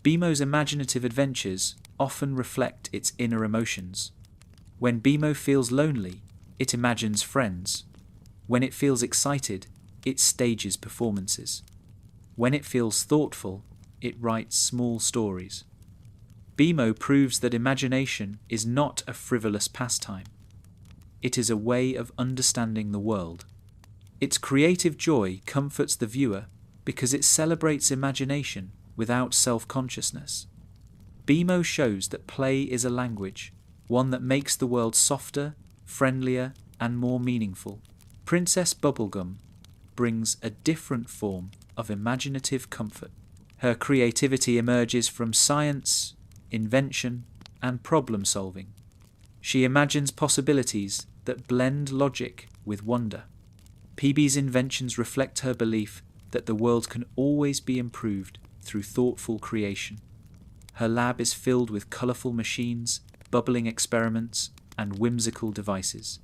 Bimo's imaginative adventures often reflect its inner emotions. When Bimo feels lonely, it imagines friends. When it feels excited, it stages performances. When it feels thoughtful, it writes small stories. Bimo proves that imagination is not a frivolous pastime. It is a way of understanding the world. Its creative joy comforts the viewer because it celebrates imagination without self-consciousness. Bimo shows that play is a language, one that makes the world softer, friendlier, and more meaningful. Princess Bubblegum brings a different form of imaginative comfort. Her creativity emerges from science, invention, and problem-solving. She imagines possibilities that blend logic with wonder. PB's inventions reflect her belief that the world can always be improved through thoughtful creation. Her lab is filled with colourful machines, bubbling experiments, and whimsical devices.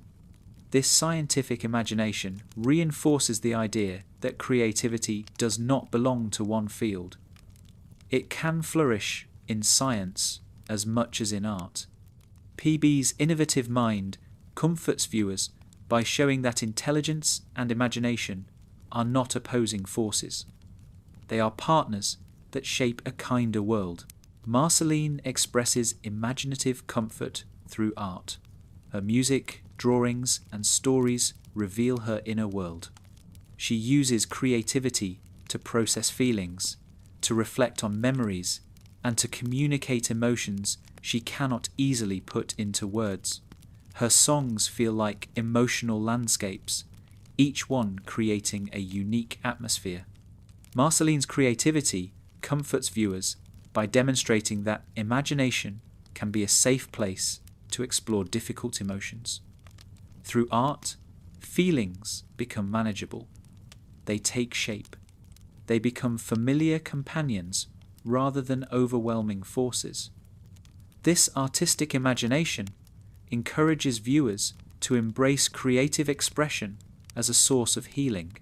This scientific imagination reinforces the idea that creativity does not belong to one field. It can flourish in science as much as in art. PB's innovative mind comforts viewers by showing that intelligence and imagination are not opposing forces. They are partners that shape a kinder world. Marceline expresses imaginative comfort through art. Her music, drawings, and stories reveal her inner world. She uses creativity to process feelings, to reflect on memories, and to communicate emotions she cannot easily put into words. Her songs feel like emotional landscapes, each one creating a unique atmosphere. Marceline's creativity comforts viewers by demonstrating that imagination can be a safe place to explore difficult emotions. Through art, feelings become manageable. They take shape. They become familiar companions rather than overwhelming forces. This artistic imagination encourages viewers to embrace creative expression as a source of healing.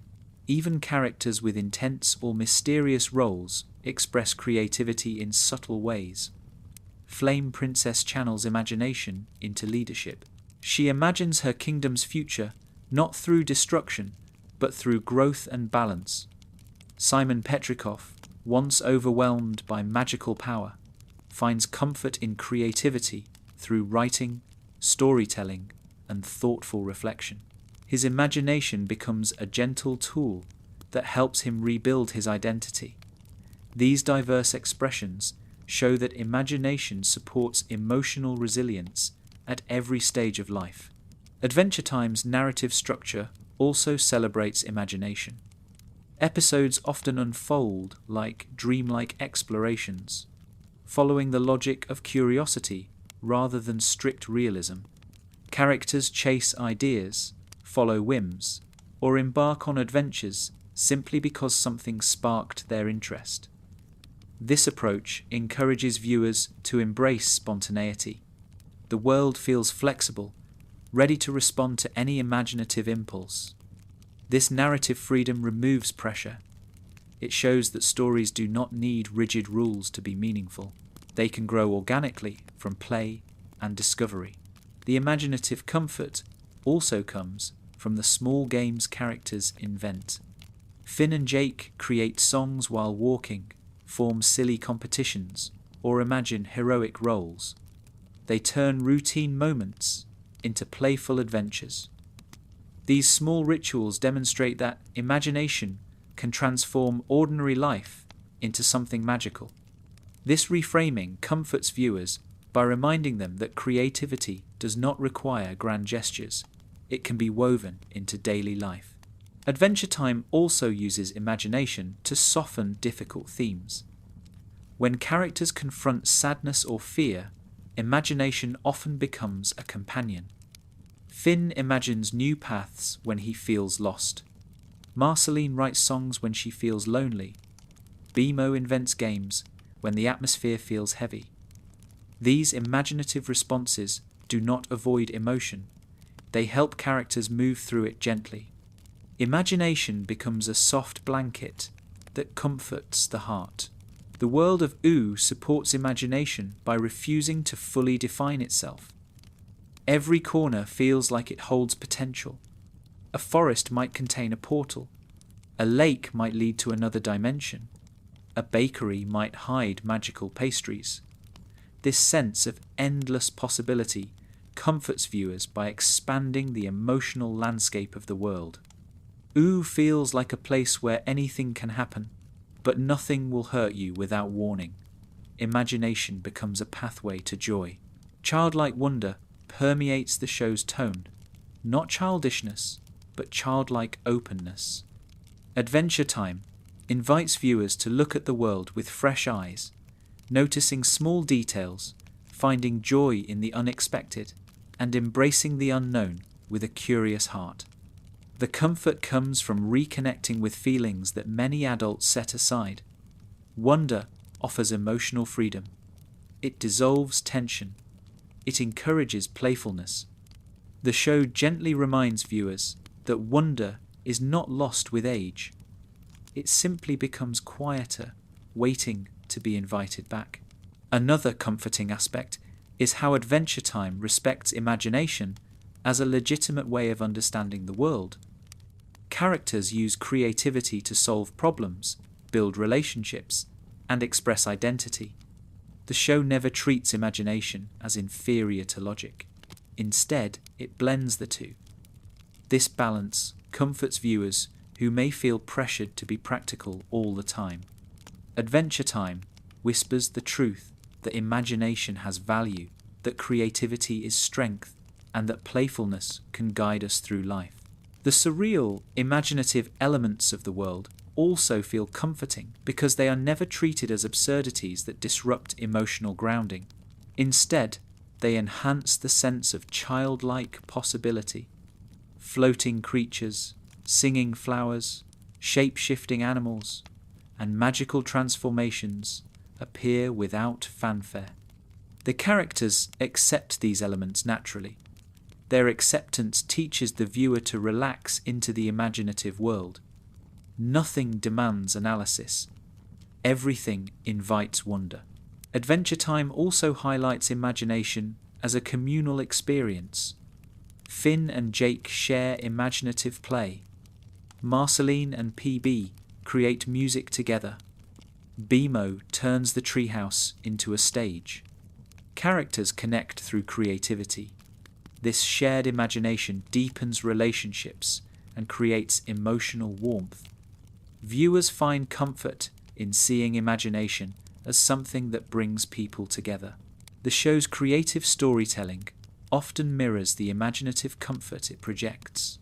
Even characters with intense or mysterious roles express creativity in subtle ways. Flame Princess channels imagination into leadership. She imagines her kingdom's future not through destruction, but through growth and balance. Simon Petrikov, once overwhelmed by magical power, finds comfort in creativity through writing, storytelling, and thoughtful reflection. His imagination becomes a gentle tool that helps him rebuild his identity. These diverse expressions show that imagination supports emotional resilience at every stage of life. Adventure Time's narrative structure also celebrates imagination. Episodes often unfold like dreamlike explorations, following the logic of curiosity rather than strict realism. Characters chase ideas, follow whims, or embark on adventures simply because something sparked their interest. This approach encourages viewers to embrace spontaneity. The world feels flexible, ready to respond to any imaginative impulse. This narrative freedom removes pressure. It shows that stories do not need rigid rules to be meaningful. They can grow organically from play and discovery. The imaginative comfort also comes from the small games characters invent. Finn and Jake create songs while walking, form silly competitions, or imagine heroic roles. They turn routine moments into playful adventures. These small rituals demonstrate that imagination can transform ordinary life into something magical. This reframing comforts viewers by reminding them that creativity does not require grand gestures. It can be woven into daily life. Adventure Time also uses imagination to soften difficult themes. When characters confront sadness or fear, imagination often becomes a companion. Finn imagines new paths when he feels lost. Marceline writes songs when she feels lonely. Bimo invents games when the atmosphere feels heavy. These imaginative responses do not avoid emotion. They help characters move through it gently. Imagination becomes a soft blanket that comforts the heart. The world of Oo supports imagination by refusing to fully define itself. Every corner feels like it holds potential. A forest might contain a portal. A lake might lead to another dimension. A bakery might hide magical pastries. This sense of endless possibility comforts viewers by expanding the emotional landscape of the world. Oo feels like a place where anything can happen, but nothing will hurt you without warning. Imagination becomes a pathway to joy. Childlike wonder permeates the show's tone, not childishness, but childlike openness. Adventure Time invites viewers to look at the world with fresh eyes, noticing small details, finding joy in the unexpected, and embracing the unknown with a curious heart. The comfort comes from reconnecting with feelings that many adults set aside. Wonder offers emotional freedom. It dissolves tension. It encourages playfulness. The show gently reminds viewers that wonder is not lost with age. It simply becomes quieter, waiting to be invited back. Another comforting aspect is how Adventure Time respects imagination as a legitimate way of understanding the world. Characters use creativity to solve problems, build relationships, and express identity. The show never treats imagination as inferior to logic. Instead, it blends the two. This balance comforts viewers who may feel pressured to be practical all the time. Adventure Time whispers the truth that imagination has value, that creativity is strength, and that playfulness can guide us through life. The surreal, imaginative elements of the world also feel comforting because they are never treated as absurdities that disrupt emotional grounding. Instead, they enhance the sense of childlike possibility. Floating creatures, singing flowers, shape-shifting animals, and magical transformations appear without fanfare. The characters accept these elements naturally. Their acceptance teaches the viewer to relax into the imaginative world. Nothing demands analysis. Everything invites wonder. Adventure Time also highlights imagination as a communal experience. Finn and Jake share imaginative play. Marceline and PB create music together. Bimo turns the treehouse into a stage. Characters connect through creativity. This shared imagination deepens relationships and creates emotional warmth. Viewers find comfort in seeing imagination as something that brings people together. The show's creative storytelling often mirrors the imaginative comfort it projects.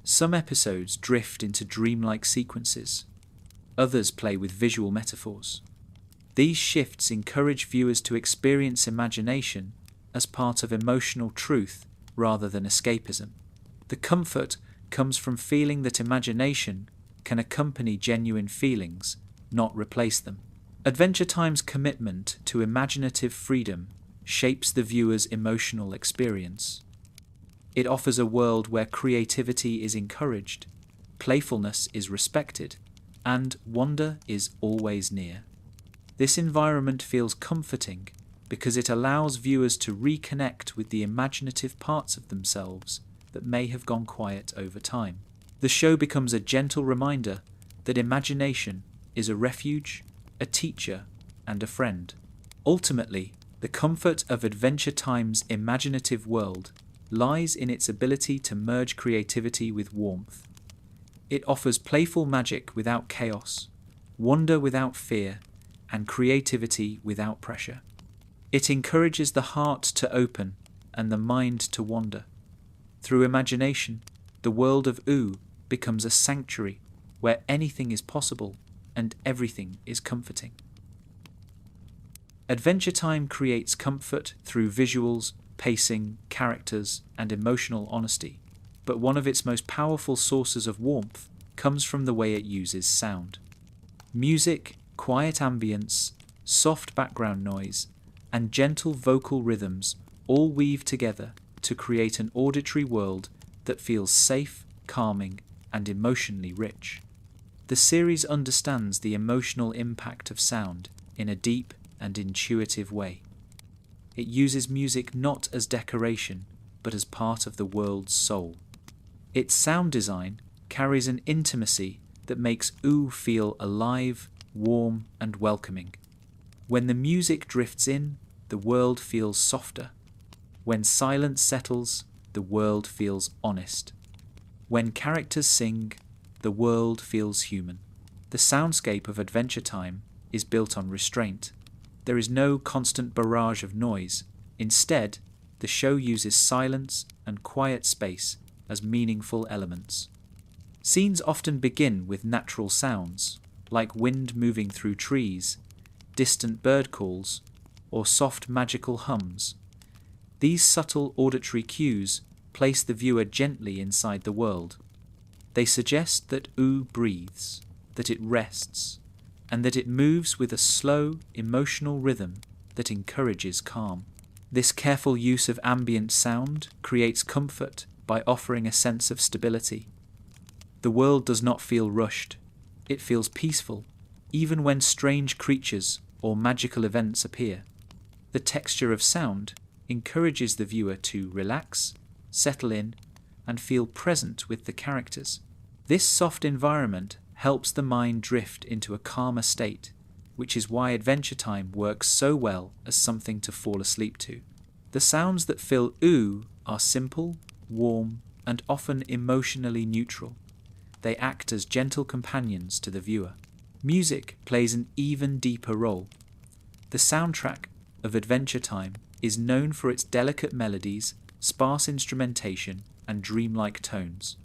Some episodes drift into dreamlike sequences. Others play with visual metaphors. These shifts encourage viewers to experience imagination as part of emotional truth rather than escapism. The comfort comes from feeling that imagination can accompany genuine feelings, not replace them. Adventure Time's commitment to imaginative freedom shapes the viewer's emotional experience. It offers a world where creativity is encouraged, playfulness is respected, and wonder is always near. This environment feels comforting because it allows viewers to reconnect with the imaginative parts of themselves that may have gone quiet over time. The show becomes a gentle reminder that imagination is a refuge, a teacher, and a friend. Ultimately, the comfort of Adventure Time's imaginative world lies in its ability to merge creativity with warmth. It offers playful magic without chaos, wonder without fear, and creativity without pressure. It encourages the heart to open and the mind to wander. Through imagination, the world of Oo becomes a sanctuary where anything is possible and everything is comforting. Adventure Time creates comfort through visuals, pacing, characters, and emotional honesty, but one of its most powerful sources of warmth comes from the way it uses sound. Music, quiet ambience, soft background noise, and gentle vocal rhythms all weave together to create an auditory world that feels safe, calming, and emotionally rich. The series understands the emotional impact of sound in a deep and intuitive way. It uses music not as decoration, but as part of the world's soul. Its sound design carries an intimacy that makes OO feel alive, warm, and welcoming. When the music drifts in, the world feels softer. When silence settles, the world feels honest. When characters sing, the world feels human. The soundscape of Adventure Time is built on restraint. There is no constant barrage of noise. Instead, the show uses silence and quiet space as meaningful elements. Scenes often begin with natural sounds, like wind moving through trees, distant bird calls, or soft magical hums. These subtle auditory cues place the viewer gently inside the world. They suggest that OO breathes, that it rests, and that it moves with a slow, emotional rhythm that encourages calm. This careful use of ambient sound creates comfort by offering a sense of stability. The world does not feel rushed. It feels peaceful, even when strange creatures or magical events appear. The texture of sound encourages the viewer to relax, settle in, and feel present with the characters. This soft environment helps the mind drift into a calmer state, which is why Adventure Time works so well as something to fall asleep to. The sounds that fill OO are simple, warm, and often emotionally neutral. They act as gentle companions to the viewer. Music plays an even deeper role. The soundtrack of Adventure Time is known for its delicate melodies, sparse instrumentation, and dreamlike tones.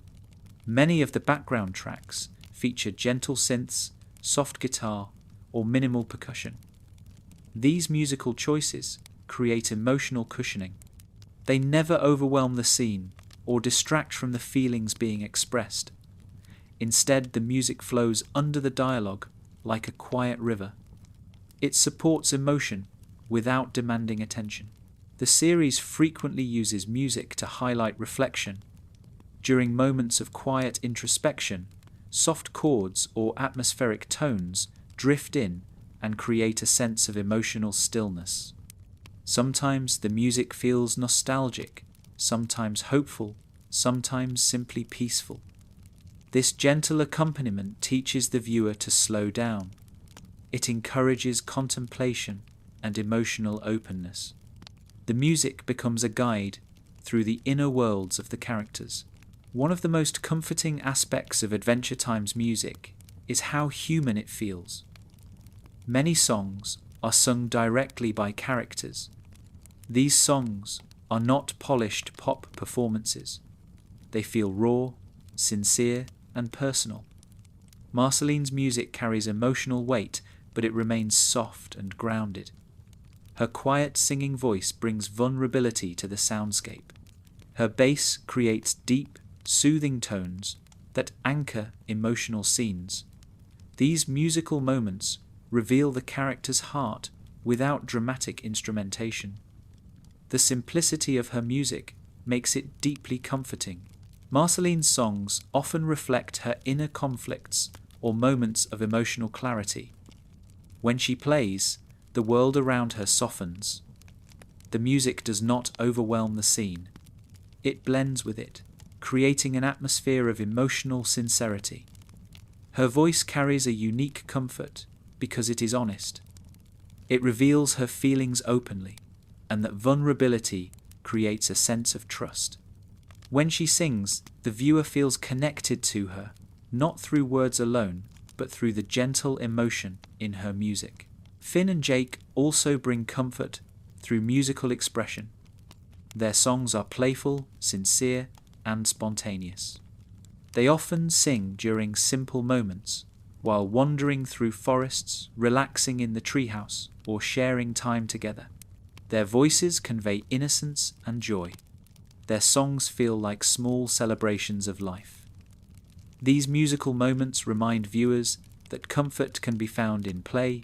Many of the background tracks feature gentle synths, soft guitar, or minimal percussion. These musical choices create emotional cushioning. They never overwhelm the scene or distract from the feelings being expressed. Instead, the music flows under the dialogue like a quiet river. It supports emotion without demanding attention. The series frequently uses music to highlight reflection. During moments of quiet introspection, soft chords or atmospheric tones drift in and create a sense of emotional stillness. Sometimes the music feels nostalgic, sometimes hopeful, sometimes simply peaceful. This gentle accompaniment teaches the viewer to slow down. It encourages contemplation and emotional openness. The music becomes a guide through the inner worlds of the characters. One of the most comforting aspects of Adventure Time's music is how human it feels. Many songs are sung directly by characters. These songs are not polished pop performances. They feel raw, sincere, and personal. Marceline's music carries emotional weight, but it remains soft and grounded. Her quiet singing voice brings vulnerability to the soundscape. Her bass creates deep, soothing tones that anchor emotional scenes. These musical moments reveal the character's heart without dramatic instrumentation. The simplicity of her music makes it deeply comforting. Marceline's songs often reflect her inner conflicts or moments of emotional clarity. When she plays, the world around her softens. The music does not overwhelm the scene. It blends with it, creating an atmosphere of emotional sincerity. Her voice carries a unique comfort because it is honest. It reveals her feelings openly, and that vulnerability creates a sense of trust. When she sings, the viewer feels connected to her, not through words alone, but through the gentle emotion in her music. Finn and Jake also bring comfort through musical expression. Their songs are playful, sincere, and spontaneous. They often sing during simple moments, while wandering through forests, relaxing in the treehouse, or sharing time together. Their voices convey innocence and joy. Their songs feel like small celebrations of life. These musical moments remind viewers that comfort can be found in play,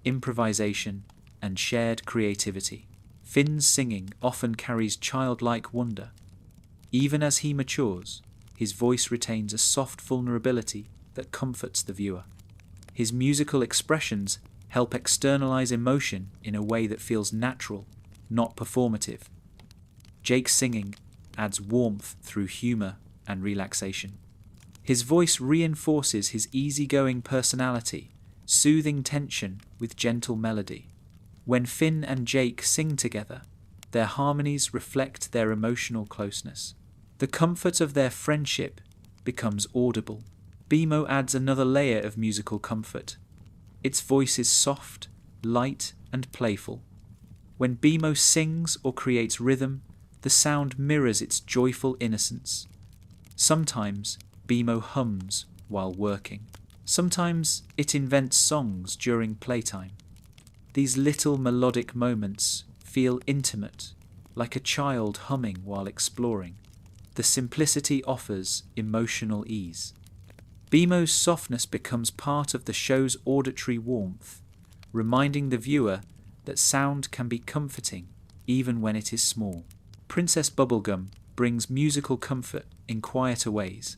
improvisation, and shared creativity. Finn's singing often carries childlike wonder. Even as he matures, his voice retains a soft vulnerability that comforts the viewer. His musical expressions help externalize emotion in a way that feels natural, not performative. Jake's singing adds warmth through humor and relaxation. His voice reinforces his easygoing personality, soothing tension with gentle melody. When Finn and Jake sing together, their harmonies reflect their emotional closeness. The comfort of their friendship becomes audible. Bimo adds another layer of musical comfort. Its voice is soft, light, and playful. When Bimo sings or creates rhythm, the sound mirrors its joyful innocence. Sometimes Bimo hums while working. Sometimes it invents songs during playtime. These little melodic moments feel intimate, like a child humming while exploring. The simplicity offers emotional ease. Bimo's softness becomes part of the show's auditory warmth, reminding the viewer that sound can be comforting even when it is small. Princess Bubblegum brings musical comfort in quieter ways.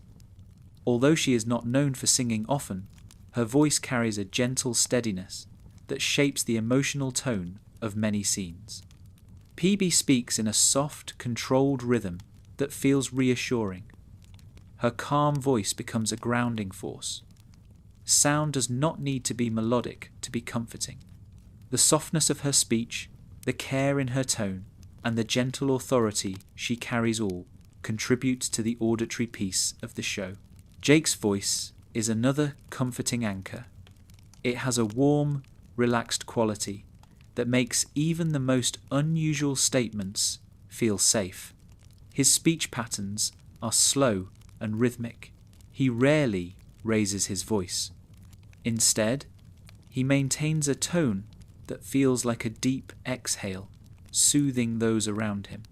Although she is not known for singing often, her voice carries a gentle steadiness that shapes the emotional tone of many scenes. PB speaks in a soft, controlled rhythm that feels reassuring. Her calm voice becomes a grounding force. Sound does not need to be melodic to be comforting. The softness of her speech, the care in her tone, and the gentle authority she carries all contribute to the auditory peace of the show. Jake's voice is another comforting anchor. It has a warm, relaxed quality that makes even the most unusual statements feel safe. His speech patterns are slow and rhythmic. He rarely raises his voice. Instead, he maintains a tone that feels like a deep exhale, soothing those around him.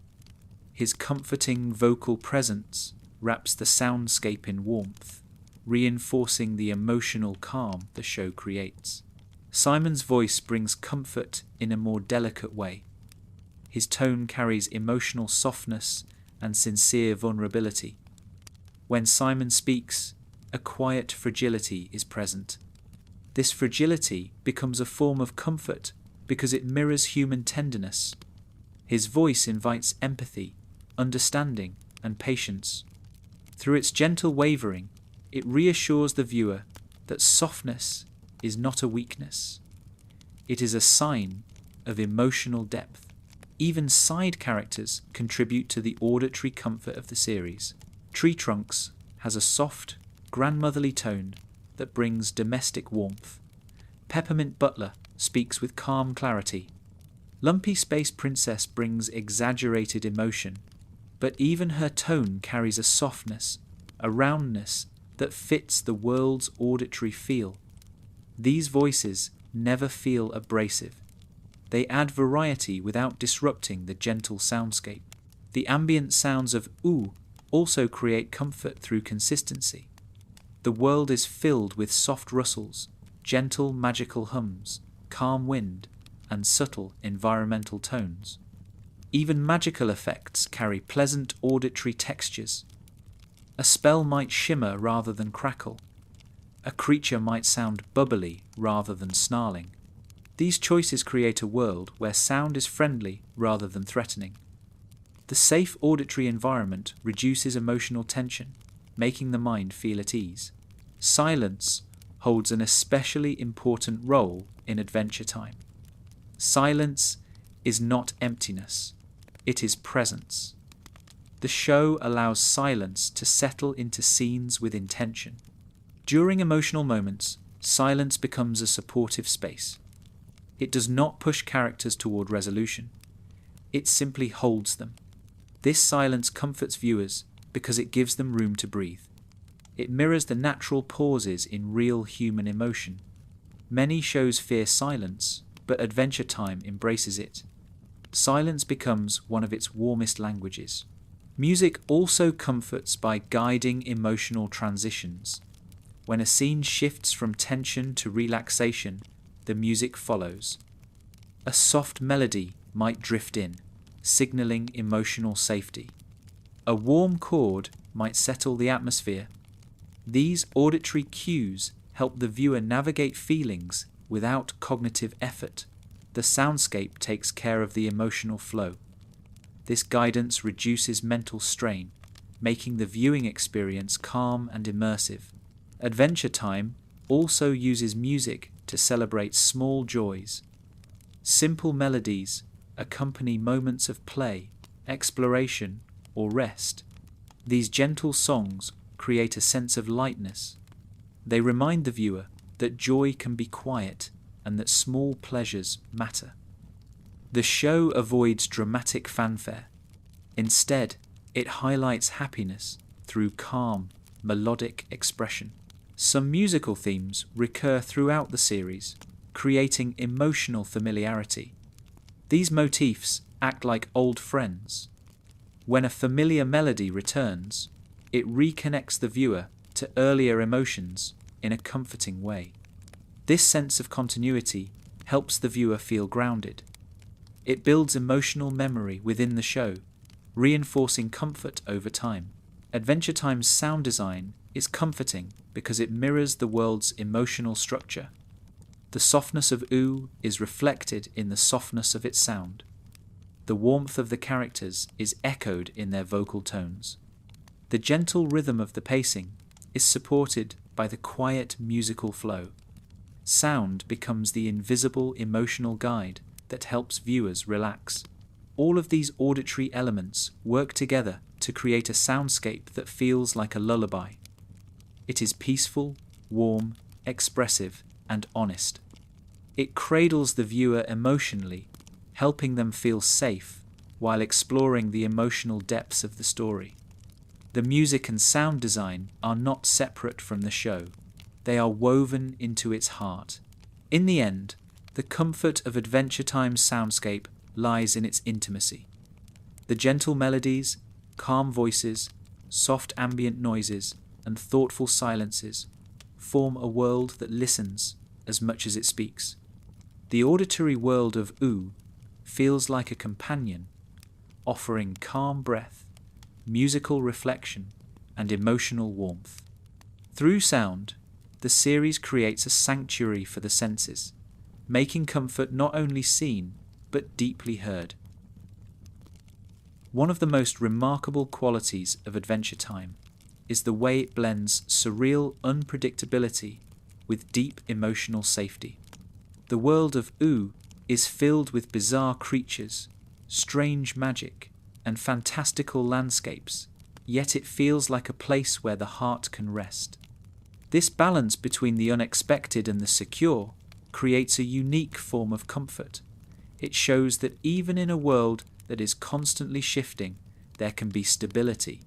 His comforting vocal presence wraps the soundscape in warmth, reinforcing the emotional calm the show creates. Simon's voice brings comfort in a more delicate way. His tone carries emotional softness and sincere vulnerability. When Simon speaks, a quiet fragility is present. This fragility becomes a form of comfort because it mirrors human tenderness. His voice invites empathy, understanding, and patience. Through its gentle wavering, it reassures the viewer that softness is not a weakness. It is a sign of emotional depth. Even side characters contribute to the auditory comfort of the series. Tree Trunks has a soft, grandmotherly tone that brings domestic warmth. Peppermint Butler speaks with calm clarity. Lumpy Space Princess brings exaggerated emotion, but even her tone carries a softness, a roundness that fits the world's auditory feel. These voices never feel abrasive. They add variety without disrupting the gentle soundscape. The ambient sounds of ooh also create comfort through consistency. The world is filled with soft rustles, gentle magical hums, calm wind, and subtle environmental tones. Even magical effects carry pleasant auditory textures. A spell might shimmer rather than crackle. A creature might sound bubbly rather than snarling. These choices create a world where sound is friendly rather than threatening. The safe auditory environment reduces emotional tension, making the mind feel at ease. Silence holds an especially important role in Adventure Time. Silence is not emptiness, it is presence. The show allows silence to settle into scenes with intention. During emotional moments, silence becomes a supportive space. It does not push characters toward resolution. It simply holds them. This silence comforts viewers because it gives them room to breathe. It mirrors the natural pauses in real human emotion. Many shows fear silence, but Adventure Time embraces it. silence becomes one of its warmest languages. Music also comforts by guiding emotional transitions. When a scene shifts from tension to relaxation, the music follows. A soft melody might drift in, signaling emotional safety. A warm chord might settle the atmosphere. These auditory cues help the viewer navigate feelings without cognitive effort. The soundscape takes care of the emotional flow. This guidance reduces mental strain, making the viewing experience calm and immersive. Adventure Time also uses music to celebrate small joys. Simple melodies accompany moments of play, exploration, or rest. These gentle songs create a sense of lightness. They remind the viewer that joy can be quiet and that small pleasures matter. The show avoids dramatic fanfare. Instead, it highlights happiness through calm, melodic expression. Some musical themes recur throughout the series, creating emotional familiarity. These motifs act like old friends. When a familiar melody returns, it reconnects the viewer to earlier emotions in a comforting way. This sense of continuity helps the viewer feel grounded. It builds emotional memory within the show, reinforcing comfort over time. Adventure Time's sound design is comforting because it mirrors the world's emotional structure. The softness of Ooh is reflected in the softness of its sound. The warmth of the characters is echoed in their vocal tones. The gentle rhythm of the pacing is supported by the quiet musical flow. Sound becomes the invisible emotional guide that helps viewers relax. All of these auditory elements work together to create a soundscape that feels like a lullaby. It is peaceful, warm, expressive, and honest. It cradles the viewer emotionally, helping them feel safe while exploring the emotional depths of the story. The music and sound design are not separate from the show. They are woven into its heart. In the end, the comfort of Adventure Time's soundscape lies in its intimacy. The gentle melodies, calm voices, soft ambient noises, and thoughtful silences form a world that listens as much as it speaks. The auditory world of Ooh feels like a companion, offering calm breath, musical reflection, and emotional warmth. Through sound, the series creates a sanctuary for the senses, making comfort not only seen, but deeply heard. One of the most remarkable qualities of Adventure Time is the way it blends surreal unpredictability with deep emotional safety. The world of Ooh is filled with bizarre creatures, strange magic, and fantastical landscapes, yet it feels like a place where the heart can rest. This balance between the unexpected and the secure creates a unique form of comfort. It shows that even in a world that is constantly shifting, there can be stability.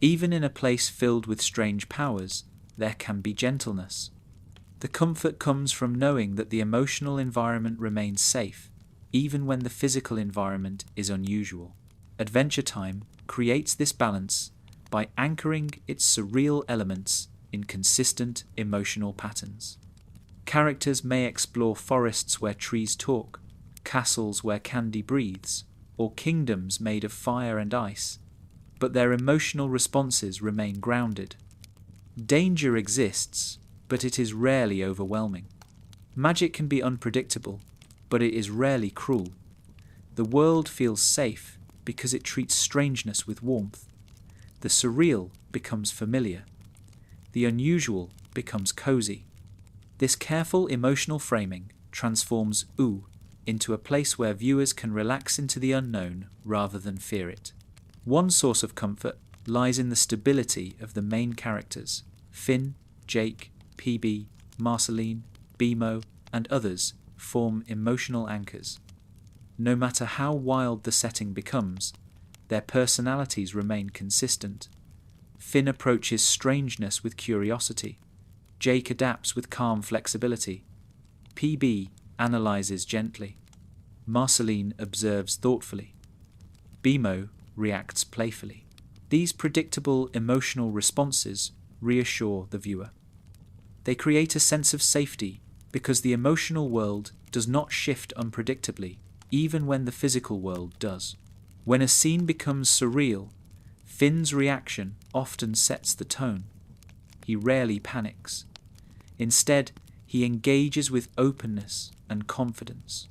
Even in a place filled with strange powers, there can be gentleness. The comfort comes from knowing that the emotional environment remains safe, even when the physical environment is unusual. Adventure Time creates this balance by anchoring its surreal elements in consistent emotional patterns. Characters may explore forests where trees talk, castles where candy breathes, or kingdoms made of fire and ice, but their emotional responses remain grounded. Danger exists, but it is rarely overwhelming. Magic can be unpredictable, but it is rarely cruel. The world feels safe because it treats strangeness with warmth. The surreal becomes familiar. The unusual becomes cozy. This careful emotional framing transforms Ooh into a place where viewers can relax into the unknown rather than fear it. One source of comfort lies in the stability of the main characters. Finn, Jake, PB, Marceline, Bimo, and others form emotional anchors. No matter how wild the setting becomes, their personalities remain consistent. Finn approaches strangeness with curiosity. Jake adapts with calm flexibility. PB analyzes gently. Marceline observes thoughtfully. Bimo reacts playfully. These predictable emotional responses reassure the viewer. They create a sense of safety because the emotional world does not shift unpredictably, even when the physical world does. When a scene becomes surreal, Finn's reaction often sets the tone. He rarely panics. Instead, he engages with openness and confidence.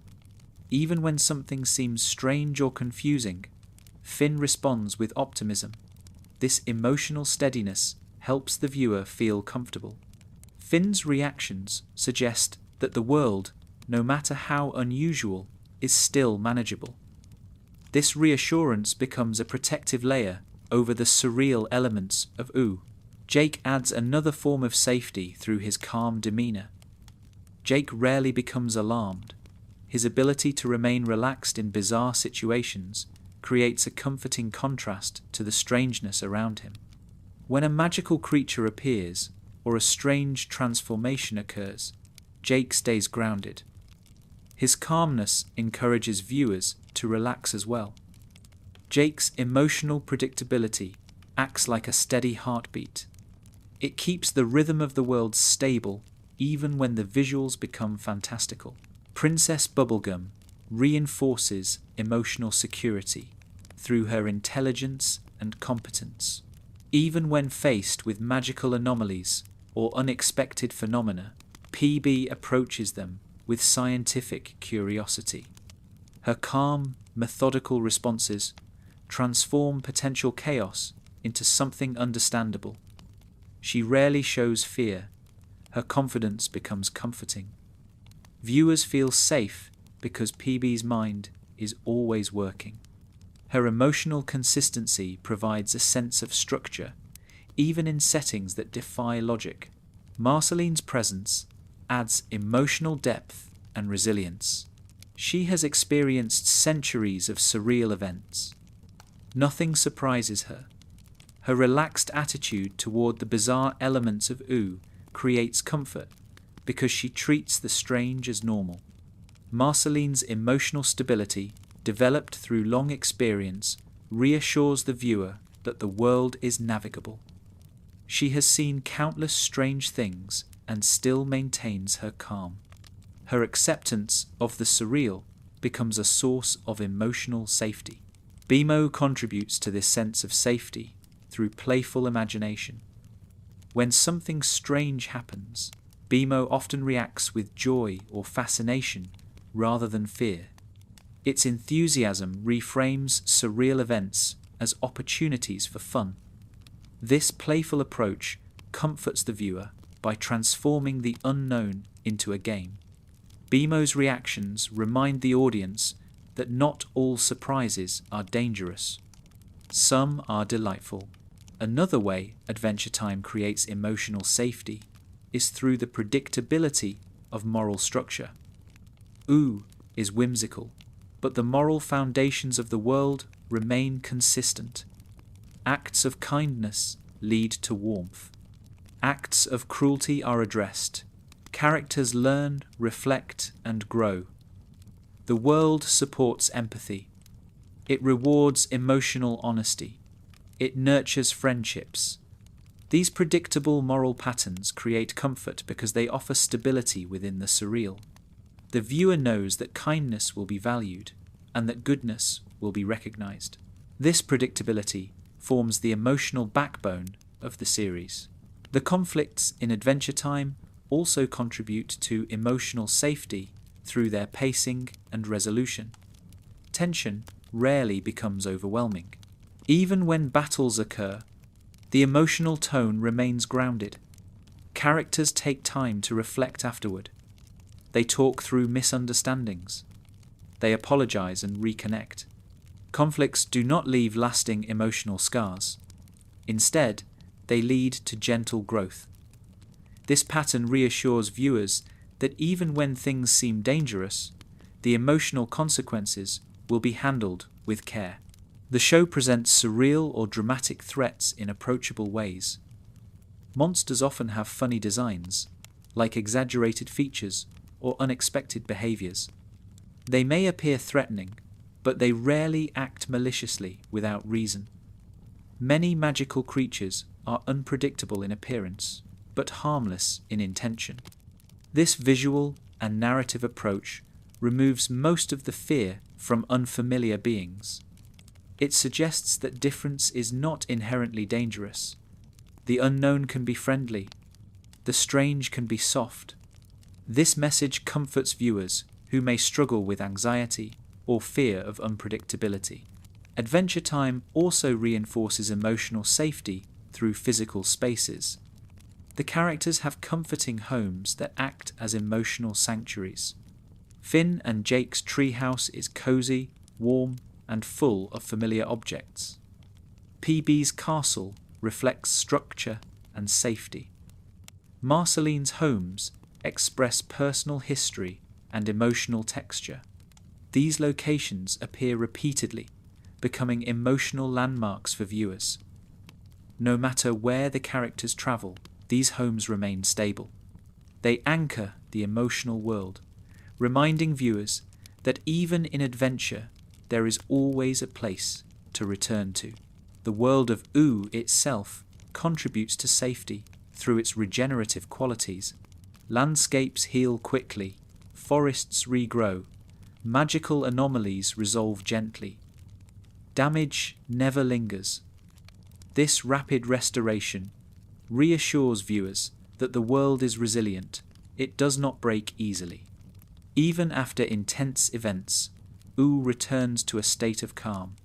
Even when something seems strange or confusing, Finn responds with optimism. This emotional steadiness helps the viewer feel comfortable. Finn's reactions suggest that the world, no matter how unusual, is still manageable. This reassurance becomes a protective layer over the surreal elements of Oo. Jake adds another form of safety through his calm demeanor. Jake rarely becomes alarmed. His ability to remain relaxed in bizarre situations creates a comforting contrast to the strangeness around him. When a magical creature appears or a strange transformation occurs, Jake stays grounded. His calmness encourages viewers to relax as well. Jake's emotional predictability acts like a steady heartbeat. It keeps the rhythm of the world stable even when the visuals become fantastical. Princess Bubblegum reinforces emotional security through her intelligence and competence. Even when faced with magical anomalies or unexpected phenomena, PB approaches them with scientific curiosity. Her calm, methodical responses transform potential chaos into something understandable. She rarely shows fear. Her confidence becomes comforting. Viewers feel safe because PB's mind is always working. Her emotional consistency provides a sense of structure, even in settings that defy logic. Marceline's presence adds emotional depth and resilience. She has experienced centuries of surreal events. Nothing surprises her. Her relaxed attitude toward the bizarre elements of Oo creates comfort because she treats the strange as normal. Marceline's emotional stability, developed through long experience, reassures the viewer that the world is navigable. She has seen countless strange things and still maintains her calm. Her acceptance of the surreal becomes a source of emotional safety. Bimo contributes to this sense of safety through playful imagination. When something strange happens, Bimo often reacts with joy or fascination rather than fear. Its enthusiasm reframes surreal events as opportunities for fun. This playful approach comforts the viewer by transforming the unknown into a game. Bimo's reactions remind the audience that not all surprises are dangerous. Some are delightful. Another way Adventure Time creates emotional safety is through the predictability of moral structure. Oo is whimsical, but the moral foundations of the world remain consistent. Acts of kindness lead to warmth. Acts of cruelty are addressed. Characters learn, reflect, and grow. The world supports empathy. It rewards emotional honesty. It nurtures friendships. These predictable moral patterns create comfort because they offer stability within the surreal. The viewer knows that kindness will be valued and that goodness will be recognized. This predictability forms the emotional backbone of the series. The conflicts in Adventure Time also contribute to emotional safety through their pacing and resolution. Tension rarely becomes overwhelming. Even when battles occur, the emotional tone remains grounded. Characters take time to reflect afterward. They talk through misunderstandings. They apologize and reconnect. Conflicts do not leave lasting emotional scars. Instead, they lead to gentle growth. This pattern reassures viewers that even when things seem dangerous, the emotional consequences will be handled with care. The show presents surreal or dramatic threats in approachable ways. Monsters often have funny designs, like exaggerated features or unexpected behaviors. They may appear threatening, but they rarely act maliciously without reason. Many magical creatures are unpredictable in appearance, but harmless in intention. This visual and narrative approach removes most of the fear from unfamiliar beings. It suggests that difference is not inherently dangerous. The unknown can be friendly. The strange can be soft. This message comforts viewers who may struggle with anxiety or fear of unpredictability. Adventure Time also reinforces emotional safety through physical spaces. The characters have comforting homes that act as emotional sanctuaries. Finn and Jake's treehouse is cozy, warm, and full of familiar objects. PB's castle reflects structure and safety. Marceline's homes express personal history and emotional texture. These locations appear repeatedly, becoming emotional landmarks for viewers. No matter where the characters travel, these homes remain stable. They anchor the emotional world, reminding viewers that even in adventure, there is always a place to return to. The world of Ooh itself contributes to safety through its regenerative qualities. Landscapes heal quickly, forests regrow, magical anomalies resolve gently. Damage never lingers. This rapid restoration reassures viewers that the world is resilient. It does not break easily. Even after intense events, Ooh returns to a state of calm.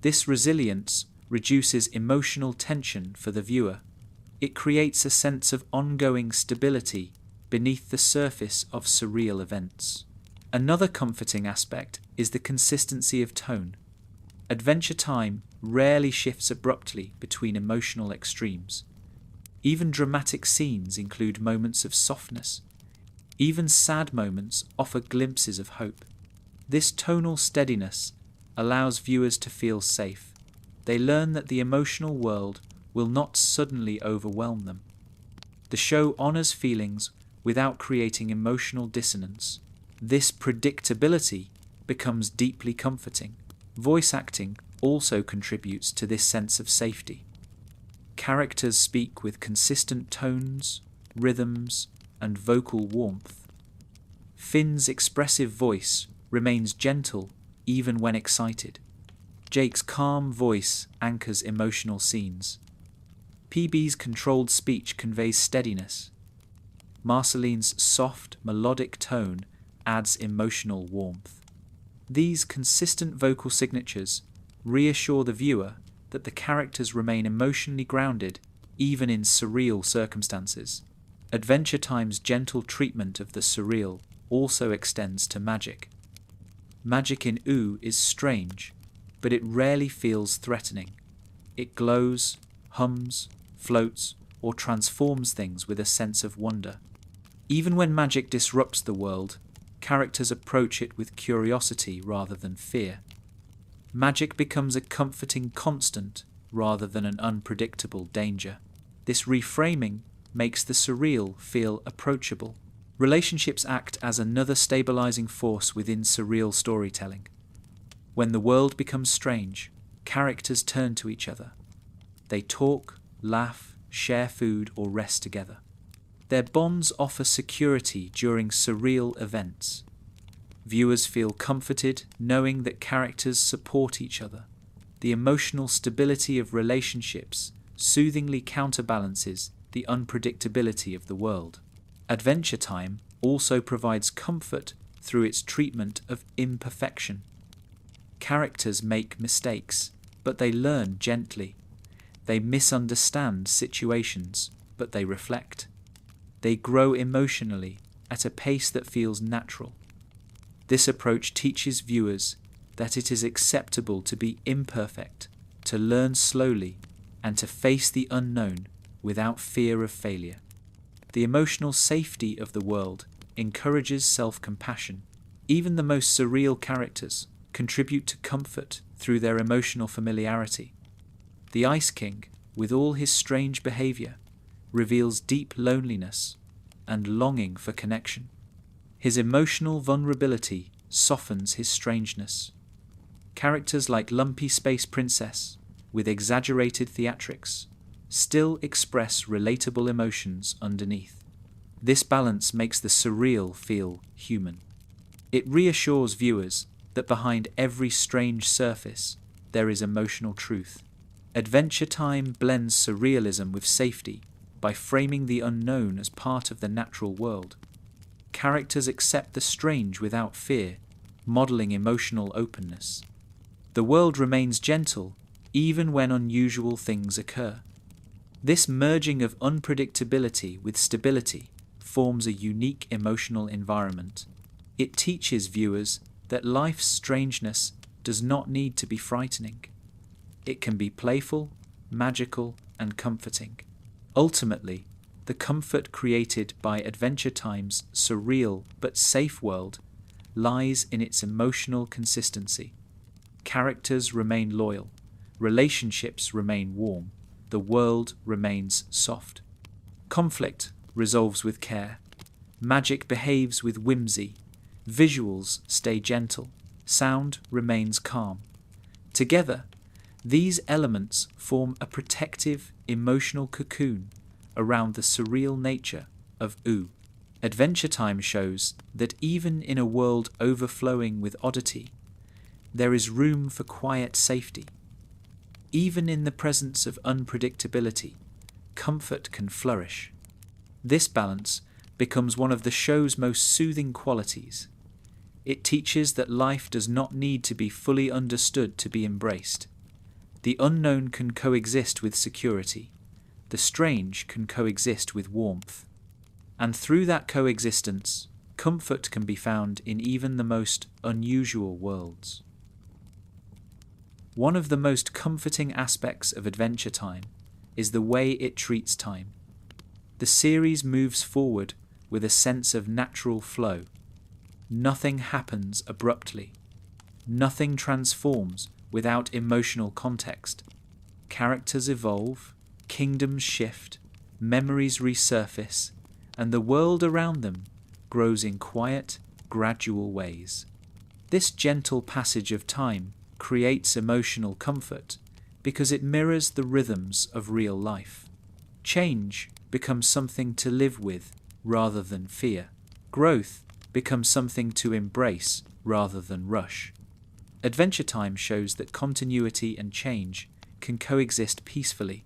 This resilience reduces emotional tension for the viewer. It creates a sense of ongoing stability beneath the surface of surreal events. Another comforting aspect is the consistency of tone. Adventure Time rarely shifts abruptly between emotional extremes. Even dramatic scenes include moments of softness. Even sad moments offer glimpses of hope. This tonal steadiness allows viewers to feel safe. They learn that the emotional world will not suddenly overwhelm them. The show honors feelings without creating emotional dissonance. This predictability becomes deeply comforting. Voice acting also contributes to this sense of safety. Characters speak with consistent tones, rhythms, and vocal warmth. Finn's expressive voice remains gentle even when excited. Jake's calm voice anchors emotional scenes. PB's controlled speech conveys steadiness. Marceline's soft, melodic tone adds emotional warmth. These consistent vocal signatures reassure the viewer that the characters remain emotionally grounded even in surreal circumstances. Adventure Time's gentle treatment of the surreal also extends to magic. Magic in Ooh is strange, but it rarely feels threatening. It glows, hums, floats, or transforms things with a sense of wonder. Even when magic disrupts the world, characters approach it with curiosity rather than fear. Magic becomes a comforting constant rather than an unpredictable danger. This reframing makes the surreal feel approachable. Relationships act as another stabilizing force within surreal storytelling. When the world becomes strange, characters turn to each other. They talk, laugh, share food, or rest together. Their bonds offer security during surreal events. Viewers feel comforted knowing that characters support each other. The emotional stability of relationships soothingly counterbalances the unpredictability of the world. Adventure Time also provides comfort through its treatment of imperfection. Characters make mistakes, but they learn gently. They misunderstand situations, but they reflect. They grow emotionally at a pace that feels natural. This approach teaches viewers that it is acceptable to be imperfect, to learn slowly, and to face the unknown without fear of failure. The emotional safety of the world encourages self-compassion. Even the most surreal characters contribute to comfort through their emotional familiarity. The Ice King, with all his strange behavior, reveals deep loneliness and longing for connection. His emotional vulnerability softens his strangeness. Characters like Lumpy Space Princess, with exaggerated theatrics, still express relatable emotions underneath. This balance makes the surreal feel human. It reassures viewers that behind every strange surface there is emotional truth. Adventure Time blends surrealism with safety by framing the unknown as part of the natural world. Characters accept the strange without fear, modeling emotional openness. The world remains gentle even when unusual things occur. This merging of unpredictability with stability forms a unique emotional environment. It teaches viewers that life's strangeness does not need to be frightening. It can be playful, magical, and comforting. Ultimately, the comfort created by Adventure Time's surreal but safe world lies in its emotional consistency. Characters remain loyal, relationships remain warm, the world remains soft. Conflict resolves with care, magic behaves with whimsy, visuals stay gentle, sound remains calm. Together, these elements form a protective, emotional cocoon around the surreal nature of Ooo. Adventure Time shows that even in a world overflowing with oddity, there is room for quiet safety. Even in the presence of unpredictability, comfort can flourish. This balance becomes one of the show's most soothing qualities. It teaches that life does not need to be fully understood to be embraced. The unknown can coexist with security. The strange can coexist with warmth. And through that coexistence, comfort can be found in even the most unusual worlds. One of the most comforting aspects of Adventure Time is the way it treats time. The series moves forward with a sense of natural flow. Nothing happens abruptly. Nothing transforms without emotional context. Characters evolve, kingdoms shift, memories resurface, and the world around them grows in quiet, gradual ways. This gentle passage of time creates emotional comfort because it mirrors the rhythms of real life. Change becomes something to live with rather than fear. Growth becomes something to embrace rather than rush. Adventure Time shows that continuity and change can coexist peacefully,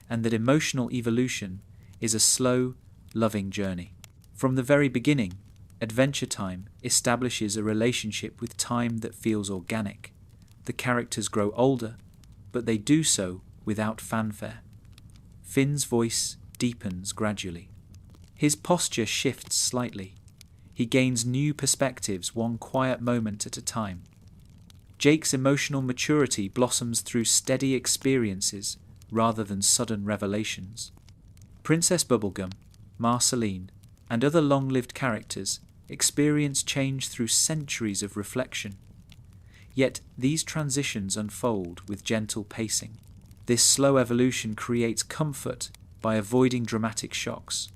and that emotional evolution is a slow, loving journey. From the very beginning, Adventure Time establishes a relationship with time that feels organic. The characters grow older, but they do so without fanfare. Finn's voice deepens gradually. His posture shifts slightly. He gains new perspectives one quiet moment at a time. Jake's emotional maturity blossoms through steady experiences rather than sudden revelations. Princess Bubblegum, Marceline, and other long-lived characters experience change through centuries of reflection. Yet these transitions unfold with gentle pacing. This slow evolution creates comfort by avoiding dramatic shocks.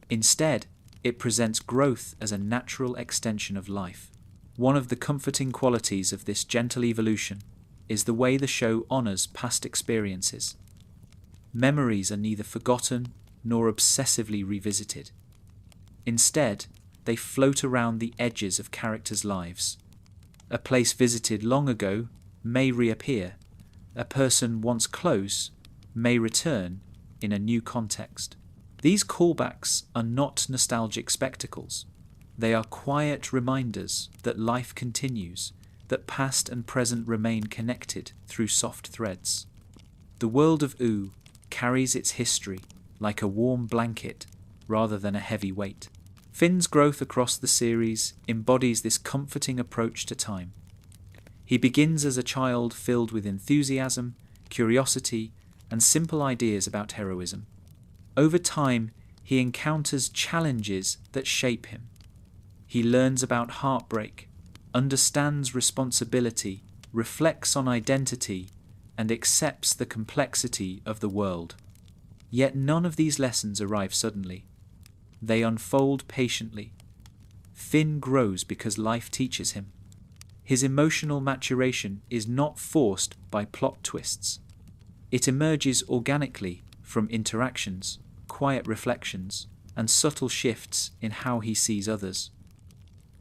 Instead, it presents growth as a natural extension of life. One of the comforting qualities of this gentle evolution is the way the show honors past experiences. Memories are neither forgotten nor obsessively revisited. Instead, they float around the edges of characters' lives. A place visited long ago may reappear. A person once close may return in a new context. These callbacks are not nostalgic spectacles. They are quiet reminders that life continues, that past and present remain connected through soft threads. The world of Ooo carries its history like a warm blanket rather than a heavy weight. Finn's growth across the series embodies this comforting approach to time. He begins as a child filled with enthusiasm, curiosity, and simple ideas about heroism. Over time, he encounters challenges that shape him. He learns about heartbreak, understands responsibility, reflects on identity, and accepts the complexity of the world. Yet none of these lessons arrive suddenly. They unfold patiently. Finn grows because life teaches him. His emotional maturation is not forced by plot twists. It emerges organically from interactions, quiet reflections, and subtle shifts in how he sees others.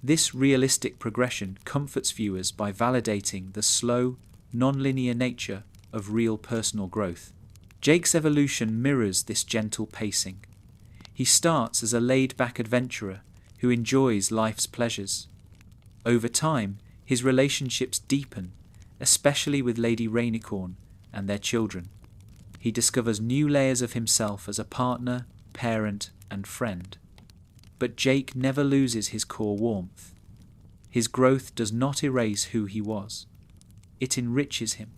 This realistic progression comforts viewers by validating the slow, non-linear nature of real personal growth. Jake's evolution mirrors this gentle pacing. He starts as a laid-back adventurer who enjoys life's pleasures. Over time, his relationships deepen, especially with Lady Rainicorn and their children. He discovers new layers of himself as a partner, parent, and friend. But Jake never loses his core warmth. His growth does not erase who he was. It enriches him.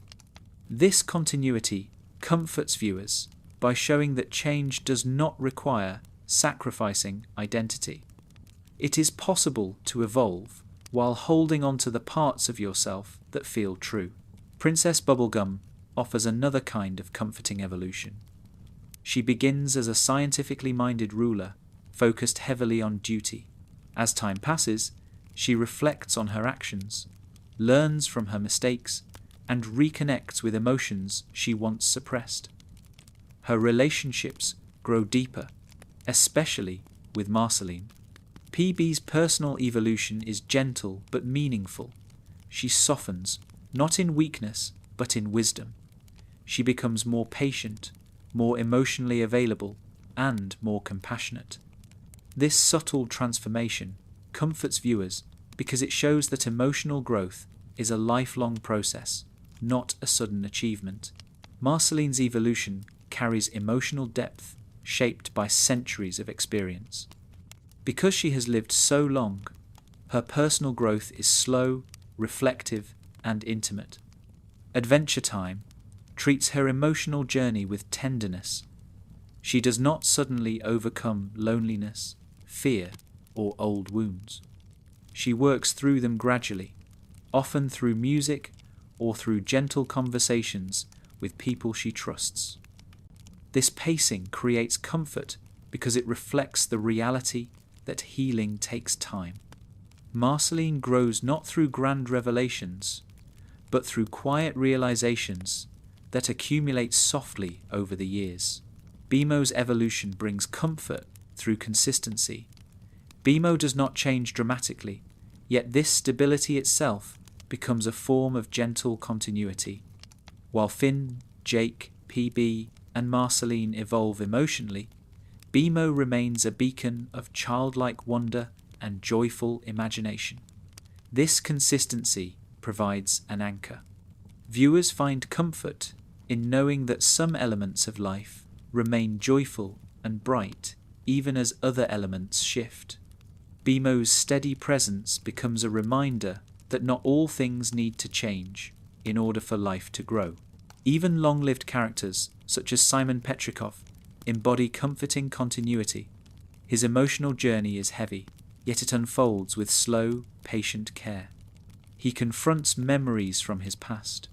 This continuity comforts viewers by showing that change does not require sacrificing identity. It is possible to evolve while holding on to the parts of yourself that feel true. Princess Bubblegum offers another kind of comforting evolution. She begins as a scientifically minded ruler, focused heavily on duty. As time passes, she reflects on her actions, learns from her mistakes, and reconnects with emotions she once suppressed. Her relationships grow deeper, especially with Marceline. PB's personal evolution is gentle but meaningful. She softens, not in weakness, but in wisdom. She becomes more patient, more emotionally available, and more compassionate. This subtle transformation comforts viewers because it shows that emotional growth is a lifelong process, not a sudden achievement. Marceline's evolution carries emotional depth shaped by centuries of experience. Because she has lived so long, her personal growth is slow, reflective, and intimate. Adventure Time treats her emotional journey with tenderness. She does not suddenly overcome loneliness, fear, or old wounds. She works through them gradually, often through music or through gentle conversations with people she trusts. This pacing creates comfort because it reflects the reality that healing takes time. Marceline grows not through grand revelations, but through quiet realizations that accumulate softly over the years. Bemo's evolution brings comfort through consistency. Bemo does not change dramatically, yet this stability itself becomes a form of gentle continuity. While Finn, Jake, PB, and Marceline evolve emotionally, Bemo remains a beacon of childlike wonder and joyful imagination. This consistency provides an anchor. Viewers find comfort in knowing that some elements of life remain joyful and bright even as other elements shift. Bemo's steady presence becomes a reminder that not all things need to change in order for life to grow. Even long-lived characters, such as Simon Petrikov, embody comforting continuity. His emotional journey is heavy, yet it unfolds with slow, patient care. He confronts memories from his past,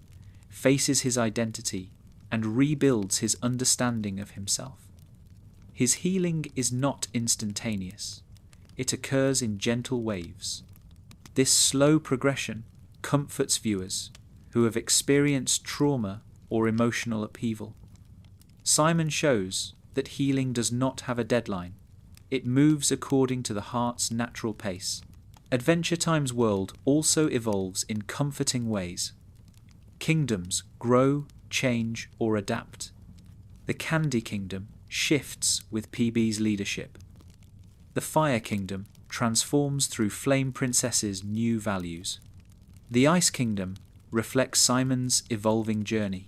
faces his identity, and rebuilds his understanding of himself. His healing is not instantaneous. It occurs in gentle waves. This slow progression comforts viewers who have experienced trauma or emotional upheaval. Simon shows that healing does not have a deadline. It moves according to the heart's natural pace. Adventure Time's world also evolves in comforting ways. Kingdoms grow, change, or adapt. The Candy Kingdom shifts with PB's leadership. The Fire Kingdom transforms through Flame Princess's new values. The Ice Kingdom reflects Simon's evolving journey.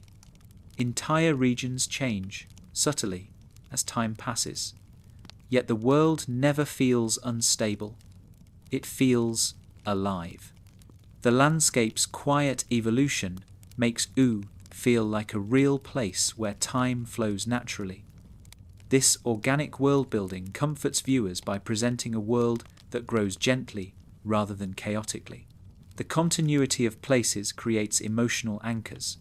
Entire regions change, subtly, as time passes. Yet the world never feels unstable. It feels alive. The landscape's quiet evolution makes Ooh feel like a real place where time flows naturally. This organic world building comforts viewers by presenting a world that grows gently rather than chaotically. The continuity of places creates emotional anchors.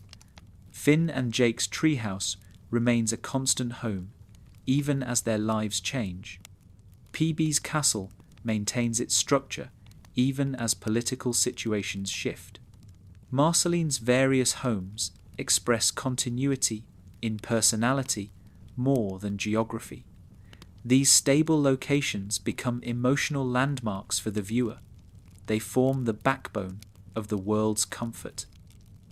Finn and Jake's treehouse remains a constant home, even as their lives change. PB's castle maintains its structure, even as political situations shift. Marceline's various homes express continuity in personality more than geography. These stable locations become emotional landmarks for the viewer. They form the backbone of the world's comfort.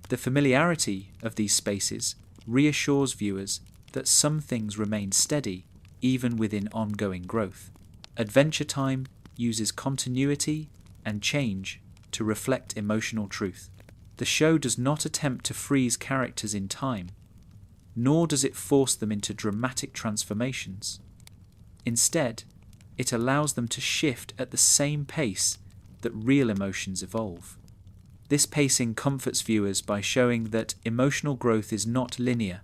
The familiarity of these spaces reassures viewers that some things remain steady even within ongoing growth. Adventure Time uses continuity and change to reflect emotional truth. The show does not attempt to freeze characters in time, nor does it force them into dramatic transformations. Instead, it allows them to shift at the same pace that real emotions evolve. This pacing comforts viewers by showing that emotional growth is not linear.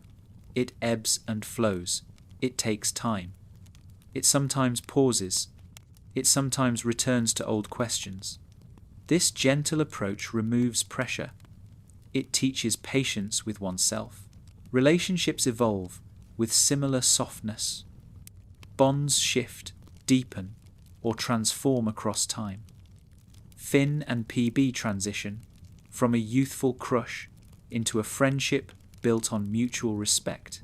It ebbs and flows. It takes time. It sometimes pauses. It sometimes returns to old questions. This gentle approach removes pressure. It teaches patience with oneself. Relationships evolve with similar softness. Bonds shift, deepen, or transform across time. Finn and PB transition from a youthful crush into a friendship built on mutual respect.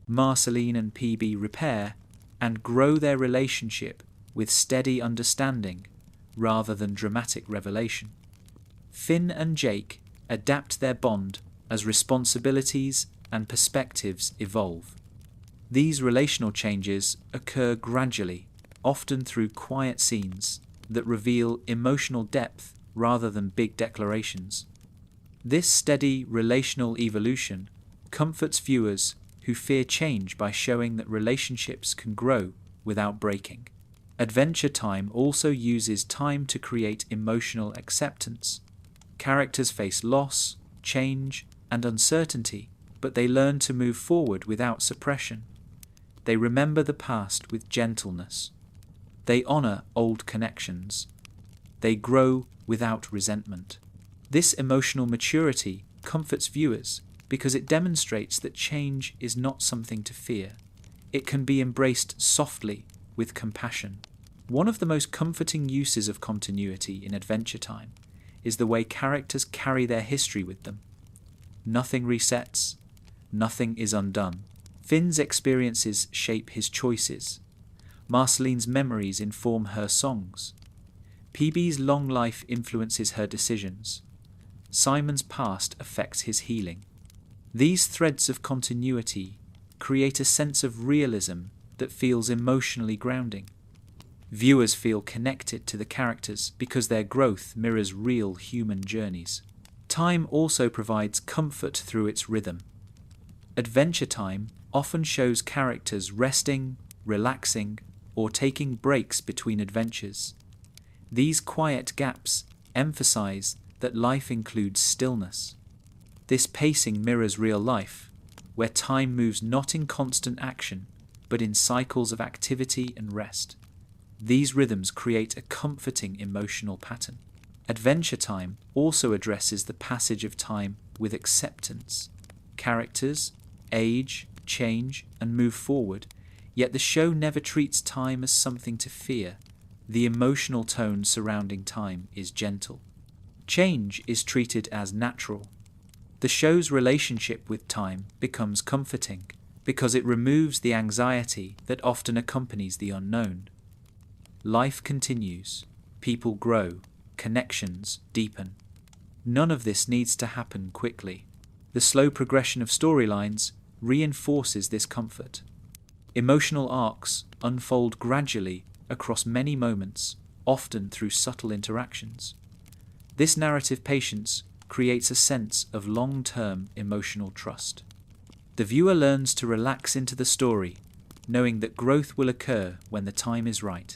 Marceline and PB repair and grow their relationship with steady understanding rather than dramatic revelation. Finn and Jake adapt their bond as responsibilities and perspectives evolve. These relational changes occur gradually, often through quiet scenes that reveal emotional depth rather than big declarations. This steady relational evolution comforts viewers who fear change by showing that relationships can grow without breaking. Adventure Time also uses time to create emotional acceptance. Characters face loss, change, and uncertainty, but they learn to move forward without suppression. They remember the past with gentleness. They honor old connections. They grow without resentment. This emotional maturity comforts viewers because it demonstrates that change is not something to fear. It can be embraced softly with compassion. One of the most comforting uses of continuity in Adventure Time is the way characters carry their history with them. Nothing resets, nothing is undone. Finn's experiences shape his choices. Marceline's memories inform her songs. PB's long life influences her decisions. Simon's past affects his healing. These threads of continuity create a sense of realism that feels emotionally grounding. Viewers feel connected to the characters because their growth mirrors real human journeys. Time also provides comfort through its rhythm. Adventure Time often shows characters resting, relaxing, or taking breaks between adventures. These quiet gaps emphasize that life includes stillness. This pacing mirrors real life, where time moves not in constant action, but in cycles of activity and rest. These rhythms create a comforting emotional pattern. Adventure Time also addresses the passage of time with acceptance. Characters age, change, and move forward, yet the show never treats time as something to fear. The emotional tone surrounding time is gentle. Change is treated as natural. The show's relationship with time becomes comforting because it removes the anxiety that often accompanies the unknown. Life continues, people grow, connections deepen. None of this needs to happen quickly. The slow progression of storylines reinforces this comfort. Emotional arcs unfold gradually across many moments, often through subtle interactions. This narrative patience creates a sense of long-term emotional trust. The viewer learns to relax into the story, knowing that growth will occur when the time is right.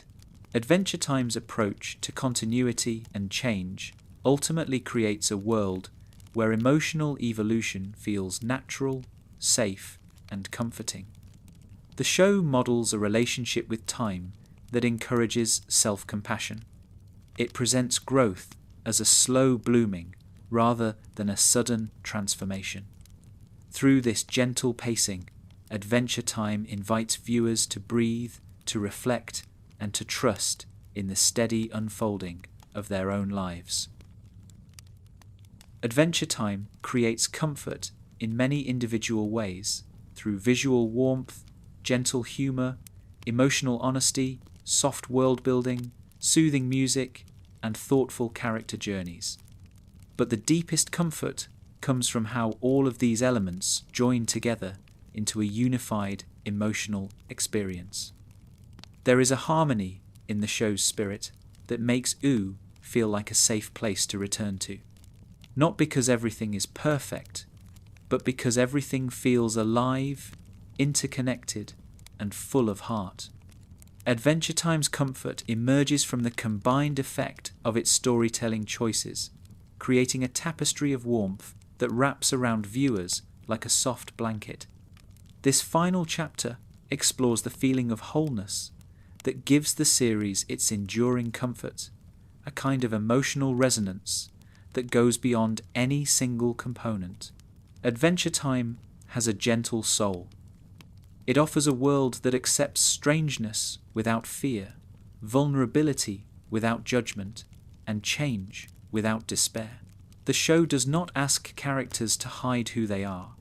Adventure Time's approach to continuity and change ultimately creates a world where emotional evolution feels natural, safe, and comforting. The show models a relationship with time that encourages self-compassion. It presents growth as a slow blooming rather than a sudden transformation. Through this gentle pacing, Adventure Time invites viewers to breathe, to reflect, and to trust in the steady unfolding of their own lives. Adventure Time creates comfort in many individual ways through visual warmth, gentle humour, emotional honesty, soft world building, soothing music, and thoughtful character journeys. But the deepest comfort comes from how all of these elements join together into a unified emotional experience. There is a harmony in the show's spirit that makes U feel like a safe place to return to. Not because everything is perfect, but because everything feels alive, interconnected, and full of heart. Adventure Time's comfort emerges from the combined effect of its storytelling choices, creating a tapestry of warmth that wraps around viewers like a soft blanket. This final chapter explores the feeling of wholeness that gives the series its enduring comfort, a kind of emotional resonance that goes beyond any single component. Adventure Time has a gentle soul. It offers a world that accepts strangeness without fear, vulnerability without judgment, and change without despair. The show does not ask characters to hide who they are.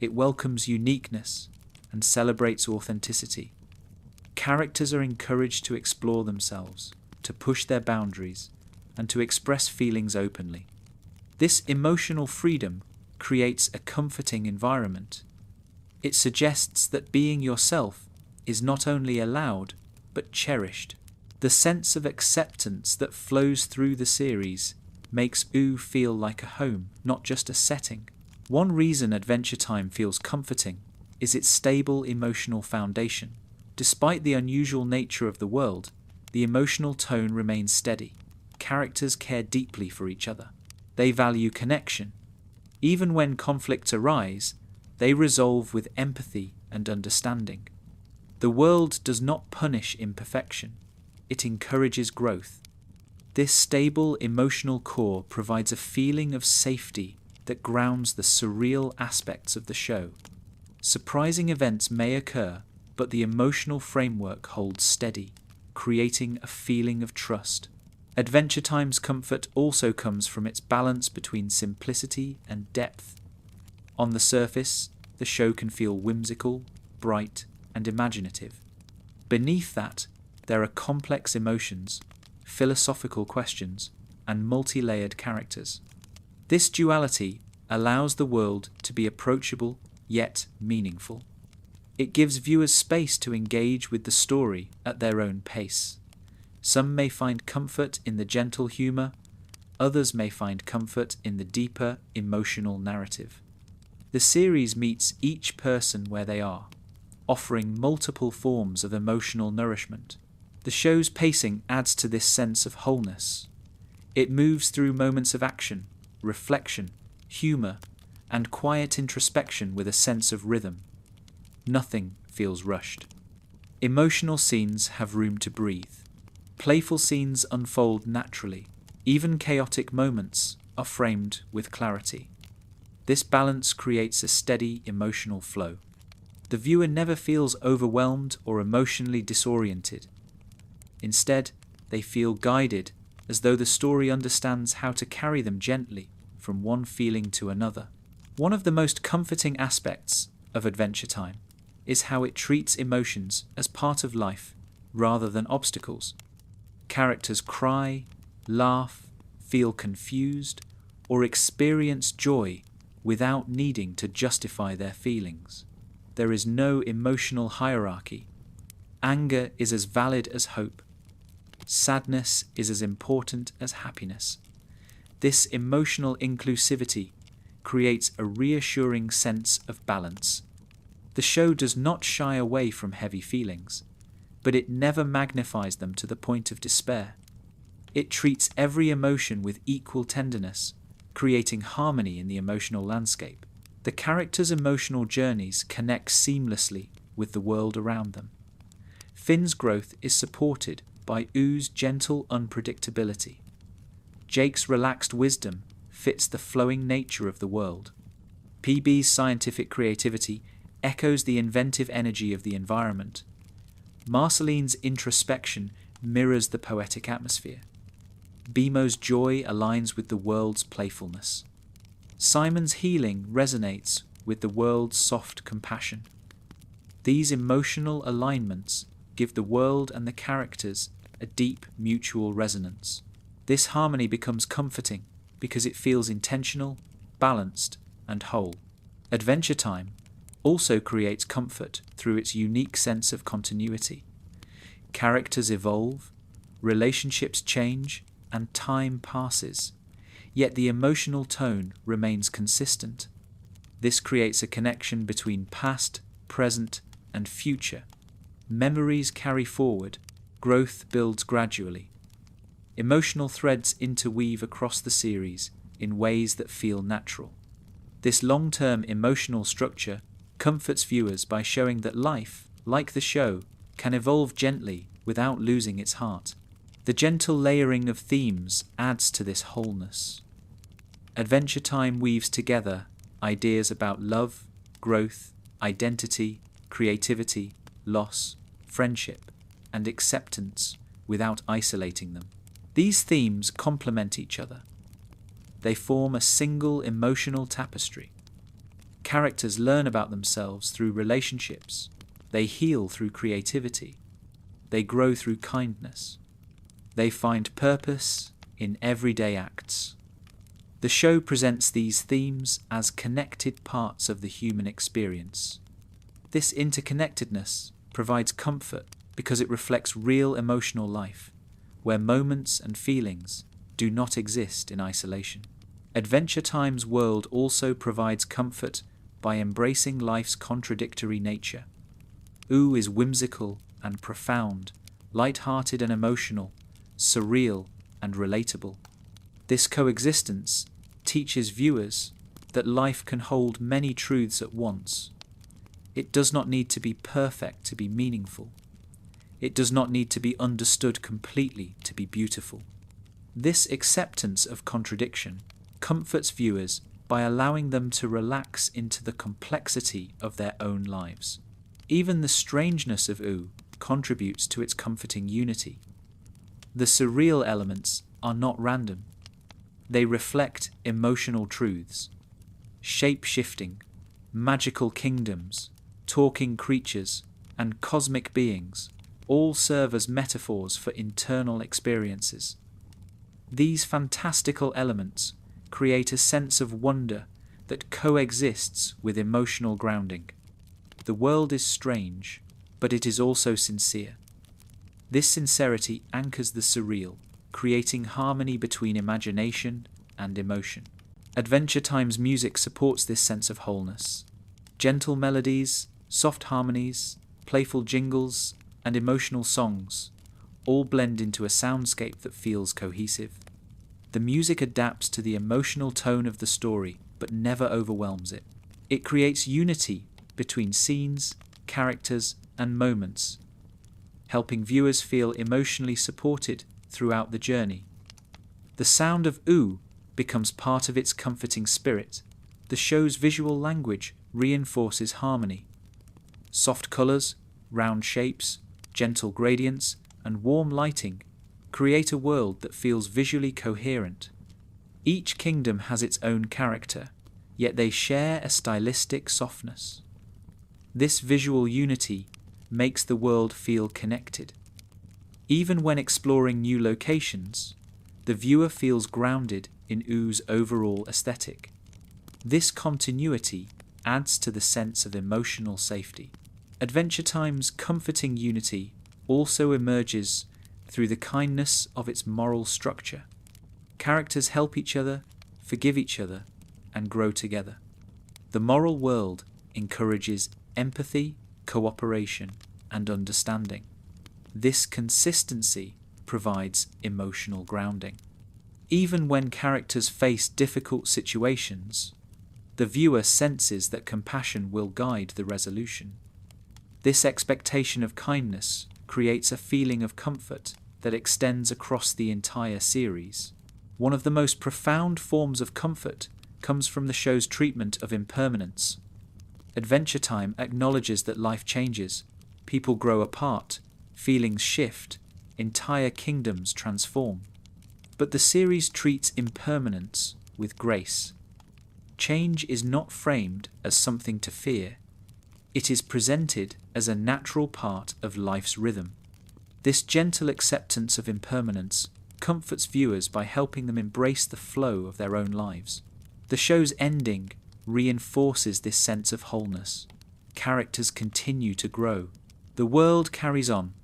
It welcomes uniqueness and celebrates authenticity. Characters are encouraged to explore themselves, to push their boundaries, and to express feelings openly. This emotional freedom creates a comforting environment. It suggests that being yourself is not only allowed, but cherished. The sense of acceptance that flows through the series makes U feel like a home, not just a setting. One reason Adventure Time feels comforting is its stable emotional foundation. Despite the unusual nature of the world, the emotional tone remains steady. Characters care deeply for each other. They value connection. Even when conflicts arise, they resolve with empathy and understanding. The world does not punish imperfection. It encourages growth. This stable emotional core provides a feeling of safety that grounds the surreal aspects of the show. Surprising events may occur, but the emotional framework holds steady, creating a feeling of trust. Adventure Time's comfort also comes from its balance between simplicity and depth. On the surface, the show can feel whimsical, bright, and imaginative. Beneath that, there are complex emotions, philosophical questions, and multi-layered characters. This duality allows the world to be approachable yet meaningful. It gives viewers space to engage with the story at their own pace. Some may find comfort in the gentle humour, others may find comfort in the deeper emotional narrative. The series meets each person where they are, offering multiple forms of emotional nourishment. The show's pacing adds to this sense of wholeness. It moves through moments of action, reflection, humour, and quiet introspection with a sense of rhythm. Nothing feels rushed. Emotional scenes have room to breathe. Playful scenes unfold naturally. Even chaotic moments are framed with clarity. This balance creates a steady emotional flow. The viewer never feels overwhelmed or emotionally disoriented. Instead, they feel guided, as though the story understands how to carry them gently from one feeling to another. One of the most comforting aspects of Adventure Time is how it treats emotions as part of life rather than obstacles. Characters cry, laugh, feel confused, or experience joy without needing to justify their feelings. There is no emotional hierarchy. Anger is as valid as hope. Sadness is as important as happiness. This emotional inclusivity creates a reassuring sense of balance. The show does not shy away from heavy feelings, but it never magnifies them to the point of despair. It treats every emotion with equal tenderness, creating harmony in the emotional landscape. The characters' emotional journeys connect seamlessly with the world around them. Finn's growth is supported by U's gentle unpredictability. Jake's relaxed wisdom fits the flowing nature of the world. PB's scientific creativity echoes the inventive energy of the environment. Marceline's introspection mirrors the poetic atmosphere. Bemo's joy aligns with the world's playfulness. Simon's healing resonates with the world's soft compassion. These emotional alignments give the world and the characters a deep mutual resonance. This harmony becomes comforting because it feels intentional, balanced, and whole. Adventure Time also creates comfort through its unique sense of continuity. Characters evolve, relationships change, and time passes, yet the emotional tone remains consistent. This creates a connection between past, present, and future. Memories carry forward, growth builds gradually. Emotional threads interweave across the series in ways that feel natural. This long-term emotional structure comforts viewers by showing that life, like the show, can evolve gently without losing its heart. The gentle layering of themes adds to this wholeness. Adventure Time weaves together ideas about love, growth, identity, creativity, loss, friendship, and acceptance without isolating them. These themes complement each other. They form a single emotional tapestry. Characters learn about themselves through relationships. They heal through creativity. They grow through kindness. They find purpose in everyday acts. The show presents these themes as connected parts of the human experience. This interconnectedness provides comfort because it reflects real emotional life, where moments and feelings do not exist in isolation. Adventure Time's world also provides comfort by embracing life's contradictory nature. Ooh is whimsical and profound, light-hearted and emotional, surreal and relatable. This coexistence teaches viewers that life can hold many truths at once. It does not need to be perfect to be meaningful. It does not need to be understood completely to be beautiful. This acceptance of contradiction comforts viewers by allowing them to relax into the complexity of their own lives. Even the strangeness of Ooh contributes to its comforting unity. The surreal elements are not random. They reflect emotional truths. Shape-shifting, magical kingdoms, talking creatures, and cosmic beings all serve as metaphors for internal experiences. These fantastical elements create a sense of wonder that coexists with emotional grounding. The world is strange, but it is also sincere. This sincerity anchors the surreal, creating harmony between imagination and emotion. Adventure Time's music supports this sense of wholeness. Gentle melodies, soft harmonies, playful jingles, and emotional songs all blend into a soundscape that feels cohesive. The music adapts to the emotional tone of the story, but never overwhelms it. It creates unity between scenes, characters, and moments, helping viewers feel emotionally supported throughout the journey. The sound of Ooh becomes part of its comforting spirit. The show's visual language reinforces harmony. Soft colours, round shapes, gentle gradients, and warm lighting create a world that feels visually coherent. Each kingdom has its own character, yet they share a stylistic softness. This visual unity makes the world feel connected. Even when exploring new locations, the viewer feels grounded in Ooh's overall aesthetic. This continuity adds to the sense of emotional safety. Adventure Time's comforting unity also emerges through the kindness of its moral structure. Characters help each other, forgive each other, and grow together. The moral world encourages empathy, cooperation, and understanding. This consistency provides emotional grounding. Even when characters face difficult situations, the viewer senses that compassion will guide the resolution. This expectation of kindness creates a feeling of comfort that extends across the entire series. One of the most profound forms of comfort comes from the show's treatment of impermanence. Adventure Time acknowledges that life changes, people grow apart, feelings shift, entire kingdoms transform. But the series treats impermanence with grace. Change is not framed as something to fear. It is presented as a natural part of life's rhythm. This gentle acceptance of impermanence comforts viewers by helping them embrace the flow of their own lives. The show's ending reinforces this sense of wholeness. Characters continue to grow. The world carries on.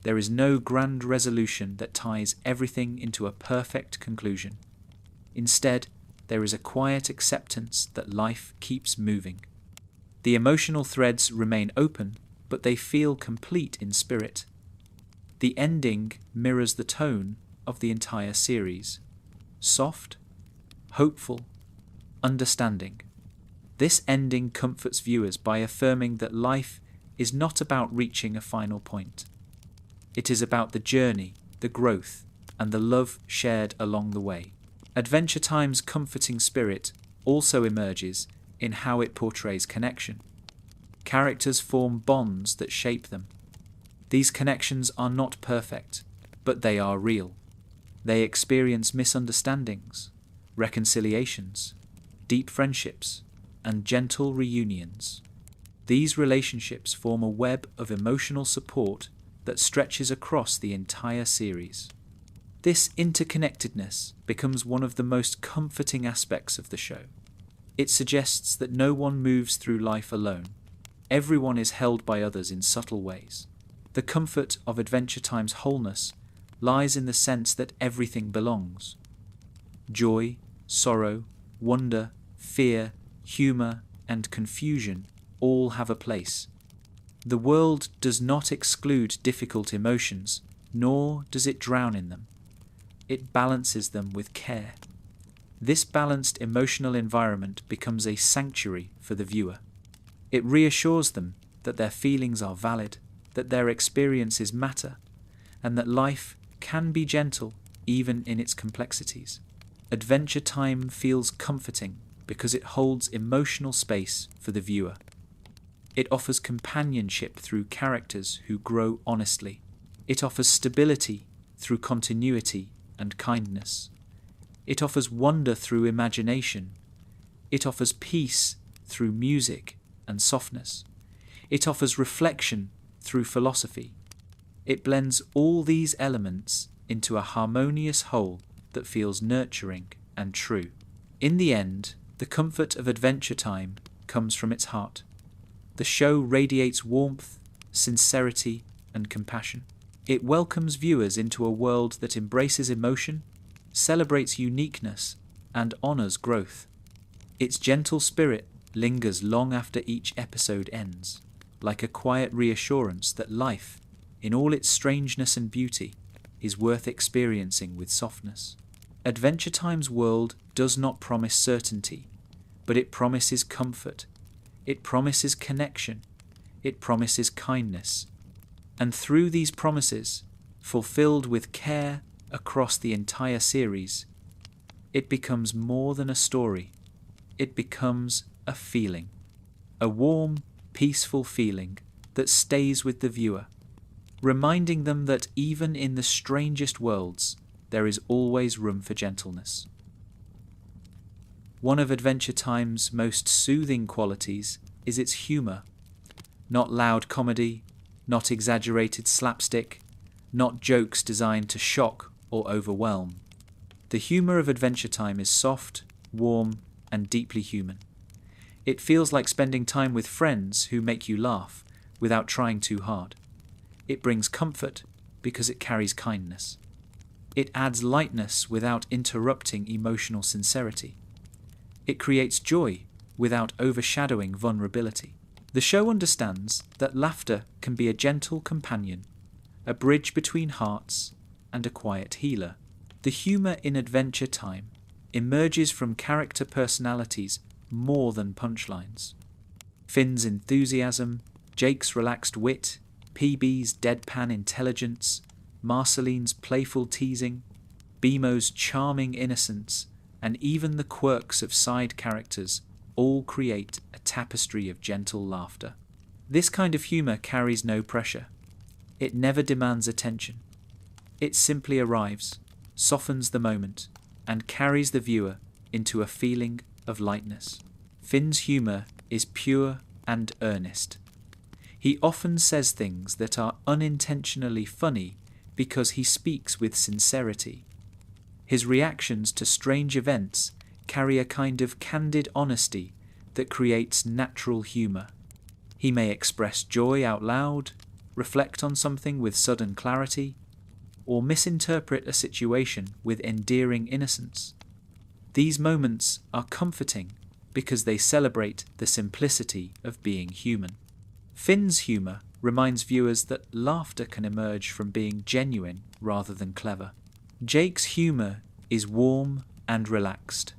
There is no grand resolution that ties everything into a perfect conclusion. Instead, there is a quiet acceptance that life keeps moving. The emotional threads remain open, but they feel complete in spirit. The ending mirrors the tone of the entire series. Soft, hopeful, understanding. This ending comforts viewers by affirming that life is not about reaching a final point. It is about the journey, the growth, and the love shared along the way. Adventure Time's comforting spirit also emerges in how it portrays connection. Characters form bonds that shape them. These connections are not perfect, but they are real. They experience misunderstandings, reconciliations, deep friendships, and gentle reunions. These relationships form a web of emotional support that stretches across the entire series. This interconnectedness becomes one of the most comforting aspects of the show. It suggests that no one moves through life alone. Everyone is held by others in subtle ways. The comfort of Adventure Time's wholeness lies in the sense that everything belongs. Joy, sorrow, wonder, fear, humour, and confusion all have a place. The world does not exclude difficult emotions, nor does it drown in them. It balances them with care. This balanced emotional environment becomes a sanctuary for the viewer. It reassures them that their feelings are valid, that their experiences matter, and that life can be gentle even in its complexities. Adventure Time feels comforting because it holds emotional space for the viewer. It offers companionship through characters who grow honestly. It offers stability through continuity and kindness. It offers wonder through imagination. It offers peace through music and softness. It offers reflection through philosophy. It blends all these elements into a harmonious whole that feels nurturing and true. In the end, the comfort of Adventure Time comes from its heart. The show radiates warmth, sincerity, and compassion. It welcomes viewers into a world that embraces emotion, celebrates uniqueness, and honors growth. Its gentle spirit lingers long after each episode ends, like a quiet reassurance that life, in all its strangeness and beauty, is worth experiencing with softness. Adventure Time's world does not promise certainty, but it promises comfort. It promises connection. It promises kindness. And through these promises, fulfilled with care across the entire series, it becomes more than a story. It becomes a feeling. A warm, peaceful feeling that stays with the viewer, reminding them that even in the strangest worlds, there is always room for gentleness. One of Adventure Time's most soothing qualities is its humour. Not loud comedy, not exaggerated slapstick, not jokes designed to shock or overwhelm. The humour of Adventure Time is soft, warm, and deeply human. It feels like spending time with friends who make you laugh without trying too hard. It brings comfort because it carries kindness. It adds lightness without interrupting emotional sincerity. It creates joy without overshadowing vulnerability. The show understands that laughter can be a gentle companion, a bridge between hearts, and a quiet healer. The humour in Adventure Time emerges from character personalities more than punchlines. Finn's enthusiasm, Jake's relaxed wit, PB's deadpan intelligence, Marceline's playful teasing, Bemo's charming innocence, and even the quirks of side characters all create a tapestry of gentle laughter. This kind of humour carries no pressure. It never demands attention. It simply arrives, softens the moment and carries the viewer into a feeling of lightness. Finn's humour is pure and earnest. He often says things that are unintentionally funny because he speaks with sincerity. His reactions to strange events carry a kind of candid honesty that creates natural humour. He may express joy out loud, reflect on something with sudden clarity, or misinterpret a situation with endearing innocence. These moments are comforting because they celebrate the simplicity of being human. Finn's humour reminds viewers that laughter can emerge from being genuine rather than clever. Jake's humour is warm and relaxed.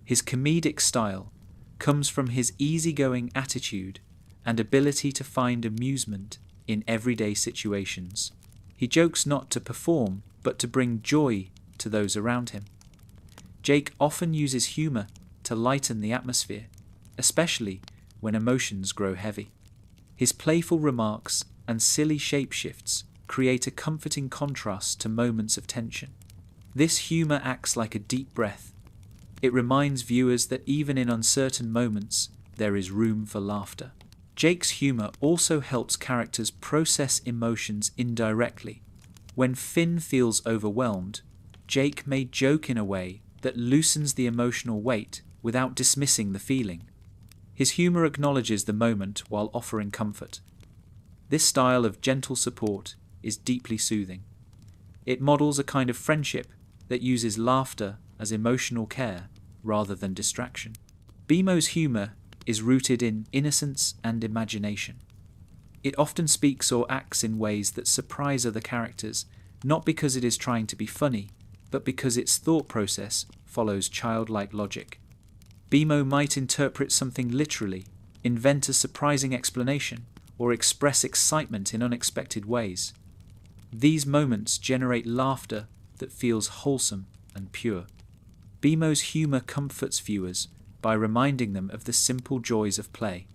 His comedic style comes from his easygoing attitude and ability to find amusement in everyday situations. He jokes not to perform, but to bring joy to those around him. Jake often uses humour to lighten the atmosphere, especially when emotions grow heavy. His playful remarks and silly shapeshifts create a comforting contrast to moments of tension. This humour acts like a deep breath. It reminds viewers that even in uncertain moments, there is room for laughter. Jake's humour also helps characters process emotions indirectly. When Finn feels overwhelmed, Jake may joke in a way that loosens the emotional weight without dismissing the feeling. His humour acknowledges the moment while offering comfort. This style of gentle support is deeply soothing. It models a kind of friendship that uses laughter as emotional care rather than distraction. Bemo's humour is rooted in innocence and imagination. It often speaks or acts in ways that surprise other characters, not because it is trying to be funny, but because its thought process follows childlike logic. Bemo might interpret something literally, invent a surprising explanation, or express excitement in unexpected ways. These moments generate laughter that feels wholesome and pure. Bemo's humour comforts viewers by reminding them of the simple joys of play.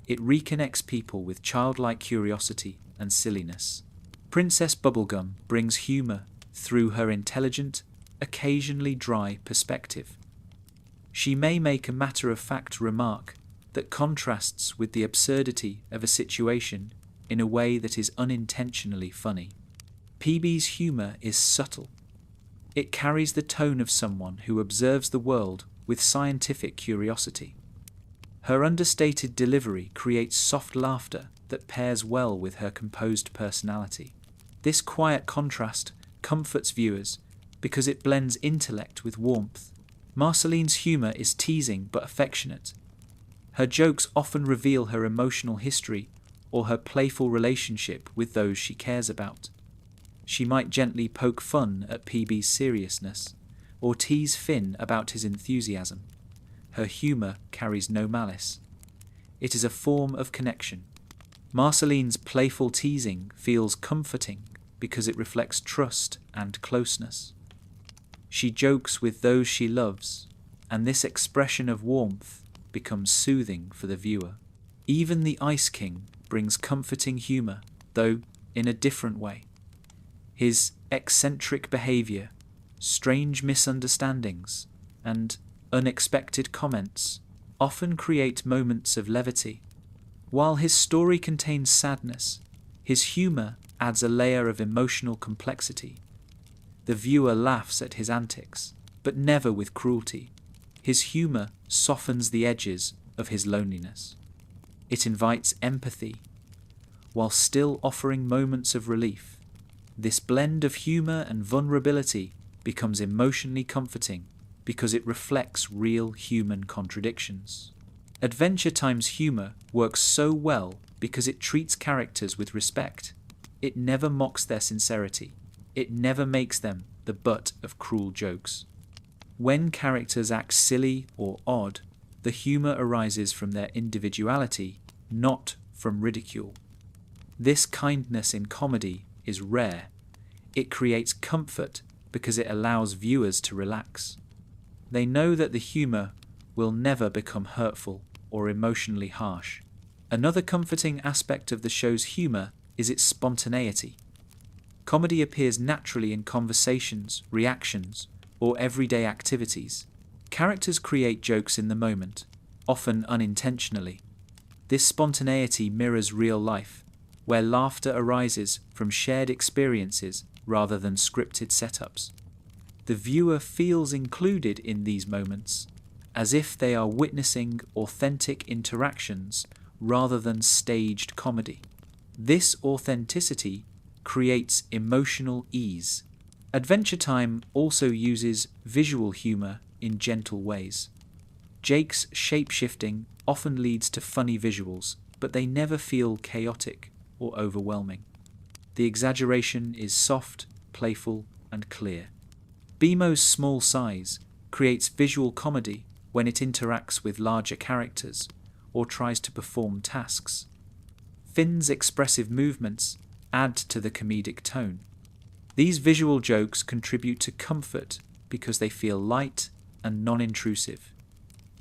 It reconnects people with childlike curiosity and silliness. Princess Bubblegum brings humour through her intelligent, occasionally dry perspective. She may make a matter-of-fact remark that contrasts with the absurdity of a situation in a way that is unintentionally funny. PB's humour is subtle. It carries the tone of someone who observes the world with scientific curiosity. Her understated delivery creates soft laughter that pairs well with her composed personality. This quiet contrast comforts viewers because it blends intellect with warmth. Marceline's humour is teasing but affectionate. Her jokes often reveal her emotional history or her playful relationship with those she cares about. She might gently poke fun at PB's seriousness, or tease Finn about his enthusiasm. Her humour carries no malice. It is a form of connection. Marceline's playful teasing feels comforting because it reflects trust and closeness. She jokes with those she loves, and this expression of warmth becomes soothing for the viewer. Even the Ice King brings comforting humour, though in a different way. His eccentric behaviour, strange misunderstandings, and unexpected comments often create moments of levity. While his story contains sadness, his humour adds a layer of emotional complexity. The viewer laughs at his antics, but never with cruelty. His humour softens the edges of his loneliness. It invites empathy, while still offering moments of relief. This blend of humour and vulnerability becomes emotionally comforting because it reflects real human contradictions. Adventure Time's humour works so well because it treats characters with respect. It never mocks their sincerity. It never makes them the butt of cruel jokes. When characters act silly or odd, the humour arises from their individuality, not from ridicule. This kindness in comedy is rare. It creates comfort because it allows viewers to relax. They know that the humour will never become hurtful or emotionally harsh. Another comforting aspect of the show's humour is its spontaneity. Comedy appears naturally in conversations, reactions, or everyday activities. Characters create jokes in the moment, often unintentionally. This spontaneity mirrors real life, where laughter arises from shared experiences rather than scripted setups. The viewer feels included in these moments, as if they are witnessing authentic interactions rather than staged comedy. This authenticity creates emotional ease. Adventure Time also uses visual humor in gentle ways. Jake's shape-shifting often leads to funny visuals, but they never feel chaotic or overwhelming. The exaggeration is soft, playful, and clear. Bemo's small size creates visual comedy when it interacts with larger characters or tries to perform tasks. Finn's expressive movements add to the comedic tone. These visual jokes contribute to comfort because they feel light and non-intrusive.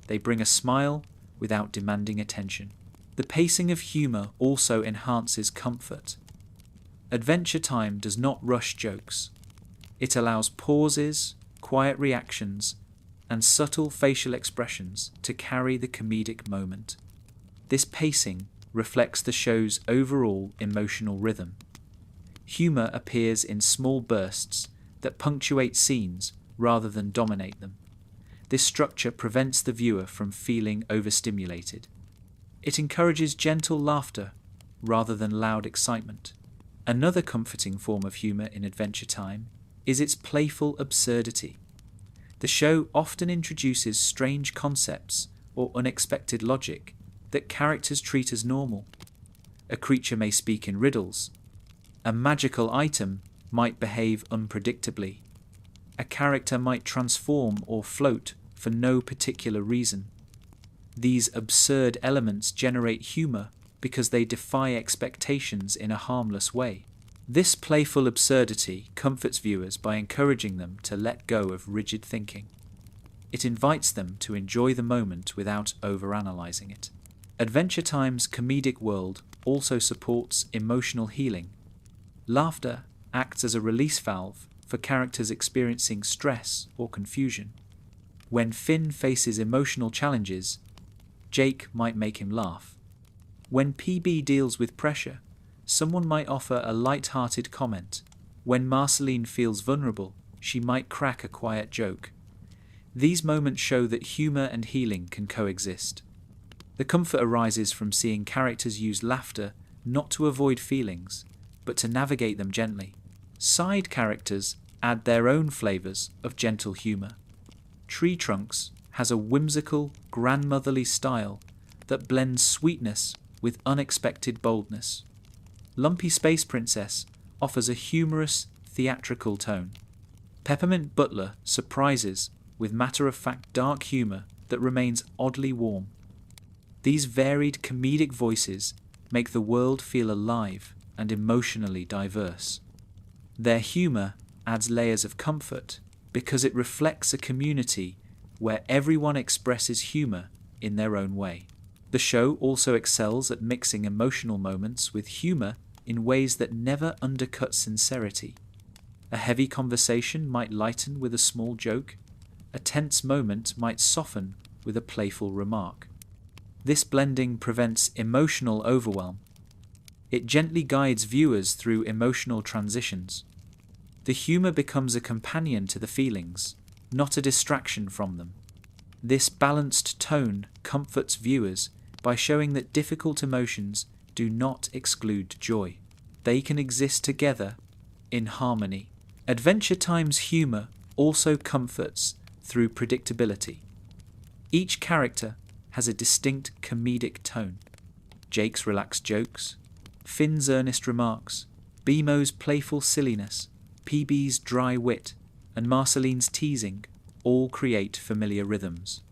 They bring a smile without demanding attention. The pacing of humor also enhances comfort. Adventure Time does not rush jokes. It allows pauses, quiet reactions, and subtle facial expressions to carry the comedic moment. This pacing reflects the show's overall emotional rhythm. Humor appears in small bursts that punctuate scenes rather than dominate them. This structure prevents the viewer from feeling overstimulated. It encourages gentle laughter rather than loud excitement. Another comforting form of humor in Adventure Time is its playful absurdity. The show often introduces strange concepts or unexpected logic that characters treat as normal. A creature may speak in riddles. A magical item might behave unpredictably. A character might transform or float for no particular reason. These absurd elements generate humor because they defy expectations in a harmless way. This playful absurdity comforts viewers by encouraging them to let go of rigid thinking. It invites them to enjoy the moment without overanalyzing it. Adventure Time's comedic world also supports emotional healing. Laughter acts as a release valve for characters experiencing stress or confusion. When Finn faces emotional challenges, Jake might make him laugh. When PB deals with pressure, someone might offer a light-hearted comment. When Marceline feels vulnerable, she might crack a quiet joke. These moments show that humor and healing can coexist. The comfort arises from seeing characters use laughter not to avoid feelings, but to navigate them gently. Side characters add their own flavors of gentle humor. Tree Trunks has a whimsical, grandmotherly style that blends sweetness with unexpected boldness. Lumpy Space Princess offers a humorous, theatrical tone. Peppermint Butler surprises with matter-of-fact dark humor that remains oddly warm. These varied comedic voices make the world feel alive and emotionally diverse. Their humor adds layers of comfort because it reflects a community where everyone expresses humor in their own way. The show also excels at mixing emotional moments with humor in ways that never undercut sincerity. A heavy conversation might lighten with a small joke. A tense moment might soften with a playful remark. This blending prevents emotional overwhelm. It gently guides viewers through emotional transitions. The humor becomes a companion to the feelings, not a distraction from them. This balanced tone comforts viewers by showing that difficult emotions do not exclude joy. They can exist together in harmony. Adventure Time's humor also comforts through predictability. Each character has a distinct comedic tone. Jake's relaxed jokes, Finn's earnest remarks, Bemo's playful silliness, PB's dry wit, and Marceline's teasing all create familiar rhythms.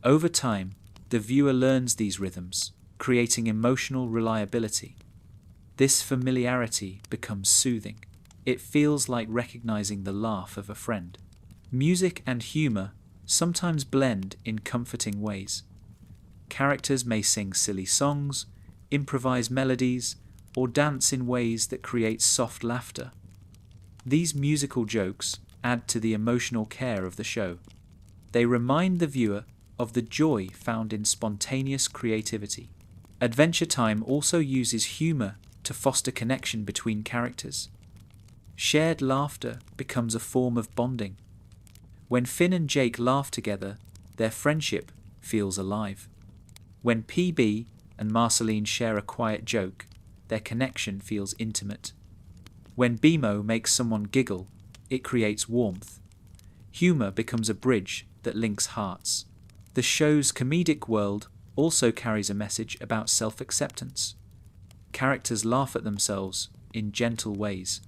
Over time, the viewer learns these rhythms, creating emotional reliability. This familiarity becomes soothing. It feels like recognizing the laugh of a friend. Music and humor sometimes blend in comforting ways. Characters may sing silly songs, improvise melodies, or dance in ways that create soft laughter. These musical jokes add to the emotional care of the show. They remind the viewer of the joy found in spontaneous creativity. Adventure Time also uses humor to foster connection between characters. Shared laughter becomes a form of bonding. When Finn and Jake laugh together, their friendship feels alive. When PB and Marceline share a quiet joke, their connection feels intimate. When BMO makes someone giggle, it creates warmth. Humor becomes a bridge that links hearts. The show's comedic world also carries a message about self-acceptance. Characters laugh at themselves in gentle ways.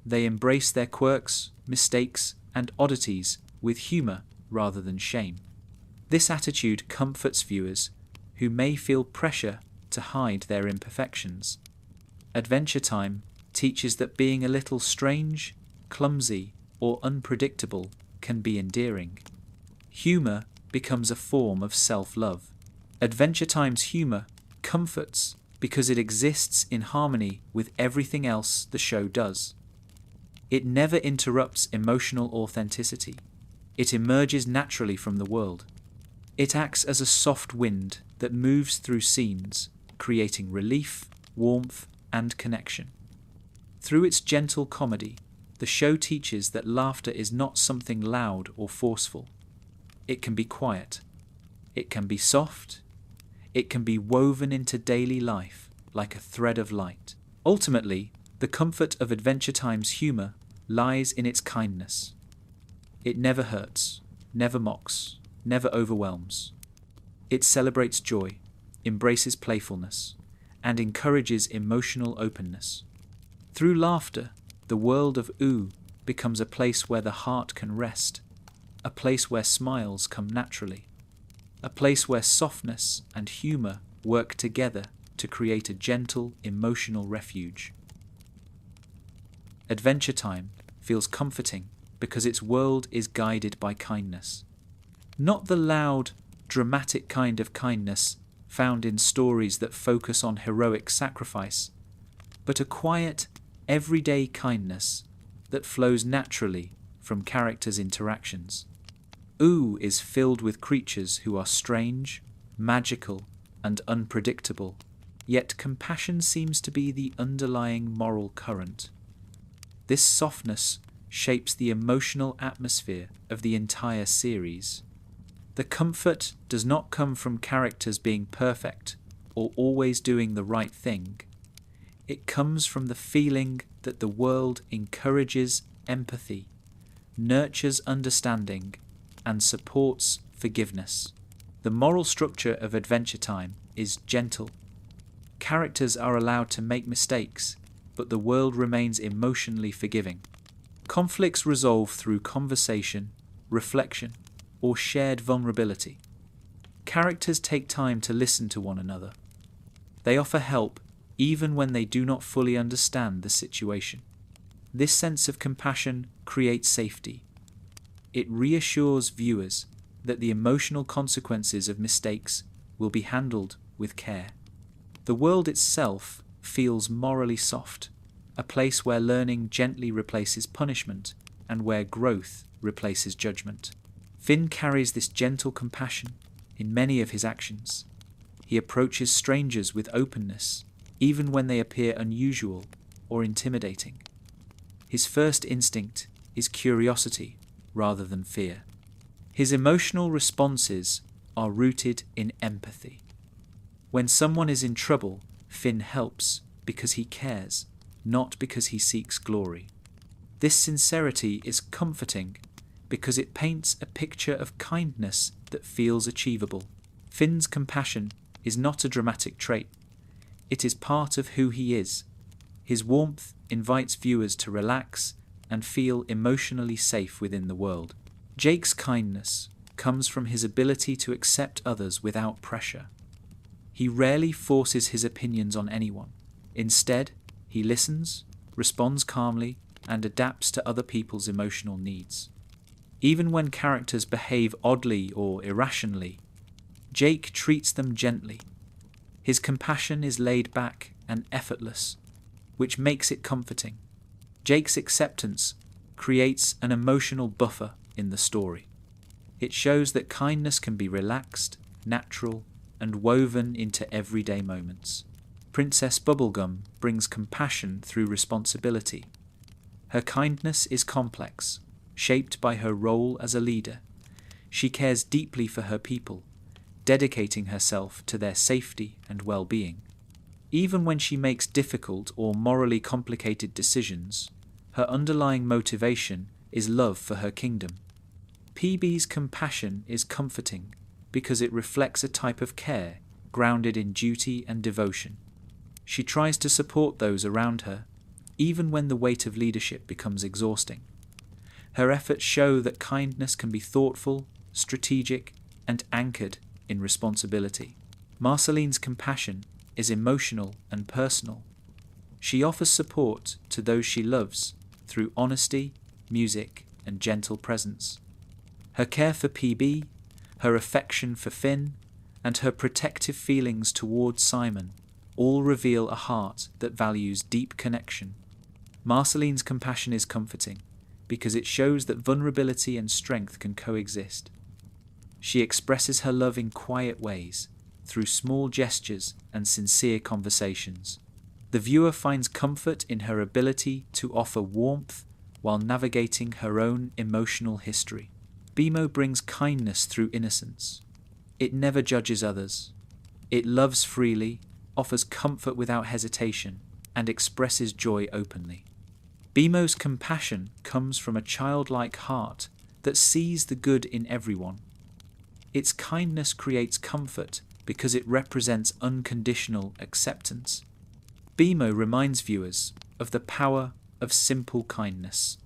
They embrace their quirks, mistakes, and oddities with humor rather than shame. This attitude comforts viewers who may feel pressure to hide their imperfections. Adventure Time teaches that being a little strange, clumsy, or unpredictable can be endearing. Humor becomes a form of self-love. Adventure Time's humor comforts because it exists in harmony with everything else the show does. It never interrupts emotional authenticity. It emerges naturally from the world. It acts as a soft wind that moves through scenes, creating relief, warmth, and connection. Through its gentle comedy, the show teaches that laughter is not something loud or forceful. It can be quiet. It can be soft. It can be woven into daily life like a thread of light. Ultimately, the comfort of Adventure Time's humor lies in its kindness. It never hurts, never mocks, never overwhelms. It celebrates joy, embraces playfulness, and encourages emotional openness. Through laughter, the world of OO becomes a place where the heart can rest, a place where smiles come naturally, a place where softness and humor work together to create a gentle, emotional refuge. Adventure Time feels comforting because its world is guided by kindness. Not the loud, dramatic kind of kindness found in stories that focus on heroic sacrifice, but a quiet, everyday kindness that flows naturally from characters' interactions. OO is filled with creatures who are strange, magical, and unpredictable, yet compassion seems to be the underlying moral current. This softness shapes the emotional atmosphere of the entire series. The comfort does not come from characters being perfect or always doing the right thing. It comes from the feeling that the world encourages empathy, nurtures understanding, and supports forgiveness. The moral structure of Adventure Time is gentle. Characters are allowed to make mistakes, but the world remains emotionally forgiving. Conflicts resolve through conversation, reflection, or shared vulnerability. Characters take time to listen to one another. They offer help even when they do not fully understand the situation. This sense of compassion creates safety. It reassures viewers that the emotional consequences of mistakes will be handled with care. The world itself feels morally soft, a place where learning gently replaces punishment and where growth replaces judgment. Finn carries this gentle compassion in many of his actions. He approaches strangers with openness, even when they appear unusual or intimidating. His first instinct is curiosity rather than fear. His emotional responses are rooted in empathy. When someone is in trouble, Finn helps because he cares, not because he seeks glory. This sincerity is comforting because it paints a picture of kindness that feels achievable. Finn's compassion is not a dramatic trait. It is part of who he is. His warmth invites viewers to relax and feel emotionally safe within the world. Jake's kindness comes from his ability to accept others without pressure. He rarely forces his opinions on anyone. Instead, he listens, responds calmly, and adapts to other people's emotional needs. Even when characters behave oddly or irrationally, Jake treats them gently. His compassion is laid back and effortless, which makes it comforting. Jake's acceptance creates an emotional buffer in the story. It shows that kindness can be relaxed, natural, and woven into everyday moments. Princess Bubblegum brings compassion through responsibility. Her kindness is complex, shaped by her role as a leader. She cares deeply for her people, dedicating herself to their safety and well-being. Even when she makes difficult or morally complicated decisions, her underlying motivation is love for her kingdom. PB's compassion is comforting because it reflects a type of care grounded in duty and devotion. She tries to support those around her, even when the weight of leadership becomes exhausting. Her efforts show that kindness can be thoughtful, strategic, and anchored in responsibility. Marceline's compassion is emotional and personal. She offers support to those she loves through honesty, music, and gentle presence. Her care for PB, her affection for Finn, and her protective feelings towards Simon all reveal a heart that values deep connection. Marceline's compassion is comforting because it shows that vulnerability and strength can coexist. She expresses her love in quiet ways, through small gestures and sincere conversations. The viewer finds comfort in her ability to offer warmth while navigating her own emotional history. Bimo brings kindness through innocence. It never judges others. It loves freely, offers comfort without hesitation, and expresses joy openly. Bimo's compassion comes from a childlike heart that sees the good in everyone. Its kindness creates comfort because it represents unconditional acceptance. Bimo reminds viewers of the power of simple kindness,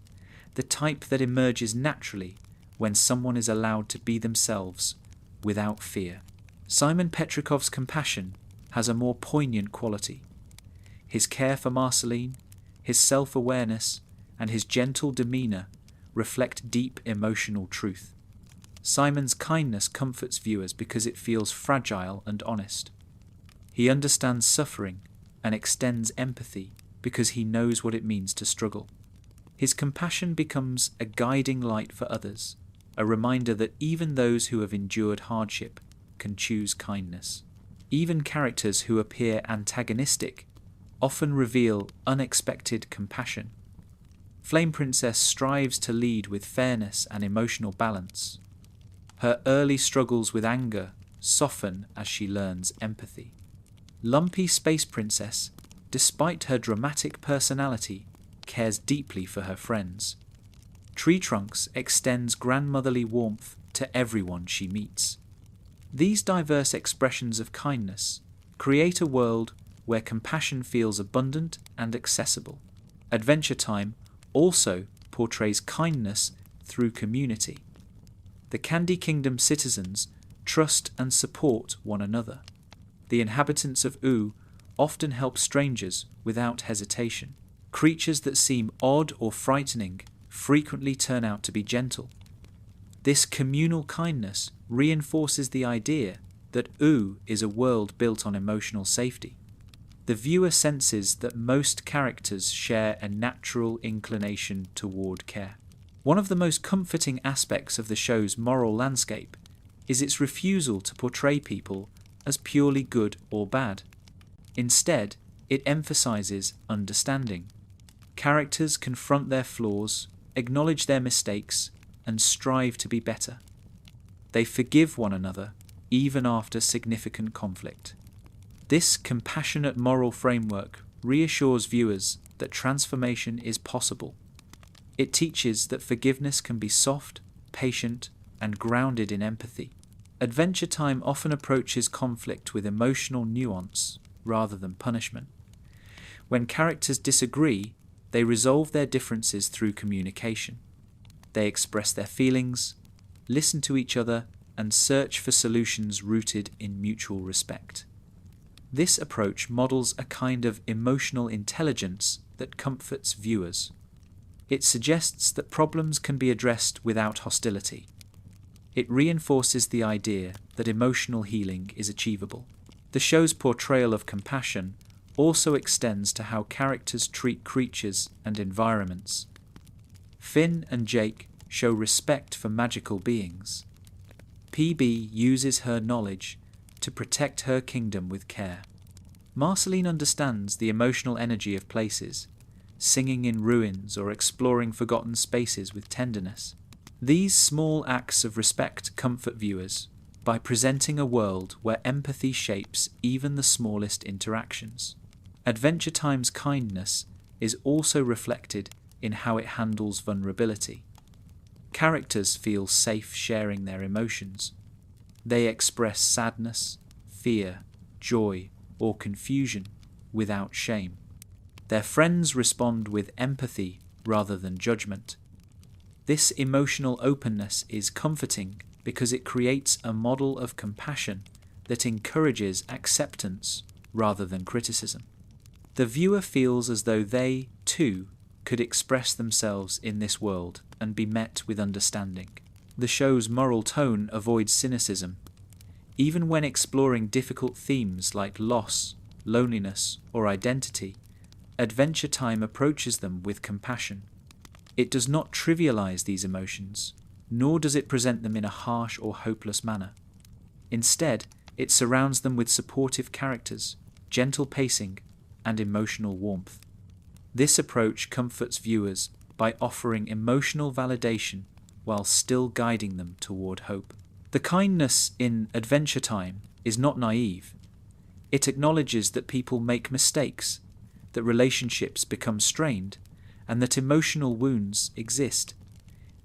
the type that emerges naturally when someone is allowed to be themselves without fear. Simon Petrikov's compassion has a more poignant quality. His care for Marceline, his self-awareness, and his gentle demeanour reflect deep emotional truth. Simon's kindness comforts viewers because it feels fragile and honest. He understands suffering and extends empathy because he knows what it means to struggle. His compassion becomes a guiding light for others, a reminder that even those who have endured hardship can choose kindness. Even characters who appear antagonistic often reveal unexpected compassion. Flame Princess strives to lead with fairness and emotional balance. Her early struggles with anger soften as she learns empathy. Lumpy Space Princess, despite her dramatic personality, cares deeply for her friends. Tree Trunks extends grandmotherly warmth to everyone she meets. These diverse expressions of kindness create a world where compassion feels abundant and accessible. Adventure Time also portrays kindness through community. The Candy Kingdom citizens trust and support one another. The inhabitants of Oo often help strangers without hesitation. Creatures that seem odd or frightening frequently turn out to be gentle. This communal kindness reinforces the idea that Oo is a world built on emotional safety. The viewer senses that most characters share a natural inclination toward care. One of the most comforting aspects of the show's moral landscape is its refusal to portray people as purely good or bad. Instead, it emphasizes understanding. Characters confront their flaws, acknowledge their mistakes, and strive to be better. They forgive one another even after significant conflict. This compassionate moral framework reassures viewers that transformation is possible. It teaches that forgiveness can be soft, patient, and grounded in empathy. Adventure Time often approaches conflict with emotional nuance rather than punishment. When characters disagree, they resolve their differences through communication. They express their feelings, listen to each other, and search for solutions rooted in mutual respect. This approach models a kind of emotional intelligence that comforts viewers. It suggests that problems can be addressed without hostility. It reinforces the idea that emotional healing is achievable. The show's portrayal of compassion also extends to how characters treat creatures and environments. Finn and Jake show respect for magical beings. PB uses her knowledge to protect her kingdom with care. Marceline understands the emotional energy of places, singing in ruins or exploring forgotten spaces with tenderness. These small acts of respect comfort viewers by presenting a world where empathy shapes even the smallest interactions. Adventure Time's kindness is also reflected in how it handles vulnerability. Characters feel safe sharing their emotions. They express sadness, fear, joy, or confusion without shame. Their friends respond with empathy rather than judgment. This emotional openness is comforting because it creates a model of compassion that encourages acceptance rather than criticism. The viewer feels as though they, too, could express themselves in this world and be met with understanding. The show's moral tone avoids cynicism. Even when exploring difficult themes like loss, loneliness, or identity, Adventure Time approaches them with compassion. It does not trivialize these emotions, nor does it present them in a harsh or hopeless manner. Instead, it surrounds them with supportive characters, gentle pacing, and emotional warmth. This approach comforts viewers by offering emotional validation while still guiding them toward hope. The kindness in Adventure Time is not naive. It acknowledges that people make mistakes, that relationships become strained, and that emotional wounds exist.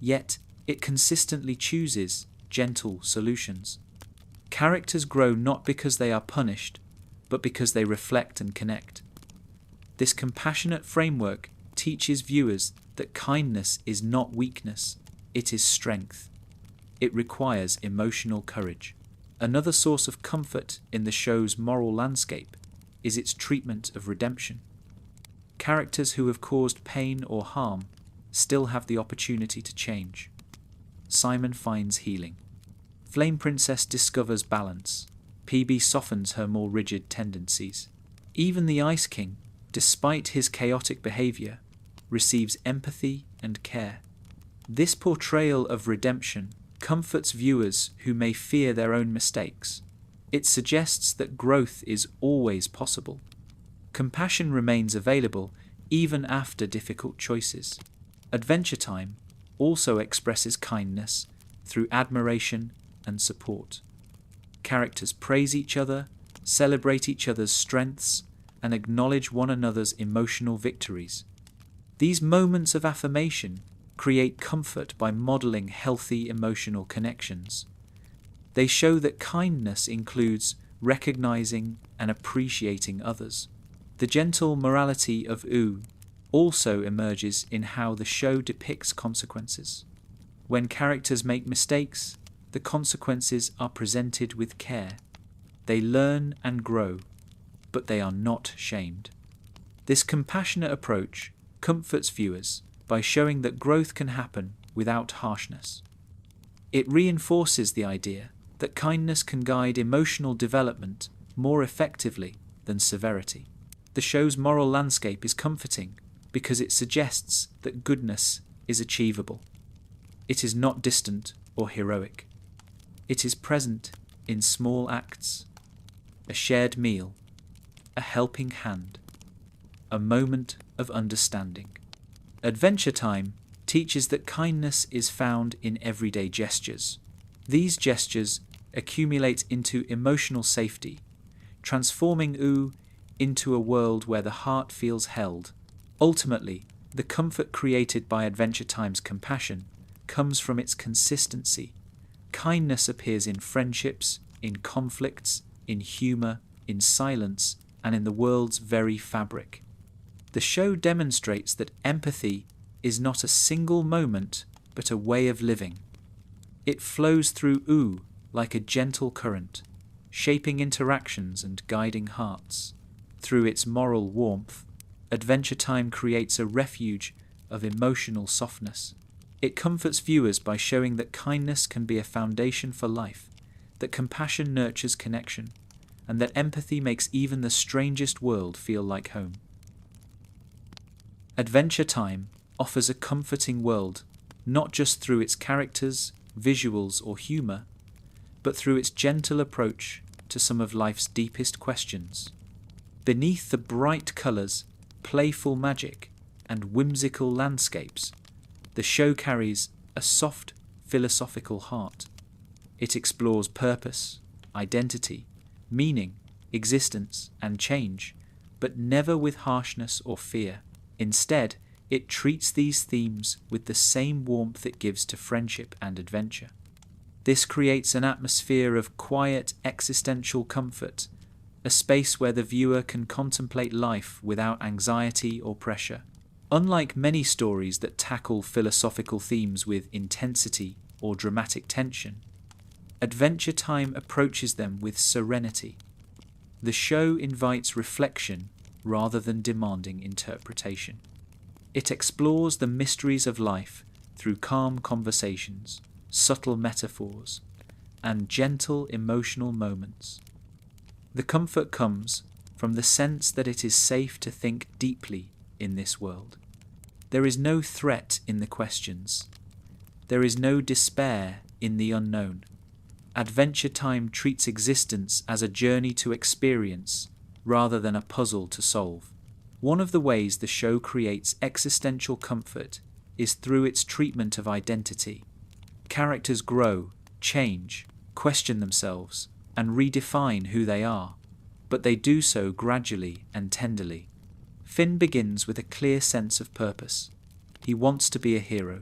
Yet, it consistently chooses gentle solutions. Characters grow not because they are punished, but because they reflect and connect. This compassionate framework teaches viewers that kindness is not weakness, it is strength. It requires emotional courage. Another source of comfort in the show's moral landscape is its treatment of redemption. Characters who have caused pain or harm still have the opportunity to change. Simon finds healing. Flame Princess discovers balance. PB softens her more rigid tendencies. Even the Ice King, despite his chaotic behavior, receives empathy and care. This portrayal of redemption comforts viewers who may fear their own mistakes. It suggests that growth is always possible. Compassion remains available even after difficult choices. Adventure Time also expresses kindness through admiration and support. Characters praise each other, celebrate each other's strengths, and acknowledge one another's emotional victories. These moments of affirmation create comfort by modeling healthy emotional connections. They show that kindness includes recognizing and appreciating others. The gentle morality of U also emerges in how the show depicts consequences. When characters make mistakes, the consequences are presented with care. They learn and grow, but they are not shamed. This compassionate approach comforts viewers by showing that growth can happen without harshness. It reinforces the idea that kindness can guide emotional development more effectively than severity. The show's moral landscape is comforting because it suggests that goodness is achievable. It is not distant or heroic. It is present in small acts: a shared meal, a helping hand, a moment of understanding. Adventure Time teaches that kindness is found in everyday gestures. These gestures accumulate into emotional safety, transforming U into a world where the heart feels held. Ultimately, the comfort created by Adventure Time's compassion comes from its consistency. Kindness appears in friendships, in conflicts, in humour, in silence, and in the world's very fabric. The show demonstrates that empathy is not a single moment, but a way of living. It flows through U like a gentle current, shaping interactions and guiding hearts. Through its moral warmth, Adventure Time creates a refuge of emotional softness. It comforts viewers by showing that kindness can be a foundation for life, that compassion nurtures connection, and that empathy makes even the strangest world feel like home. Adventure Time offers a comforting world, not just through its characters, visuals, or humour, but through its gentle approach to some of life's deepest questions. Beneath the bright colours, playful magic, and whimsical landscapes, the show carries a soft, philosophical heart. It explores purpose, identity, meaning, existence, and change, but never with harshness or fear. Instead, it treats these themes with the same warmth it gives to friendship and adventure. This creates an atmosphere of quiet, existential comfort, a space where the viewer can contemplate life without anxiety or pressure. Unlike many stories that tackle philosophical themes with intensity or dramatic tension, Adventure Time approaches them with serenity. The show invites reflection rather than demanding interpretation. It explores the mysteries of life through calm conversations, subtle metaphors, and gentle emotional moments. The comfort comes from the sense that it is safe to think deeply in this world. There is no threat in the questions. There is no despair in the unknown. Adventure Time treats existence as a journey to experience rather than a puzzle to solve. One of the ways the show creates existential comfort is through its treatment of identity. Characters grow, change, question themselves, and redefine who they are, but they do so gradually and tenderly. Finn begins with a clear sense of purpose. He wants to be a hero,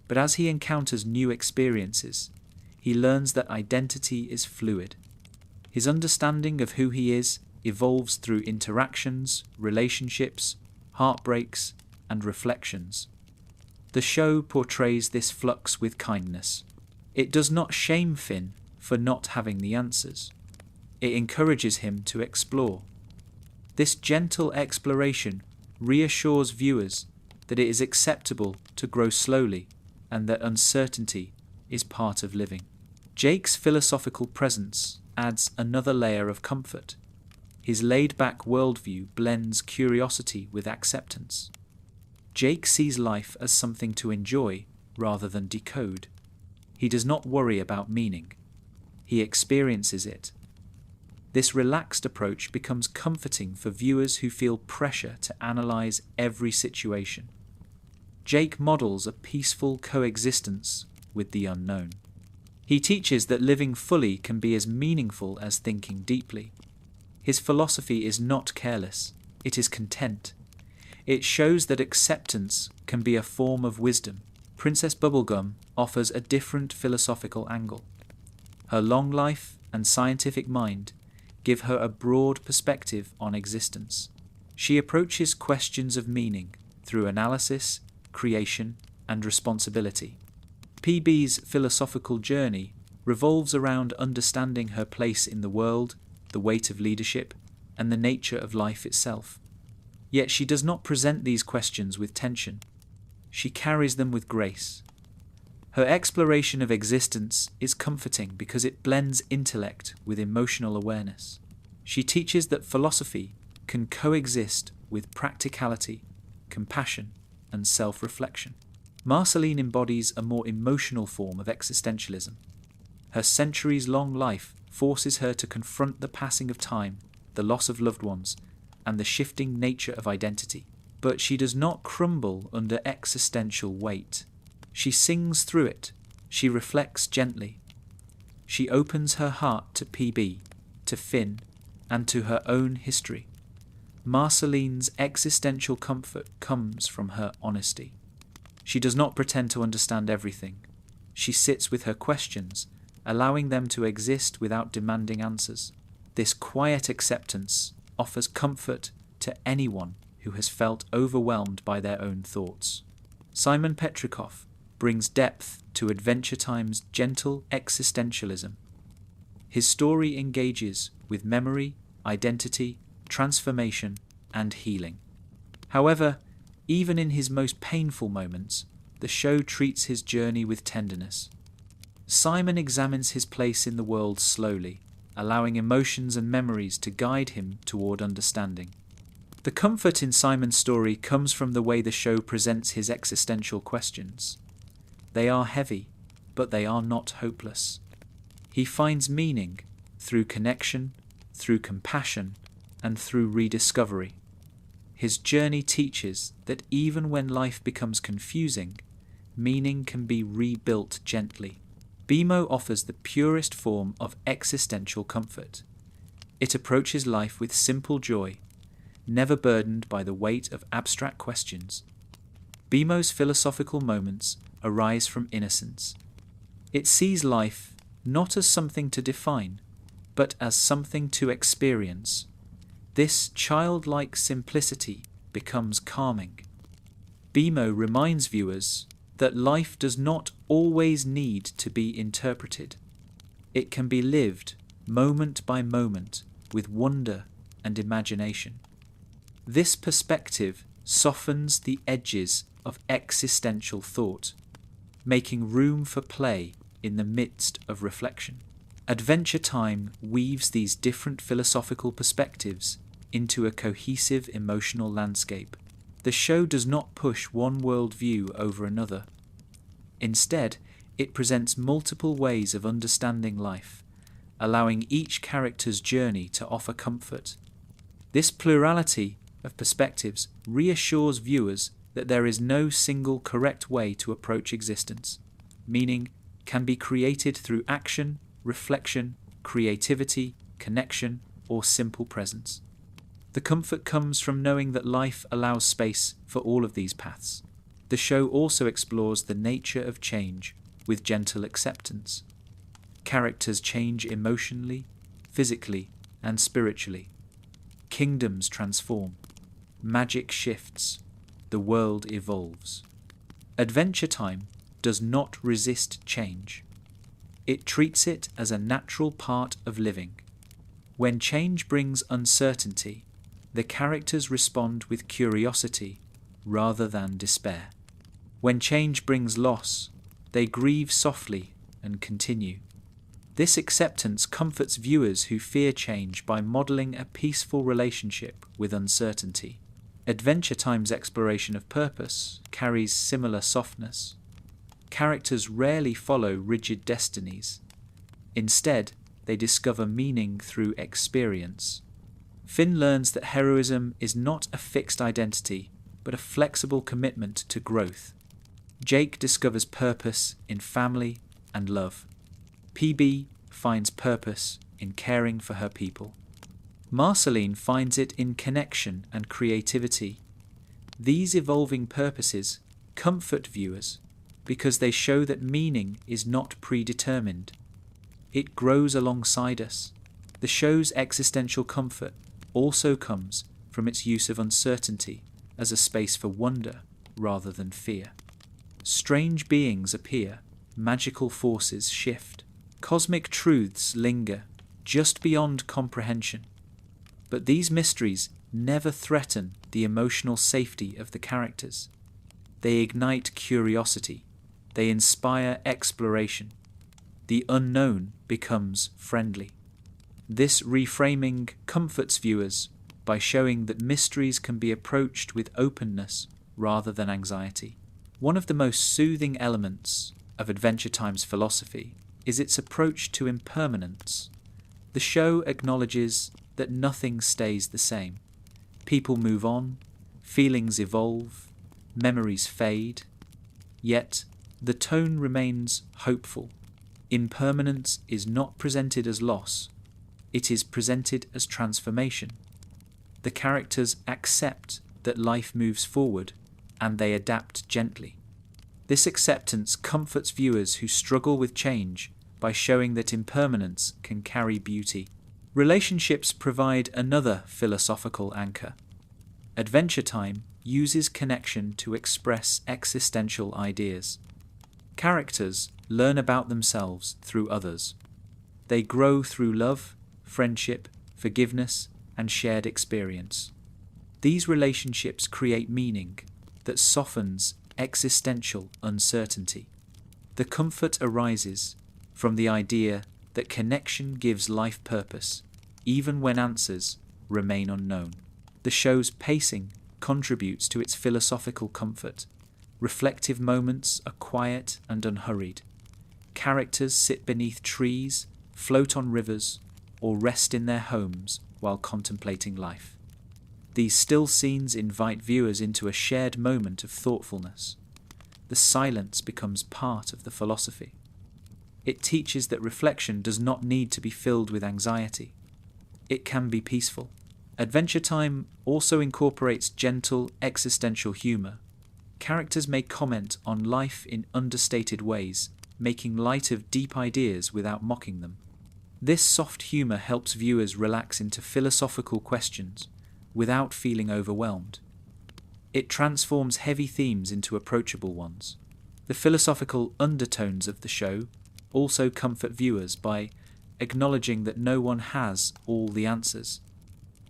but as he encounters new experiences, he learns that identity is fluid. His understanding of who he is evolves through interactions, relationships, heartbreaks, and reflections. The show portrays this flux with kindness. It does not shame Finn for not having the answers. It encourages him to explore. This gentle exploration reassures viewers that it is acceptable to grow slowly and that uncertainty is part of living. Jake's philosophical presence adds another layer of comfort. His laid-back worldview blends curiosity with acceptance. Jake sees life as something to enjoy rather than decode. He does not worry about meaning. He experiences it. This relaxed approach becomes comforting for viewers who feel pressure to analyze every situation. Jake models a peaceful coexistence with the unknown. He teaches that living fully can be as meaningful as thinking deeply. His philosophy is not careless, it is content. It shows that acceptance can be a form of wisdom. Princess Bubblegum offers a different philosophical angle. Her long life and scientific mind give her a broad perspective on existence. She approaches questions of meaning through analysis, creation, and responsibility. PB's philosophical journey revolves around understanding her place in the world, the weight of leadership, and the nature of life itself. Yet she does not present these questions with tension. She carries them with grace. Her exploration of existence is comforting because it blends intellect with emotional awareness. She teaches that philosophy can coexist with practicality, compassion, and self-reflection. Marceline embodies a more emotional form of existentialism. Her centuries-long life forces her to confront the passing of time, the loss of loved ones, and the shifting nature of identity. But she does not crumble under existential weight. She sings through it. She reflects gently. She opens her heart to PB, to Finn, and to her own history. Marceline's existential comfort comes from her honesty. She does not pretend to understand everything. She sits with her questions, allowing them to exist without demanding answers. This quiet acceptance offers comfort to anyone who has felt overwhelmed by their own thoughts. Simon Petrikov brings depth to Adventure Time's gentle existentialism. His story engages with memory, identity, transformation, and healing. However, even in his most painful moments, the show treats his journey with tenderness. Simon examines his place in the world slowly, allowing emotions and memories to guide him toward understanding. The comfort in Simon's story comes from the way the show presents his existential questions. They are heavy, but they are not hopeless. He finds meaning through connection, through compassion, and through rediscovery. His journey teaches that even when life becomes confusing, meaning can be rebuilt gently. Bimo offers the purest form of existential comfort. It approaches life with simple joy, never burdened by the weight of abstract questions. Bimo's philosophical moments arise from innocence. It sees life not as something to define, but as something to experience. This childlike simplicity becomes calming. Bimo reminds viewers that life does not always need to be interpreted. It can be lived moment by moment with wonder and imagination. This perspective softens the edges of existential thought, making room for play in the midst of reflection. Adventure Time weaves these different philosophical perspectives into a cohesive emotional landscape. The show does not push one worldview over another. Instead, it presents multiple ways of understanding life, allowing each character's journey to offer comfort. This plurality of perspectives reassures viewers that there is no single correct way to approach existence. Meaning can be created through action, reflection, creativity, connection, or simple presence. The comfort comes from knowing that life allows space for all of these paths. The show also explores the nature of change with gentle acceptance. Characters change emotionally, physically, and spiritually. Kingdoms transform. Magic shifts. The world evolves. Adventure Time does not resist change. It treats it as a natural part of living. When change brings uncertainty, the characters respond with curiosity rather than despair. When change brings loss, they grieve softly and continue. This acceptance comforts viewers who fear change by modelling a peaceful relationship with uncertainty. Adventure Time's exploration of purpose carries similar softness. Characters rarely follow rigid destinies. Instead, they discover meaning through experience. Finn learns that heroism is not a fixed identity, but a flexible commitment to growth. Jake discovers purpose in family and love. PB finds purpose in caring for her people. Marceline finds it in connection and creativity. These evolving purposes comfort viewers because they show that meaning is not predetermined. It grows alongside us. The show's existential comfort also comes from its use of uncertainty as a space for wonder rather than fear. Strange beings appear, magical forces shift, cosmic truths linger just beyond comprehension. But these mysteries never threaten the emotional safety of the characters. They ignite curiosity. They inspire exploration. The unknown becomes friendly. This reframing comforts viewers by showing that mysteries can be approached with openness rather than anxiety. One of the most soothing elements of Adventure Time's philosophy is its approach to impermanence. The show acknowledges that nothing stays the same. People move on, feelings evolve, memories fade, yet the tone remains hopeful. Impermanence is not presented as loss, it is presented as transformation. The characters accept that life moves forward and they adapt gently. This acceptance comforts viewers who struggle with change by showing that impermanence can carry beauty. Relationships provide another philosophical anchor. Adventure Time uses connection to express existential ideas. Characters learn about themselves through others. They grow through love, friendship, forgiveness, and shared experience. These relationships create meaning that softens existential uncertainty. The comfort arises from the idea that connection gives life purpose, even when answers remain unknown. The show's pacing contributes to its philosophical comfort. Reflective moments are quiet and unhurried. Characters sit beneath trees, float on rivers, or rest in their homes while contemplating life. These still scenes invite viewers into a shared moment of thoughtfulness. The silence becomes part of the philosophy. It teaches that reflection does not need to be filled with anxiety. It can be peaceful. Adventure Time also incorporates gentle existential humor. Characters may comment on life in understated ways, making light of deep ideas without mocking them. This soft humor helps viewers relax into philosophical questions without feeling overwhelmed. It transforms heavy themes into approachable ones. The philosophical undertones of the show also comfort viewers by acknowledging that no one has all the answers.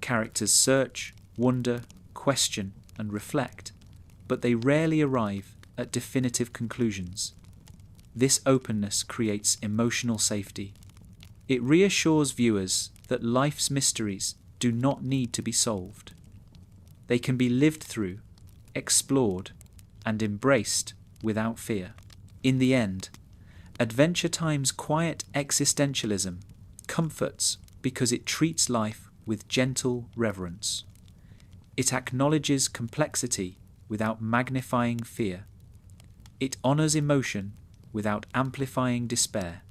Characters search, wonder, question, and reflect, but they rarely arrive at definitive conclusions. This openness creates emotional safety. It reassures viewers that life's mysteries do not need to be solved. They can be lived through, explored, and embraced without fear. In the end, Adventure Time's quiet existentialism comforts because it treats life with gentle reverence. It acknowledges complexity without magnifying fear. It honors emotion without amplifying despair.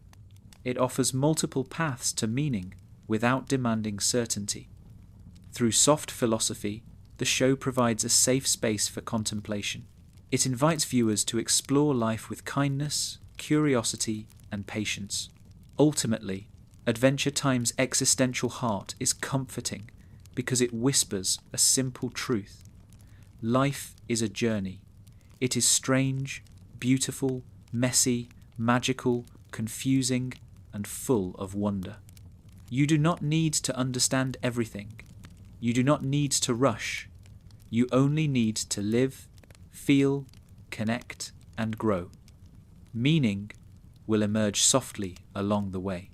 It offers multiple paths to meaning without demanding certainty. Through soft philosophy, the show provides a safe space for contemplation. It invites viewers to explore life with kindness, curiosity, and patience. Ultimately, Adventure Time's existential heart is comforting because it whispers a simple truth. Life is a journey. It is strange, beautiful, messy, magical, confusing, and full of wonder. You do not need to understand everything. You do not need to rush. You only need to live, feel, connect, and grow. Meaning will emerge softly along the way.